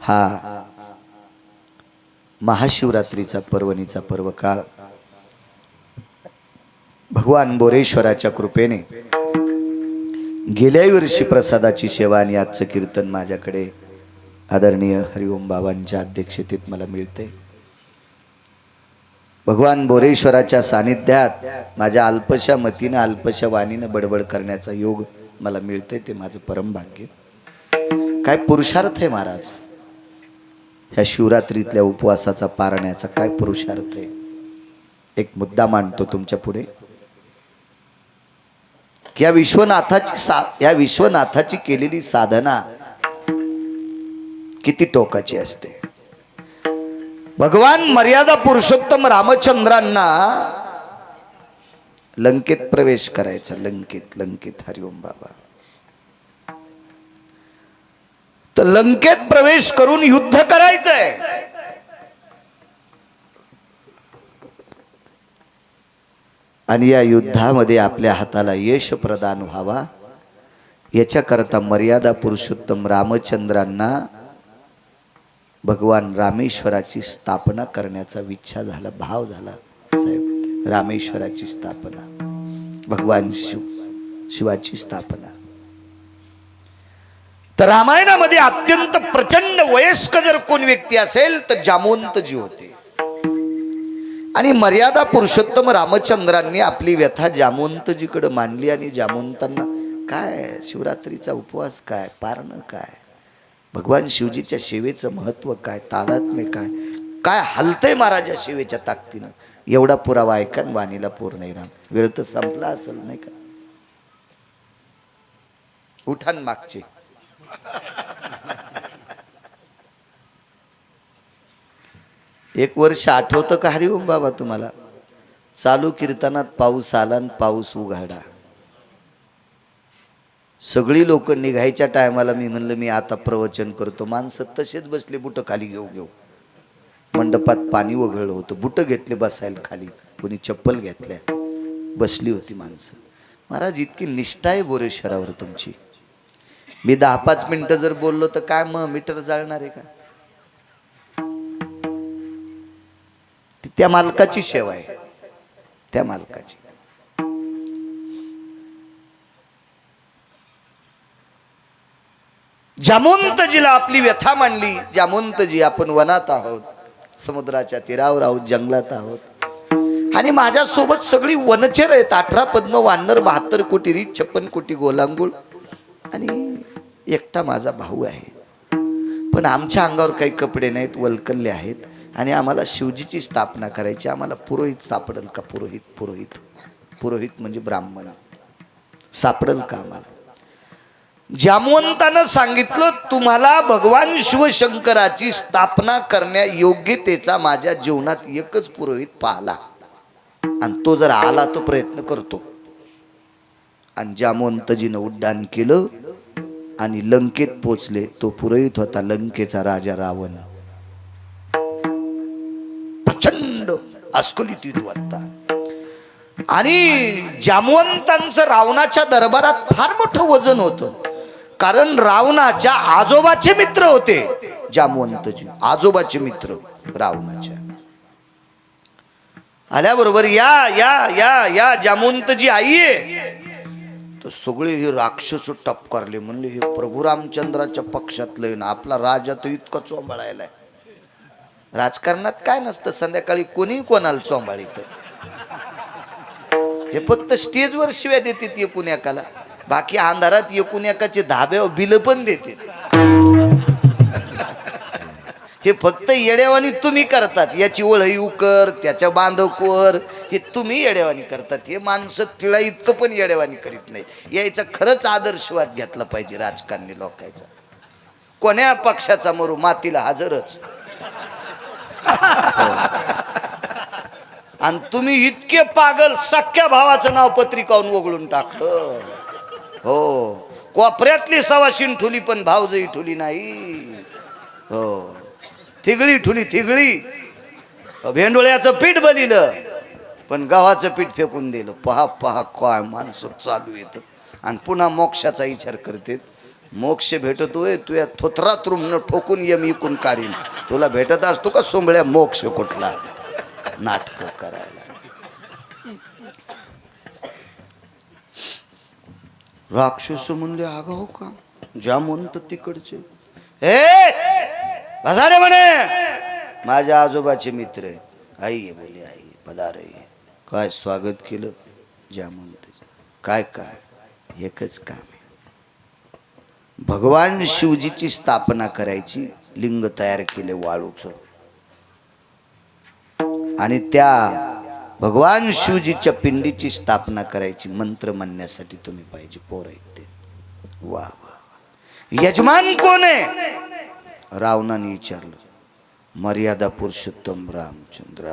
S2: हा महाशिवरात्रीचा पर्वणीचा पर्व काळ भगवान बोरेश्वराच्या कृपेने गेल्या वर्षी प्रसादाची सेवा आणि आजचं कीर्तन माझ्याकडे आदरणीय हरिओम बाबांच्या अध्यक्षतेत मला मिळते. भगवान बोरेश्वराच्या सानिध्यात माझ्या अल्पशा मतीनं अल्पशा वाणीनं बडबड करण्याचा योग मला मिळते, ते माझं परम भाग्य. काय पुरुषार्थ आहे महाराज, ह्या शिवरात्रीतल्या उपवासाचा पारण्याचा काय पुरुषार्थ आहे. एक मुद्दा मांडतो तुमच्या पुढे की या विश्वनाथाची केलेली साधना किती टोकाची असते. भगवान मर्यादा पुरुषोत्तम रामचंद्रांना लंकेत प्रवेश करायचा. लंकेत हरिओम बाबा. तर लंकेत प्रवेश करून युद्ध करायचंय. आणि या युद्धामध्ये आपल्या हाताला यश प्रदान व्हावा याच्याकरता मर्यादा पुरुषोत्तम रामचंद्रांना भगवान रामेश्वराची स्थापना करण्याचा इच्छा झाला, भाव झाला. साहेब, रामेश्वराची स्थापना, भगवान शिवाची स्थापना. तर रामायणामध्ये अत्यंत प्रचंड वयस्क जर कोण व्यक्ती असेल तर जामवंतजी होते. आणि मर्यादा पुरुषोत्तम रामचंद्रांनी आपली व्यथा जामवंतजीकडे मांडली. आणि जामवंतांना काय शिवरात्रीचा उपवास काय, पारणं काय, भगवान शिवजीच्या सेवेचं महत्व काय, तादात्म्य काय, काय हलतंय महाराजा सेवेच्या ताकदीनं, एवढा पुरावा ऐका. वाणीला पूर नाही राम. वेळ तर संपला असेल नाही का. उठान मागचे. एक वर्ष आठवतं का हरिओम बाबा तुम्हाला, चालू कीर्तनात पाऊस आला आणि पाऊस उघाडा. सगळी लोक निघायच्या टायमाला मी म्हणलं मी आता प्रवचन करतो. माणसं तसेच बसले, बुट खाली घेऊ. मंडपात पाणी वगळलं होतं, बुट घेतले बसायला खाली, कोणी चप्पल घेतल्या, बसली होती माणसं. महाराज इतकी निष्ठा आहे बोरेश्वरावर तुमची. मी 10-5 मिनिटं जर बोललो तर काय मग मीटर जाळणार आहे का. त्या मालकाची सेवा आहे, त्या मालकाची. जामवंतजीला आपली व्यथा मांडली. जामवंतजी, आपण वनात आहोत, समुद्राच्या तीरावर आहोत, जंगलात आहोत आणि माझ्यासोबत सगळी वनचर आहेत. 18 पद्म वानर, 72 कोटी रीत, 56 कोटी गोलांगुळ आणि एकटा माझा भाऊ आहे. पण आमच्या अंगावर काही कपडे नाहीत, वल्कल्ले आहेत आणि आम्हाला शिवजीची स्थापना करायची. आम्हाला पुरोहित सापडेल का. पुरोहित म्हणजे ब्राह्मण सापडेल का आम्हाला. जामवंतानं सांगितलं, तुम्हाला भगवान शिवशंकराची स्थापना करण्या योग्यतेचा माझ्या जीवनात एकच पुरोहित पाहला आणि तो जर आला तो प्रयत्न करतो. आणि जामवंतजीनं उड्डाण केलं आणि लंकेत पोचले. तो पुरोहित होता लंकेचा राजा रावण. प्रचंड अस्खलित युद्ध होता. आणि जामवंतांचं रावणाच्या दरबारात फार मोठं वजन होतं, कारण रावणाच्या आजोबाचे मित्र होते जामवंतजी. आजोबाचे मित्र रावणाच्या. आल्याबरोबर या या या या जामवंतजी आईये. तर सगळे हे राक्षस टपकारले. म्हणले हे प्रभू रामचंद्राच्या पक्षातले ना, आपला राजा तो इतका चोंबाळायलाय. राजकारणात काय नसतं, संध्याकाळी कोणी कोणाला चोंबाळीत. हे फक्त स्टेजवर शिव्या देते एकूण एकाला, बाकी अंधारात एकूण एकाचे धाब्यावर बिल पण देते. हे फक्त येड्यावानी तुम्ही करतात. याची ओळी कर, त्याच्या बांधव कर, हे तुम्ही येड्यावानी करतात. हे माणसं तिळा इतकं पण येड्यावानी करीत नाही. यायचा खरंच आदर्शवाद घेतला पाहिजे राजकारणी लोकांचा. कोण्या पक्षाचा मरू, मातीला हजरच. आणि तुम्ही इतके पागल, सख्या भावाचं नाव पत्रिकावरून वगळून टाकलं. हो, कोपऱ्यातली सवाशीन ठुली पण भावजई ठुली नाही. हो, थिगळी ठुली, थिगळी. भेंडोळ्याचं पीठ बलिलं पण गव्हाचं पीठ फेकून दिलं. पहा पहा काय माणसं चालू येत. आणि पुन्हा मोक्षाचा विचार करते. मोक्ष भेटतोय तुया थोथरात रुमनं ठोकून ये मी इकून काढीन. तुला भेटत असतो का सोंबळ्या मोक्ष कुठला. नाटक करायला. राक्षस म्हणले आगाव का जामवंत तिकडचे. हे हजारे म्हणे माझ्या आजोबाचे मित्र आहे. आई आहे बोली, आई पदार आहे. काय स्वागत केलं ज्या म्हणते. काय काय एकच काम आहे, भगवान शिवजीची स्थापना करायची. लिंग तयार केले वाळूचं आणि त्या भगवान शिवजीच्या पिंडीची स्थापना करायची. मंत्र म्हणण्यासाठी तुम्ही पाहिजे. पोर आहेत ते. वा वा. यजमान कोण आहे? रावणाने विचारलं. मर्यादा पुरुषोत्तम रामचंद्र.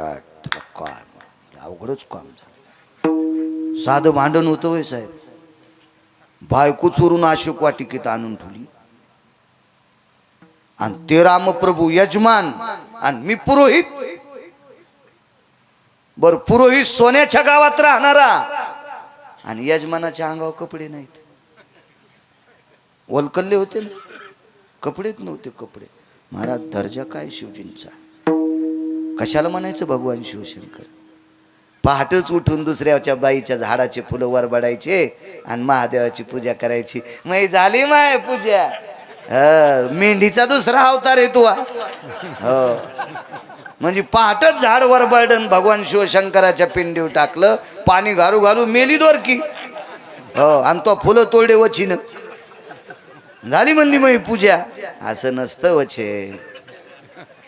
S2: काय अवघडच काम झालं. साधं भांडण होतं होय साहेब. बायको चोरून अशोक वाटिकेत आणून ठेवली आणि ते रामप्रभू यजमान आणि मी पुरोहित. बर पुरोहित सोन्याच्या गावात राहणारा आणि यजमानाच्या अंगावर कपडे नाहीत. वलकल्ले होते ना, कपडेच नव्हते. कपडे. महाराज दर्जा काय शिवजींचा. कशाला म्हणायचं भगवान शिवशंकर. पहाटच उठून दुसऱ्याच्या बाईच्या झाडाचे फुलं वरबडायचे आणि महादेवाची पूजा करायची. मग झाली माय पूजा. मेंढीचा दुसरा अवतार आहे तू. म्हणजे पहाटच झाड वरबडन भगवान शिवशंकराच्या पिंडीवर टाकलं. पाणी घालू घालू मेली दोर की. आणि तो फुलं तोडे वचीन झाली म्हणली मग पूजा. असं नसतं वचे.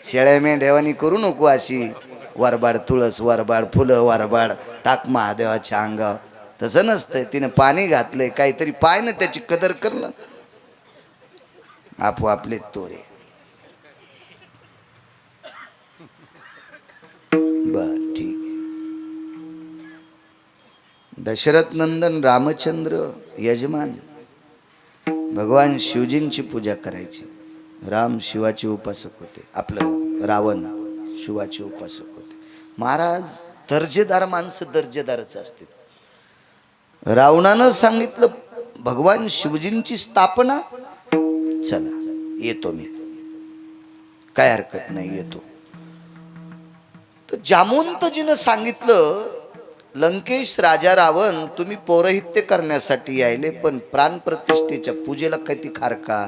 S2: शेळ्या मेंढ्यावानी करू नको अशी. वरबाड तुळस वरबाड फुलं वरबाड टाक महादेवाच्या अंगावर. तसं नसतंय. तिने पाणी घातलंय काहीतरी पाय ना त्याची कदर करणं. आपोआपले तोरे. बर ठीक आहे. दशरथ नंदन रामचंद्र यजमान भगवान शिवजींची पूजा करायची. राम शिवाचे उपासक होते. आपलं रावण शिवाचे उपासक होते. महाराज दर्जेदार माणसं दर्जेदारच असते. रावणानं सांगितलं भगवान शिवजींची स्थापना. चला येतो मी, काय हरकत नाही येतो. तर जामवंतजीनं सांगितलं लंकेश राजा रावण तुम्ही पौरोहित्य करण्यासाठी यायले, पण प्राणप्रतिष्ठेच्या पूजेला किती खारका,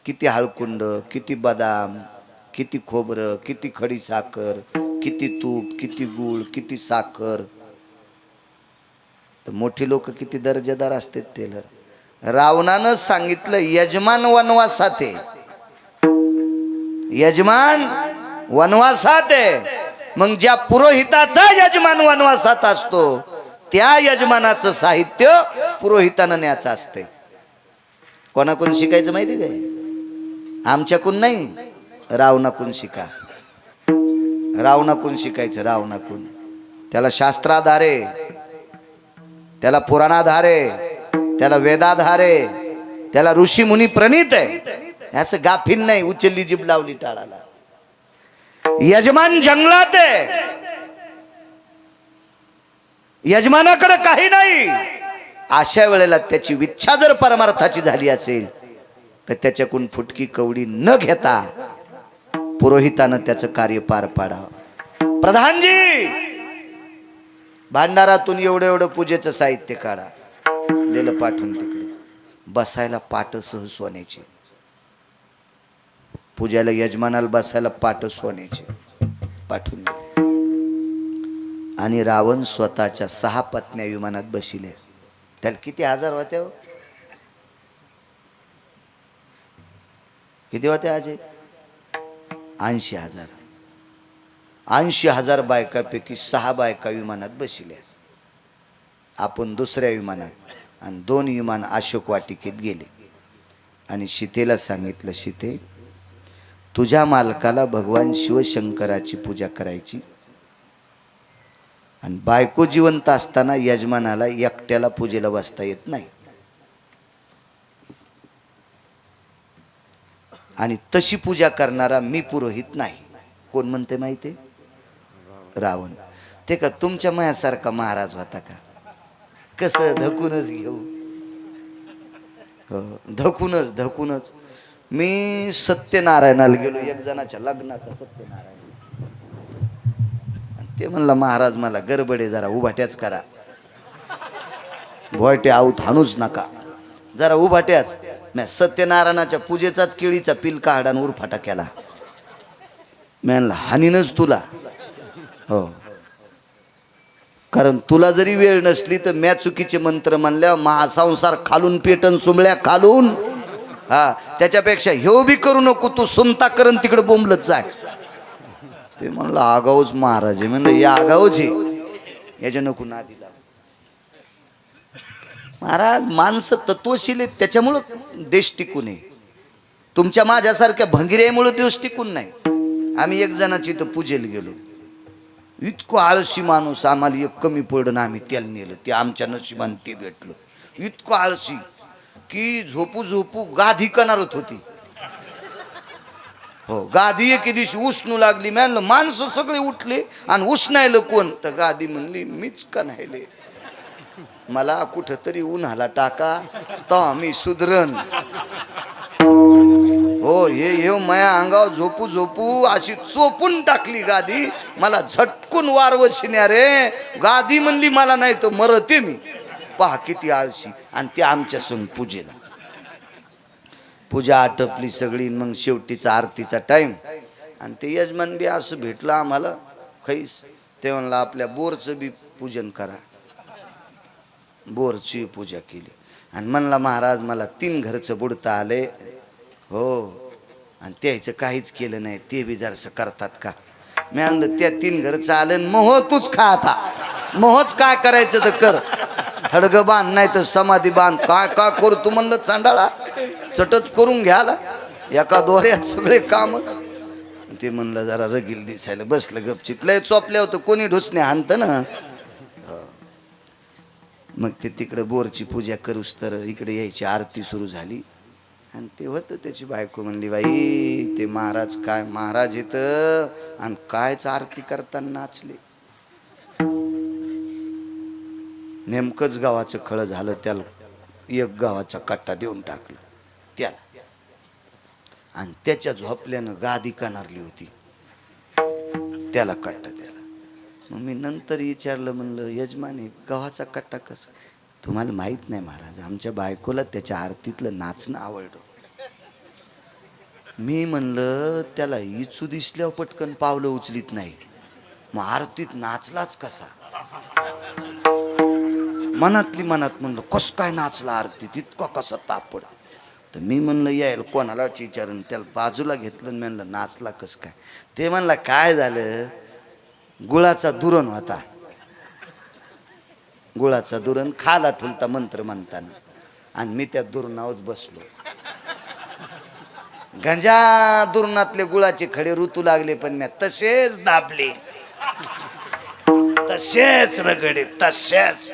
S2: किती हळकुंड, किती बदाम, किती खोबरं, किती खडी साखर, किती तूप, किती गूळ, किती साखर. तर मोठी लोक किती दर्जेदार असतात. तेलर रावणानं सांगितलं यजमान वनवासात आहे. यजमान वनवासात आहे. मग ज्या पुरोहिताचा यजमान वनवासात असतो त्या यजमानाचं साहित्य पुरोहितानं न्यायचं असते. कोणाकडून शिकायचं माहिती काय? आमच्याकडून नाही, रावणाकडून शिका. रावणाकडून शिकायचं. रावणाकडून. त्याला शास्त्राधारे, त्याला पुराणाधारे, त्याला वेदाधारे, त्याला ऋषी मुनी प्रणीत आहे. असं गाफील नाही उचलली जीभ लावली टाळाला. यजमान जंगलात आहे. यजमानाकडे काही नाही. अशा वेळेला त्याची इच्छा जर परमार्थाची झाली असेल तर त्याच्याकडून फुटकी कवडी न घेता पुरोहितानं त्याचं कार्य पार पाडावं. प्रधानजी भांडारातून एवढं एवढं पूजेचं साहित्य काढा. दिलं पाठवून. तिकडे बसायला पाट सह सोन्याची. पूजाला यजमानाला बसायला पाट सोन्याची पाठवून दिले. आणि रावण स्वतःच्या 6 पत्न्या विमानात बसिले. त्याला किती हजार होते हो? किती होते आजे? 80,000. 80,000 बायकापैकी 6 बायका विमानात बसिल्या. आपण दुसऱ्या विमानात आणि 2 विमान अशोक वाटिकेत गेले. आणि सीतेला सांगितलं सीते तुझ्या मालकाला भगवान शिवशंकराची पूजा करायची आणि बायको जिवंत असताना यजमानाला एकट्याला पूजेला बसता येत नाही. आणि तशी पूजा करणारा मी पुरोहित नाही. कोण म्हणते माहिती? रावण. ते का तुमच्या मायासारखा महाराज होता का? कसं धकूनच घेऊ. धकूनच धकूनच. मी सत्यनारायणाला गेलो एक जणाच्या लग्नाचा. सत्यनारायण ते म्हणला महाराज मला गडबडे जरा उभाट्याच करा. भोयटे आऊत हाणूच नका जरा उभाट्याच. मी सत्यनारायणाच्या पूजेचाच केळीचा पिल काढा आणि उरफाटा केला. मी म्हणला हानीनच तुला. हो, कारण तुला जरी वेळ नसली तर म्या चुकीचे मंत्र म्हणल्यावर महासंसार खालून पेटन सुंबळ्या खालून. हा, त्याच्यापेक्षा ह्यो बी करू नको, तू सुनता करण तिकडे बोंबलत जाय. ते म्हणलं आगाऊच महाराज आहे. म्हणलं या आगाऊच आहे, याच्या नको ना दिला. महाराज माणसं तत्वशील आहेत, त्याच्यामुळं देश टिकून आहे. तुमच्या माझ्यासारख्या भंगिऱ्यामुळे देश टिकून नाही. आम्ही एक जणाची तर पूजेला गेलो, इतकं आळशी माणूस, आम्हाला एक कमी पडलं आम्ही त्याला नेलं, ते आमच्या नशिबाने ते भेटलं. इतकं आळशी की झोपू झोपू गादी कनारत होती. हो, गादी एके दिवशी उसनू लागली. म्हणलं माणसं सगळे उठले आणि उसनायलं कोण, तर गादी म्हणली मीच कन्हायले. मला कुठंतरी उन्हाला टाका तर मी सुधरण. हो, हे माया अंगावर झोपू झोपू अशी चोपून टाकली गादी. मला झटकून वारवशिन्या रे. गादी म्हणली मला नाही तर मरते मी. पहा किती आळशी. आणि ते आमच्या संग पूजेला. पूजा आटपली सगळी. मग शेवटीचा आरतीचा टाइम. आणि ते यजमान बी असं भेटलं आम्हाला खैस. ते म्हणलं आपल्या बोरचं बी पूजन करा. बोरची पूजा केली. आणि म्हणला महाराज मला 3 घरचं बुडता आले. हो, आणि त्याचं काहीच केलं नाही, ते बी जरासं करतात का. मी म्हणलं त्या 3 घरचं आलं. मोह तूच खा आता. मोहच काय करायचं तर कर. थडग बांध नाही तर समाधी बांध. काय काय करू तू म्हणलं चांडाळा. चटच करून घ्याला एका दोऱ्यात सगळे काम. ते म्हणलं जरा रगील दिसायला बसलं गपचिप. लय चोपल्या होतं कोणी ढोसणे हाणतं ना. मग ते तिकडे बोरची पूजा करूस तर इकडे यायची आरती सुरू झाली. आणि ते होतं त्याची बायको म्हणली बाई ते महाराज काय महाराज येतं आणि कायच आरती करताना नाचले. नेमकंच गावाचं खळ झालं. त्याला एक गावाचा कट्टा देऊन टाकला त्याला. आणि त्याच्या झोपल्यानं गादी कनारली होती. त्याला कट्टा द्याला. मग मी नंतर विचारलं, म्हणलं यजमानी गव्हाचा कट्टा कसं. तुम्हाला माहित नाही महाराज, आमच्या बायकोला त्याच्या आरतीतलं नाचणं आवडलं. मी म्हणलं त्याला इचू दिसल्यावर पटकन पावलं उचलीत नाही, मग आरतीत नाचलाच कसा. मनातली मनात म्हणलं कस काय नाचला आरतीत, इतका कसा तापड. तर मी म्हणलं यायला कोणालाच विचारून त्याला बाजूला घेतलं. म्हणलं नाचला कस काय. ते म्हणलं काय झालं, गुळाचा दुरण होता. गुळाचा दुरण खाला ठुलता मंत्र म्हणताना. आणि मी त्या दुरणावच बसलो. गंजा दुरणातले गुळाचे खडे ऋतू लागले, पण मी तसेच दाबले, तसेच रगडे, तसेच.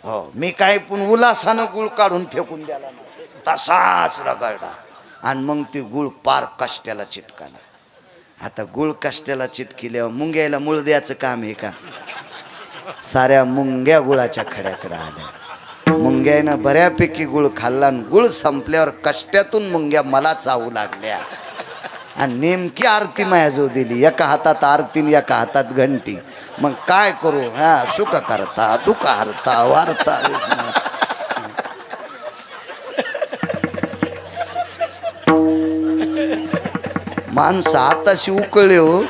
S2: हो, मी काही पण उल्हासानं गुळ काढून फेकून द्याला नाही, तसाच रगडला. आणि मग ते गुळ पार कष्ट्याला चिटकाला. आता गुळ कष्ट्याला चिटकिल्यावर मुंग्याला मूळ द्यायचं काम आहे का. साऱ्या मुंग्या गुळाच्या खड्याकडे आल्या. मुंग्यानं बऱ्यापैकी गुळ खाल्ला. गुळ संपल्यावर कष्ट्यातून मुंग्या मला चावू लागल्या. आणि नेमकी आरती माझ्याजवळ दिली. एका हातात आरती एका हातात घंटी. मग काय करू. हा, सुख करता दुःख हरता वारता. माणसं आताशी उकळले हो.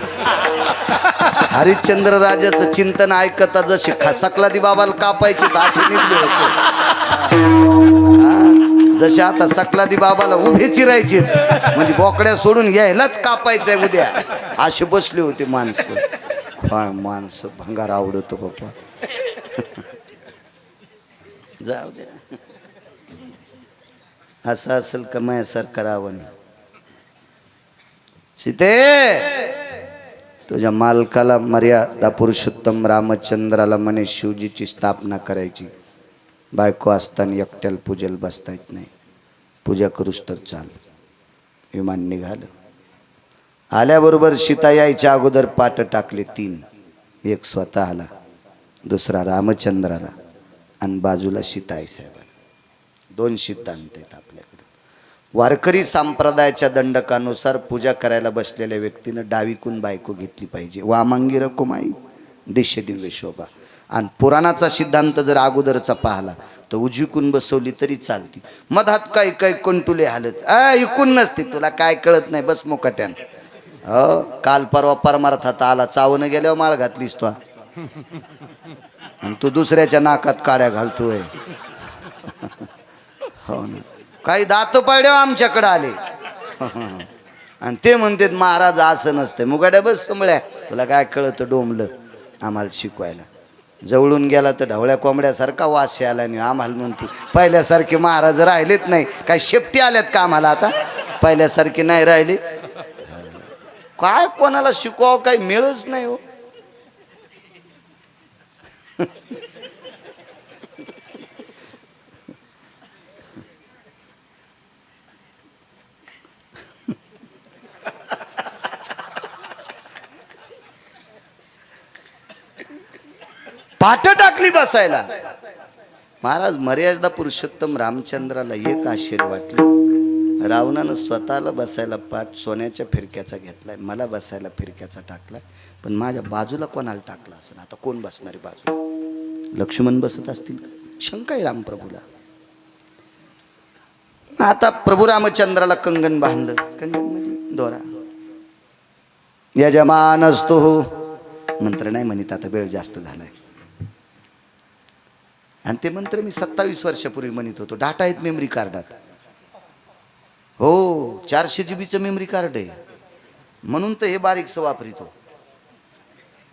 S2: हरिश्चंद्र राजाचं चिंतन ऐकता जसे सकलादी बाबाला कापायचे असे निघले होते. जसे आता सकलादी बाबाला उभे चिरायचे, म्हणजे बोकड्या सोडून घ्यायलाच कापायचंय उद्या, असे बसले होते माणसं. काय माणसं भंगार आवडतो बाप्पा. जाऊ द्या. असं असेल का माझ्यासारखं रावण. सीते तुझ्या मालकाला मर्यादा पुरुषोत्तम रामचंद्राला म्हणे शिवजीची स्थापना करायची. बायको असताना एकट्याला पूजेला बसता येत नाही. पूजा करूस तर चाल. विमान निघालं. आल्याबरोबर सीता यायच्या अगोदर पाट टाकले 3. एक स्वतःला, दुसरा रामचंद्राला आणि बाजूला सीताई साहेबांना. 2 सिद्धांत आहेत आपल्याकडे. वारकरी संप्रदायाच्या दंडकानुसार पूजा करायला बसलेल्या व्यक्तीनं डावीकून बायको घेतली पाहिजे. वामांगी रकुमाई दिशे दिव्य शोभा. आणि पुराणाचा सिद्धांत जर अगोदरचा पाहला तर उजवीकून बसवली तरी चालती. मधात काही काही कंटुले हालत इकून नसते. तुला काय कळत नाही, बस मोकाट्यान. हो, काल परवा परमार्थात आला, चावणं गेल्यावर माळ घातलीस तो, आणि तू दुसऱ्याच्या नाकात काड्या घालतोय. हो ना, काही दात पाड्या आमच्याकडे आले आणि ते म्हणतात महाराज असं नसतं. मुगाड्या बस सोमळ्या, तुला काय कळतं डोंबलं आम्हाला शिकवायला. जवळून गेला तर ढवळ्या कोंबड्यासारखा वास आला नाही. आम्हाला म्हणते पहिल्यासारखे महाराज राहिलेत नाही. काय शेपटी आल्यात का आम्हाला आता? पहिल्यासारखे नाही राहिले. काय कोणाला शिकवावं काही मिळच नाही हो. पाठ टाकली बसायला. महाराज मर्यादा पुरुषोत्तम रामचंद्राला एक आश्चर्य वाटलं. रावणानं स्वतःला बसायला पाठ सोन्याच्या फिरक्याचा घेतलाय, मला बसायला फिरक्याचा टाकलाय, पण माझ्या बाजूला कोणाला टाकला असं? आता कोण बसणारी बाजूला? लक्ष्मण बसत असतील का? शंका आहे रामप्रभूला. आता प्रभू रामचंद्राला कंगन बांधलं. कंगन म्हणजे दोरा. यजमान असतो हो मंत्र नाही म्हणत, आता वेळ जास्त झालाय. आणि ते मंत्र मी 27 वर्षापूर्वी म्हणत होतो. डाटा आहेत मेमरी कार्डात. हो, 400 GB मेमरी कार्ड आहे, म्हणून तर हे बारीकसं वापरितो.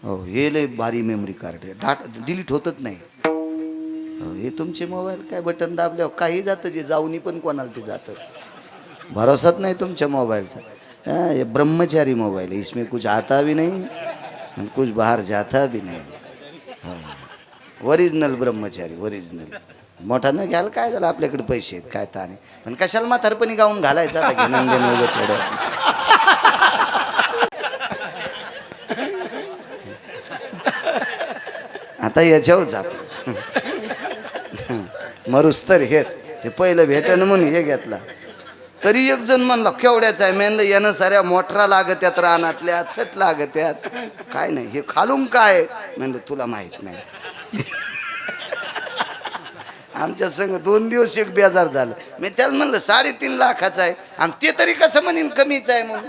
S2: हो, हे लय भारी मेमरी कार्ड आहे. डाटा डिलीट होतच नाही. हो, हे तुमचे मोबाईल काय बटन दाबल्यावर काही जातं, जे जाऊनी पण कोणाला ते जातं. भरोसाच नाही तुमच्या मोबाईलचा. ये ब्रह्मचारी मोबाईल है, इसमें कुछ आता भी नहीं और कुछ बाहर जाता भी नहीं. ओरिजिनल ब्रह्मचारी, ओरिजिनल. मोठा न घ्याल काय झालं, आपल्याकडे पैसे आहेत काय ताने, पण कशाला म्हातारपणी गाऊन घालायचं आता घेणं देणं उगं छेडं. आता याच्यावरच आपलं मरुस्तर हेच. ते पहिलं भेटणं म्हणून हे घेतला. तरी एक जण म्हणला केवढ्याचा आहे. मेनलं यानं साऱ्या मोटरा लागत्यात, रानातल्या चट लागत्यात. काय नाही हे खालून काय म्हणलं, तुला माहित नाही. आमच्या संग 2 दिवस एक बेजार झालं. मी त्याला म्हणलं 3.5 लाखाचा आहे, आणि ते तरी कसं म्हणेन कमीच आहे म्हणून.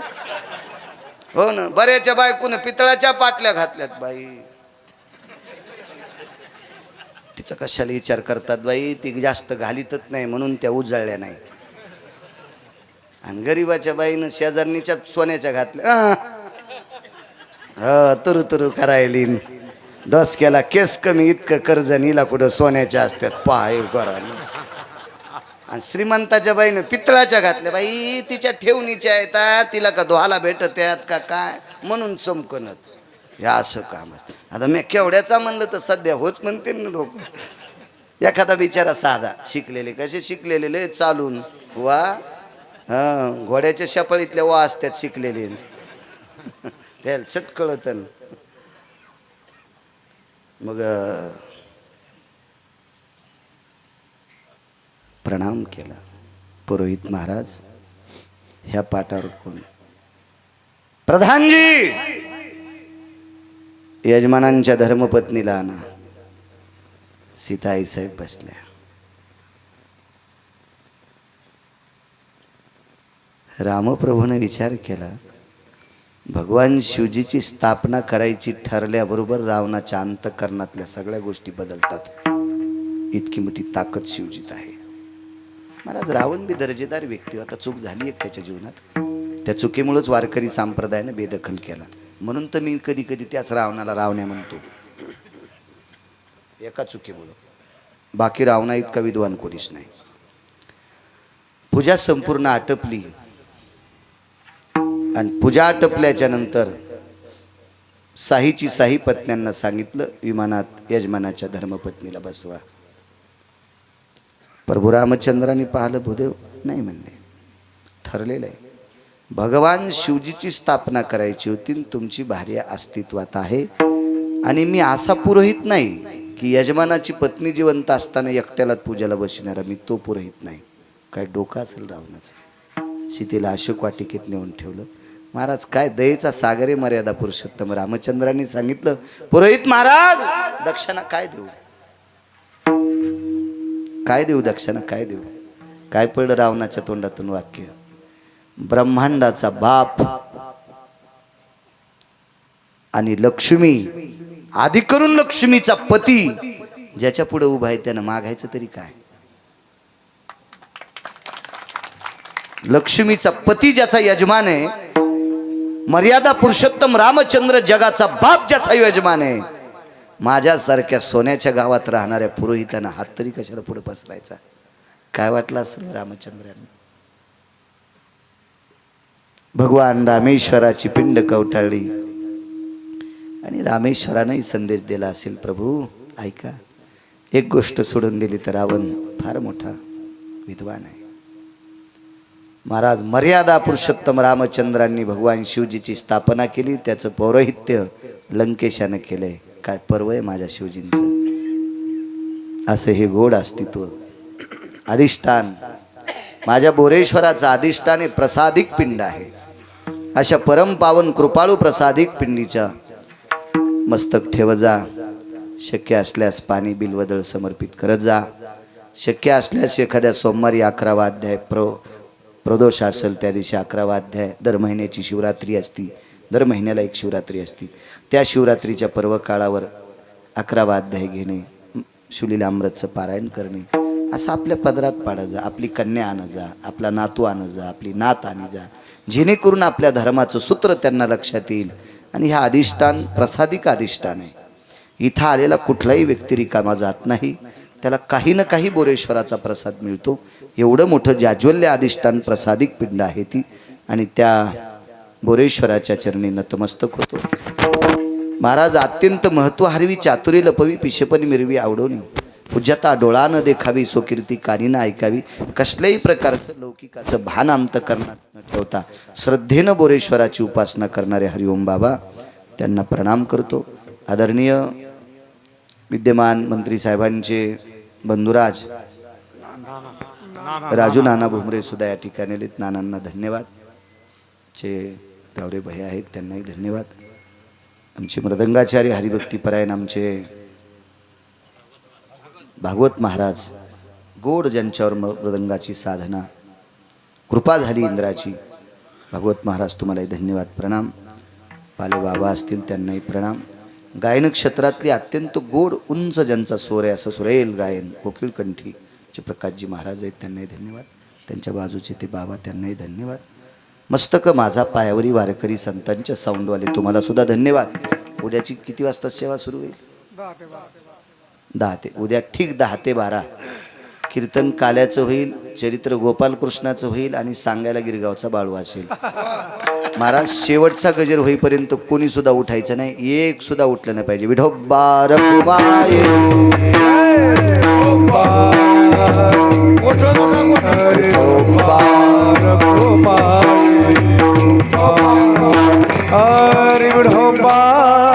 S2: हो ना, बऱ्याच्या बायकोनं पितळाच्या पाटल्या घातल्यात बाई. तिचा कशाला विचार करतात बाई, ती जास्त घालीतच नाही म्हणून त्या उजळल्या नाही. आणि गरीबाच्या बाईनं शेजारणीच्या सोन्याच्या घातल्या. तुरु तुरु करायली. डोसक्याला केस कमी, इतकं कर्ज नीला कुठं सोन्याच्या असतात पाय करा. आणि श्रीमंताच्या बाईनं पितळाच्या घातल्या. बाई तिच्या ठेवणीच्या आहेत, तिला का धुवाला भेटत आहेत का काय म्हणून चमकणत. हे असं काम असतं. आता मी केवढ्याचा म्हणलं तर सध्या होच म्हणते ना लोक. एखादा बिचारा साधा शिकलेले, कसे शिकलेले लय चालून वा, घोड्याच्या शपाळीतल्या वा असतात शिकलेले, त्याला चट कळत. मग प्रणाम केला. पुरोहित महाराज ह्या पाटावर कोण? प्रधानजी, यजमानांच्या धर्मपत्नीला आणा. सीताई साहेब बसल्या. रामप्रभूने विचार केला, भगवान शिवजीची स्थापना करायची ठरल्याबरोबर रावणाच्या अंतःकरणातल्या सगळ्या गोष्टी बदलतात. इतकी मोठी ताकद शिवजीत आहे. महाराज रावण बी दर्जेदार व्यक्ती होता. चूक झाली एक त्याच्या जीवनात. त्या चुकीमुळेच वारकरी संप्रदायाने बेदखल केला. म्हणून तर मी कधी कधी त्याच रावणाला रावण्या म्हणतो, एका चुकीमुळं. बाकी रावणा इतका विद्वान कोणीच नाही. पूजा संपूर्ण आटपली आणि पूजा आटपल्याच्या नंतर साहीची साही पत्न्यांना सांगितलं, विमानात यजमानाच्या धर्मपत्नीला बसवा. प्रभू रामचंद्रांनी पाहिलं, भूदेव नाही म्हणले, ठरलेलं आहे. भगवान शिवजीची स्थापना करायची होती, तुमची भार्या अस्तित्वात आहे. आणि मी असा पुरोहित नाही की यजमानाची पत्नी जिवंत असताना एकट्यालाच पूजेला बसणारा. मी तो पुरोहित नाही. काय डोकं असेल रावणाचं. सीतेला अशोक वाटिकेत नेऊन ठेवलं. महाराज काय दयेचा सागरे मर्यादा पुरुषोत्तम रामचंद्रांनी सांगितलं, पुरोहित महाराज दक्षिणा काय देऊ, काय देऊ दक्षिणा काय देऊ? काय पडलं रावणाच्या तोंडातून वाक्य, ब्रह्मांडाचा बाप आणि लक्ष्मी, आधी करून लक्ष्मीचा पती ज्याच्या पुढे उभा आहे त्यानं मागायचं तरी काय? लक्ष्मीचा पती ज्याचा यजमान आहे, मर्यादा पुरुषोत्तम रामचंद्र जगाचा बाप ज्याचा यजमान आहे, माझ्यासारख्या सोन्याच्या गावात राहणाऱ्या पुरोहितांना हात तरी कशाला पुढे पसरायचा? काय वाटलं असेल रामचंद्रांना? भगवान रामेश्वराची पिंड कवटाळली आणि रामेश्वरानेही संदेश दिला असेल, प्रभू ऐका, एक गोष्ट सोडून दिली तर रावण फार मोठा विद्वान आहे. महाराज, मर्यादा पुरुषोत्तम रामचंद्रांनी भगवान शिवजीची स्थापना केली, त्याचं पौरोहित्य लंकेशाने केलंय. काय पर्व आहे माझ्या शिवजींचं? असं हे गोड अस्तित्व, अधिष्ठान, माझ्या बोरेश्वराचं अधिष्ठान हे प्रसादिक पिंड आहे. अशा परम पावन कृपाळू प्रसादिक पिंडीच्या मस्तक ठेव जा. शक्य असल्यास पाणी बिलवदळ समर्पित करत जा. शक्य असल्यास एखाद्या सोमवारी 11वा अध्याय प्रदोष असेल त्या दिवशी 11वा अध्याय, दर महिन्याची शिवरात्री असती, दर महिन्याला एक शिवरात्री असती, त्या शिवरात्रीच्या पर्व काळावर 11वा अध्याय घेणे, शिवलीलामृतचं पारायण करणे, असं आपल्या पदरात पाडा जा. आपली कन्या आणा जा, आपला नातू आणा जा, आपली नात आणि जा, जेणेकरून आपल्या धर्माचं सूत्र त्यांना लक्षात येईल. आणि हा अधिष्ठान प्रसादिक अधिष्ठान आहे. इथं आलेला कुठलाही व्यक्ती रिकामा जात नाही, त्याला काही ना काही बोरेश्वराचा प्रसाद मिळतो. एवढं मोठं जाज्वल्य अधिष्ठान प्रसादिक पिंड आहे ती, आणि त्या बोरेश्वराच्या चरणी नतमस्तक होतो. महाराज, अत्यंत महत्व हरवी, चातुरी लपवी, पिशेपण मिरवी आवडवणी, पूज्यता डोळा न देखावी, स्वकीर्ती कानी न ऐकावी, कसल्याही प्रकारचं लौकिकाचं भान अंतकरणात न ठेवता श्रद्धेनं बोरेश्वराची उपासना करणारे हरिओम बाबा, त्यांना प्रणाम करतो. आदरणीय विद्यमान मंत्री साहेबांचे बंधुराज राजू नाना भुमरे सुद्धा या ठिकाणी आलेत. नानांना धन्यवाद. चे तावरे भय आहेत, त्यांनाही धन्यवाद. आमचे मृदंगाचार्य हरिभक्तीपरायण आमचे भागवत महाराज, गोड ज्यांच्यावर मृदंगाची साधना कृपा झाली इंद्राची, भागवत महाराज तुम्हालाही धन्यवाद, प्रणाम. पाले बाबा असतील त्यांनाही प्रणाम. गायन क्षेत्रातली अत्यंत गोड उंच ज्यांचा स्वर आहे, असं सुरेल गायन कोकिळकंठी जे प्रकाशजी महाराज आहेत, त्यांनाही धन्यवाद. त्यांच्या बाजूचे ते बाबा, त्यांनाही धन्यवाद. मस्तक माझा पायावरी वारकरी संतांच्या साऊंडवाले, तुम्हाला सुद्धा धन्यवाद. उद्याची किती वाजता सेवा सुरू होईल? 10 ते उद्या ठीक 10 ते 12 कीर्तन काल्याचं होईल, चरित्र गोपालकृष्णाचं होईल आणि सांगायला गिरगावचा बाळू असेल. महाराज, शेवटचा गजर होईपर्यंत कोणी सुद्धा उठायचं नाही, एक सुद्धा उठलं नाही पाहिजे. विठोबा रखुमाई,
S1: हरी विठोबा.